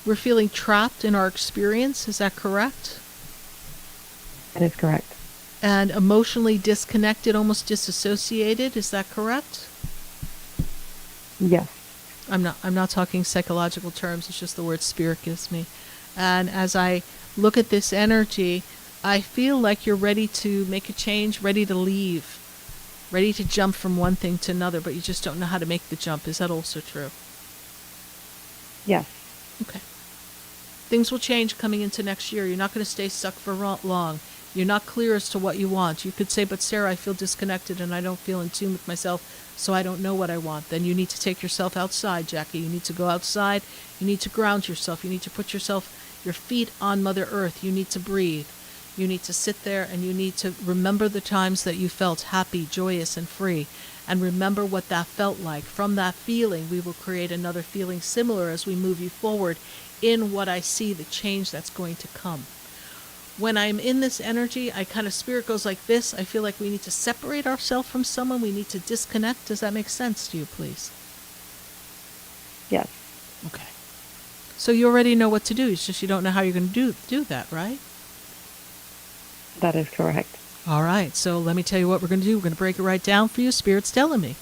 we're feeling trapped in our experience. Is that correct? That is correct. And emotionally disconnected, almost disassociated. Is that correct? Yes. I'm not talking psychological terms. It's just the word spirit gives me. And as I look at this energy, I feel like you're ready to make a change, ready to leave. Ready to jump from one thing to another, but you just don't know how to make the jump. Is that also true? Yes. Okay. Things will change coming into next year. You're not going to stay stuck for long. You're not clear as to what you want. You could say, but Sarah, I feel disconnected and I don't feel in tune with myself, so I don't know what I want. Then you need to take yourself outside, Jackie. You need to go outside. You need to ground yourself. You need to put your feet on Mother Earth. You need to breathe. You need to sit there and you need to remember the times that you felt happy, joyous, and free. And remember what that felt like. From that feeling, we will create another feeling similar as we move you forward in what I see, the change that's going to come. When I'm in this energy, spirit goes like this. I feel like we need to separate ourselves from someone. We need to disconnect. Does that make sense to you, please? Yes. Okay. So you already know what to do. It's just you don't know how you're going to do that, right? That is correct. All right. So let me tell you what we're going to do. We're going to break it right down for you. Spirit's telling me.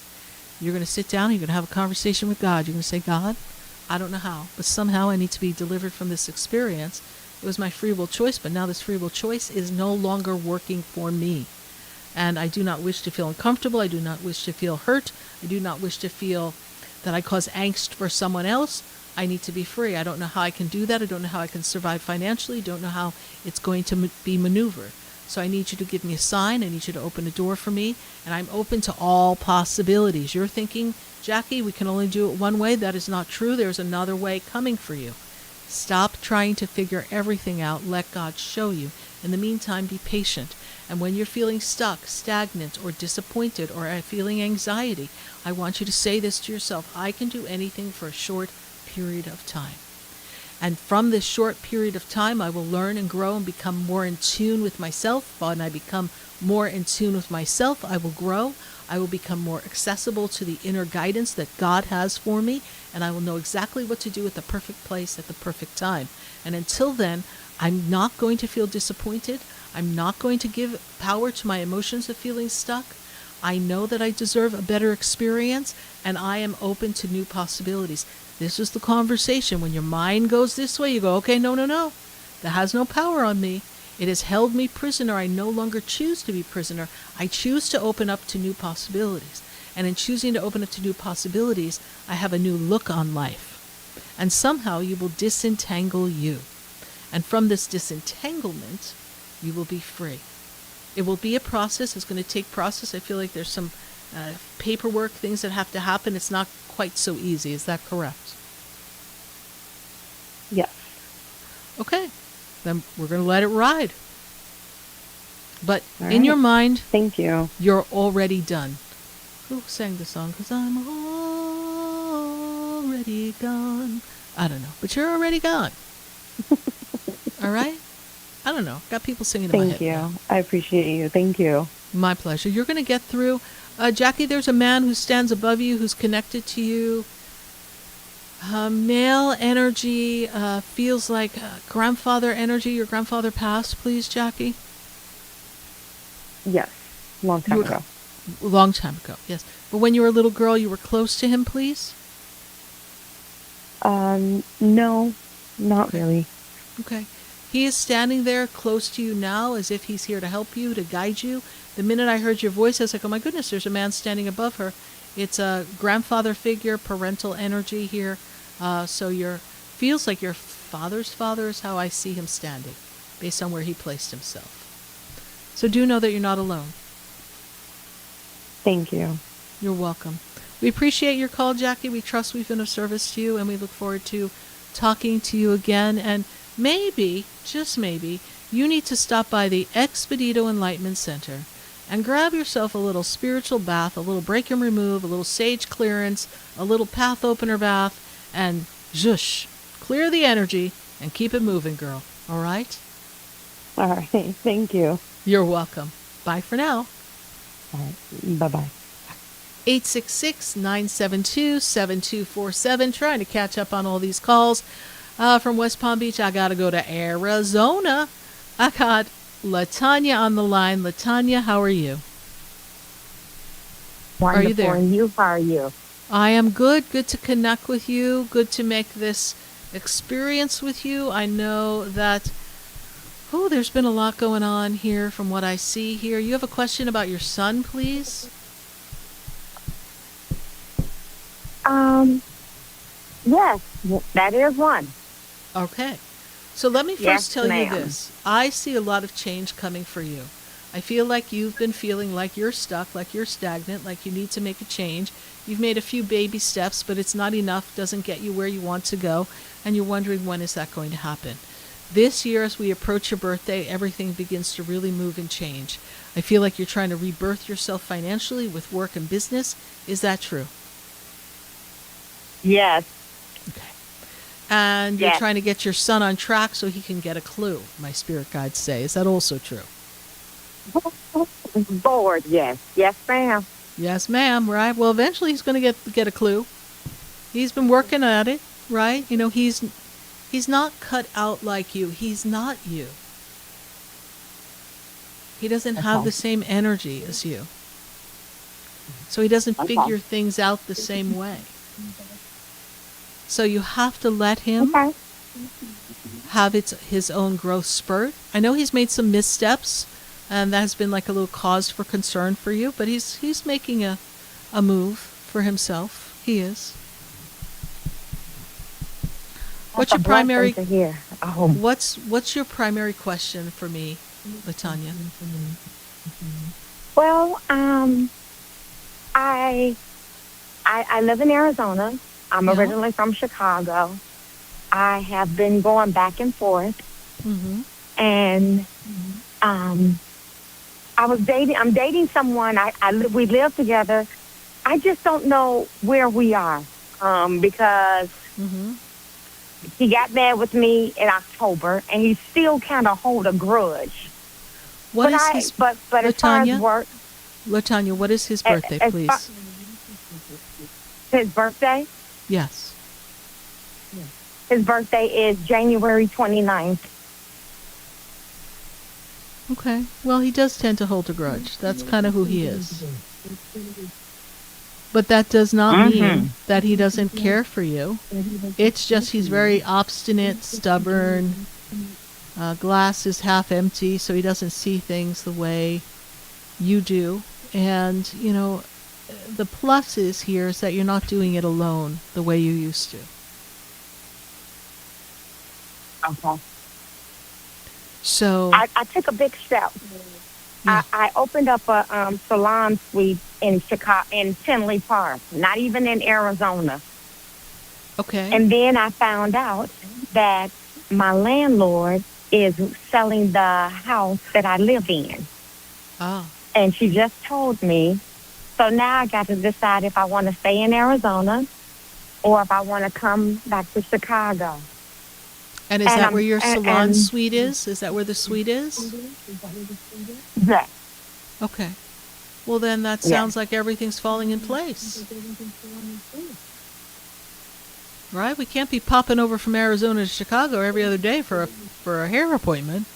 You're going to sit down. You're going to have a conversation with God. You're going to say, God, I don't know how, but somehow I need to be delivered from this experience. It was my free will choice, but now this free will choice is no longer working for me. And I do not wish to feel uncomfortable. I do not wish to feel hurt. I do not wish to feel that I cause angst for someone else. I need to be free. I don't know how I can do that. I don't know how I can survive financially. Don't know how it's going to be maneuvered. So I need you to give me a sign. I need you to open a door for me. And I'm open to all possibilities. You're thinking, Jackie, we can only do it one way. That is not true. There's another way coming for you. Stop trying to figure everything out. Let God show you. In the meantime, be patient. And when you're feeling stuck, stagnant, or disappointed, or feeling anxiety, I want you to say this to yourself: I can do anything for a short period of time. And from this short period of time, I will learn and grow and become more in tune with myself. When I become more in tune with myself, I will grow. I will become more accessible to the inner guidance that God has for me, and I will know exactly what to do at the perfect place at the perfect time. And until then, I'm not going to feel disappointed. I'm not going to give power to my emotions of feeling stuck. I know that I deserve a better experience, and I am open to new possibilities. This is the conversation. When your mind goes this way, you go, okay, no. That has no power on me. It has held me prisoner. I no longer choose to be prisoner. I choose to open up to new possibilities. And in choosing to open up to new possibilities, I have a new look on life. And somehow you will disentangle you. And from this disentanglement, you will be free. It will be a process. It's going to take process. I feel like there's some paperwork, things that have to happen. It's not quite so easy. Is that correct? Yes. Okay. Then we're going to let it ride. But All in right. your mind, thank you. You're already done. Who sang the song? 'Cause I'm already gone. I don't know. But you're already gone. All right? I don't know. Got people singing in my head. Thank you. I appreciate you. Thank you. My pleasure. You're going to get through. Jackie, there's a man who stands above you, who's connected to you. Male energy feels like grandfather energy. Your grandfather passed, please, Jackie? Yes. Long time ago. Long time ago, yes. But when you were a little girl, you were close to him, please? No, not really. Okay. He is standing there close to you now as if he's here to help you, to guide you. The minute I heard your voice, I was like, oh my goodness, there's a man standing above her. It's a grandfather figure, parental energy here. So feels like your father's father is how I see him standing, based on where he placed himself. So do know that you're not alone. Thank you. You're welcome. We appreciate your call, Jackie. We trust we've been of service to you, and we look forward to talking to you again. And maybe, just maybe, you need to stop by the Expedito Enlightenment Center and grab yourself a little spiritual bath, a little break and remove, a little sage clearance, a little path opener bath, and zhush, clear the energy and keep it moving, girl. All right? All right. Thank you. You're welcome. Bye for now. All right. Bye-bye. 866-972-7247. Trying to catch up on all these calls. From West Palm Beach, I got to go to Arizona. I got LaTanya on the line. LaTanya, how are you? Wonderful. Are you there? And you, how are you? I am good. Good to connect with you. Good to make this experience with you. I know that, there's been a lot going on here from what I see here. You have a question about your son, please? Yes, that is one. Okay. So let me first Yes, tell you ma'am. this. I see a lot of change coming for you. I feel like you've been feeling like you're stuck, like you're stagnant, like you need to make a change. You've made a few baby steps, but it's not enough, doesn't get you where you want to go, and you're wondering when is that going to happen. This year, as we approach your birthday, everything begins to really move and change. I feel like you're trying to rebirth yourself financially with work and business. Is that true? Yes. And you're Yes. trying to get your son on track so he can get a clue, my spirit guides say. Is that also true? Bored, yes. Yes, ma'am. Yes, ma'am, right? Well, eventually he's going to get a clue. He's been working at it, right? You know, he's not cut out like you. He's not you. He doesn't have the same energy as you. So he doesn't figure things out the same way. So you have to let him have his own growth spurt. I know he's made some missteps. and that has been like a little cause for concern for you. But he's making a move for himself. He is. What's your primary? To hear. Oh. What's your primary question for me, Latanya? Well, I live in Arizona. I'm originally from Chicago. I have been going back and forth, and I'm dating someone. We live together. I just don't know where we are because he got mad with me in October, and he still kind of hold a grudge. But as far as work, Latanya, what is his birthday, please? His birthday? Yes. His birthday is January 29th. Okay. Well, he does tend to hold a grudge. That's kind of who he is. But that does not mean that he doesn't care for you. It's just he's very obstinate, stubborn. Glass is half empty, so he doesn't see things the way you do. And, you know, the plus is here is that you're not doing it alone the way you used to. Okay. So I took a big step. Yeah. I opened up a salon suite in Chicago, in Tinley Park, not even in Arizona. Okay. And then I found out that my landlord is selling the house that I live in. Oh. And she just told me. So now I got to decide if I want to stay in Arizona or if I want to come back to Chicago. And is that where your salon suite is? Is that where the suite is? Yes. Okay. Well, then that sounds like everything's falling in place. Right? We can't be popping over from Arizona to Chicago every other day for a hair appointment.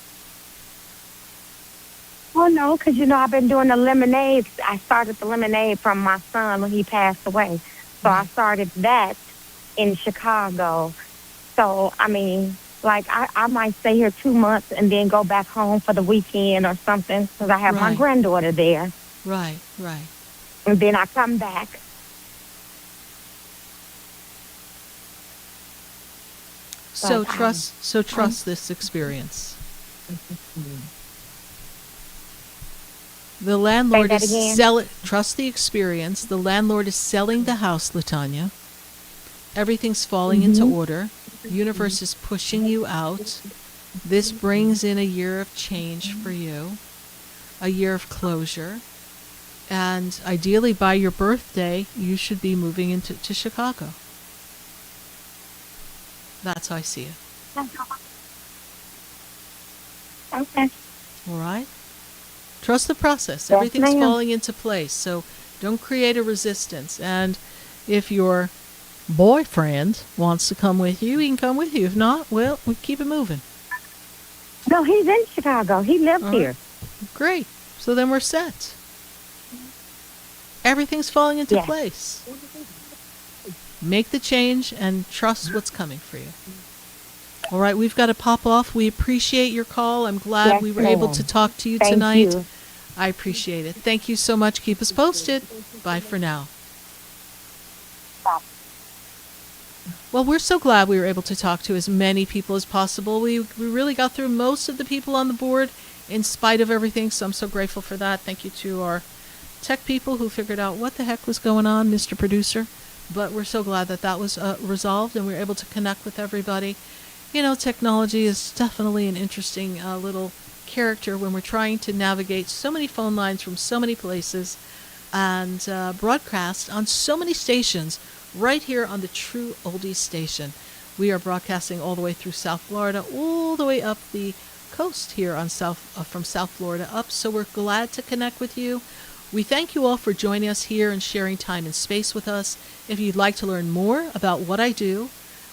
Well, no, because, you know, I've been doing the lemonade. I started the lemonade from my son when he passed away. So I started that in Chicago. So, I mean, like, I might stay here 2 months and then go back home for the weekend or something because I have my granddaughter there. Right, right. And then I come back. So trust this experience. The landlord is trust the experience. The landlord is selling the house, Latanya. Everything's falling into order. The universe is pushing you out. This brings in a year of change for you, a year of closure. And ideally by your birthday, you should be moving to Chicago. That's how I see it. Okay. All right? Trust the process. Everything's falling into place. So don't create a resistance. And if your boyfriend wants to come with you, he can come with you. If not, well, we keep it moving. No, he's in Chicago. He lives here. Great. So then we're set. Everything's falling into place. Make the change and trust what's coming for you. All right, we've got to pop off. We appreciate your call. I'm glad we were able to talk to you tonight. You. I appreciate it. Thank you so much. Keep us posted. Bye for now. Bye. Well, we're so glad we were able to talk to as many people as possible. We really got through most of the people on the board in spite of everything, so I'm so grateful for that. Thank you to our tech people who figured out what the heck was going on, Mr. Producer. But we're so glad that was resolved and we were able to connect with everybody. You know, technology is definitely an interesting little character when we're trying to navigate so many phone lines from so many places and broadcast on so many stations right here on the True Oldies station. We are broadcasting all the way through South Florida, all the way up the coast here on from South Florida up. So we're glad to connect with you. We thank you all for joining us here and sharing time and space with us. If you'd like to learn more about what I do,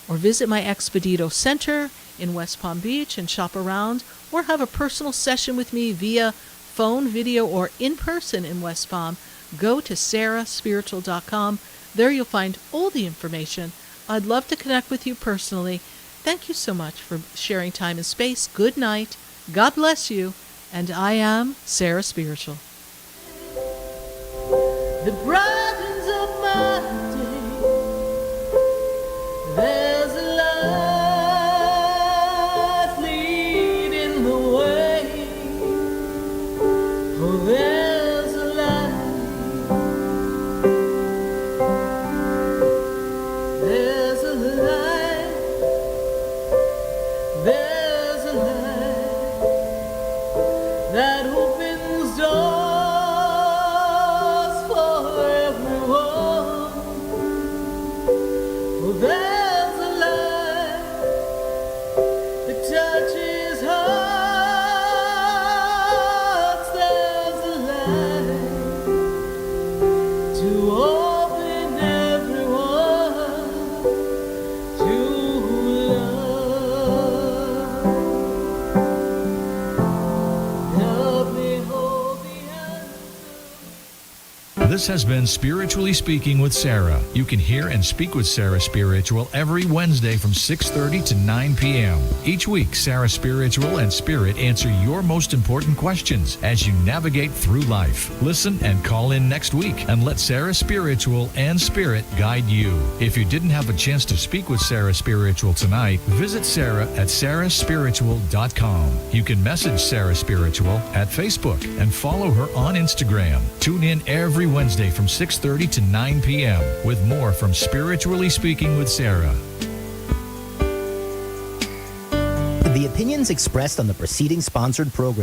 or visit my Expedito Center in West Palm Beach and shop around, or have a personal session with me via phone, video, or in person in West Palm, go to sarahspiritual.com. There you'll find all the information. I'd love to connect with you personally. Thank you so much for sharing time and space. Good night. God bless you. And I am Sarah Spiritual. The brightens of my day. There's a light leading the way. Oh, there's a light. There's a light. There's a light that opens doors for everyone. Oh, there's a light that touches hearts. There's a light to open everyone to love. Help me hold the This has been Spiritually Speaking with Sarah. You can hear and speak with Sarah Spiritual every Wednesday from 6:30 to 9 p.m. Each week, Sarah Spiritual and Spirit answer your most important questions as you navigate through life. Listen and call in next week and let Sarah Spiritual and Spirit guide you. If you didn't have a chance to speak with Sarah Spiritual tonight, visit Sarah at sarahspiritual.com. You can message Sarah Spiritual at Facebook and follow her on Instagram. Tune in every Wednesday from 6:30 to 9 p.m. with more from Spiritually Speaking with Sarah. The opinions expressed on the preceding sponsored program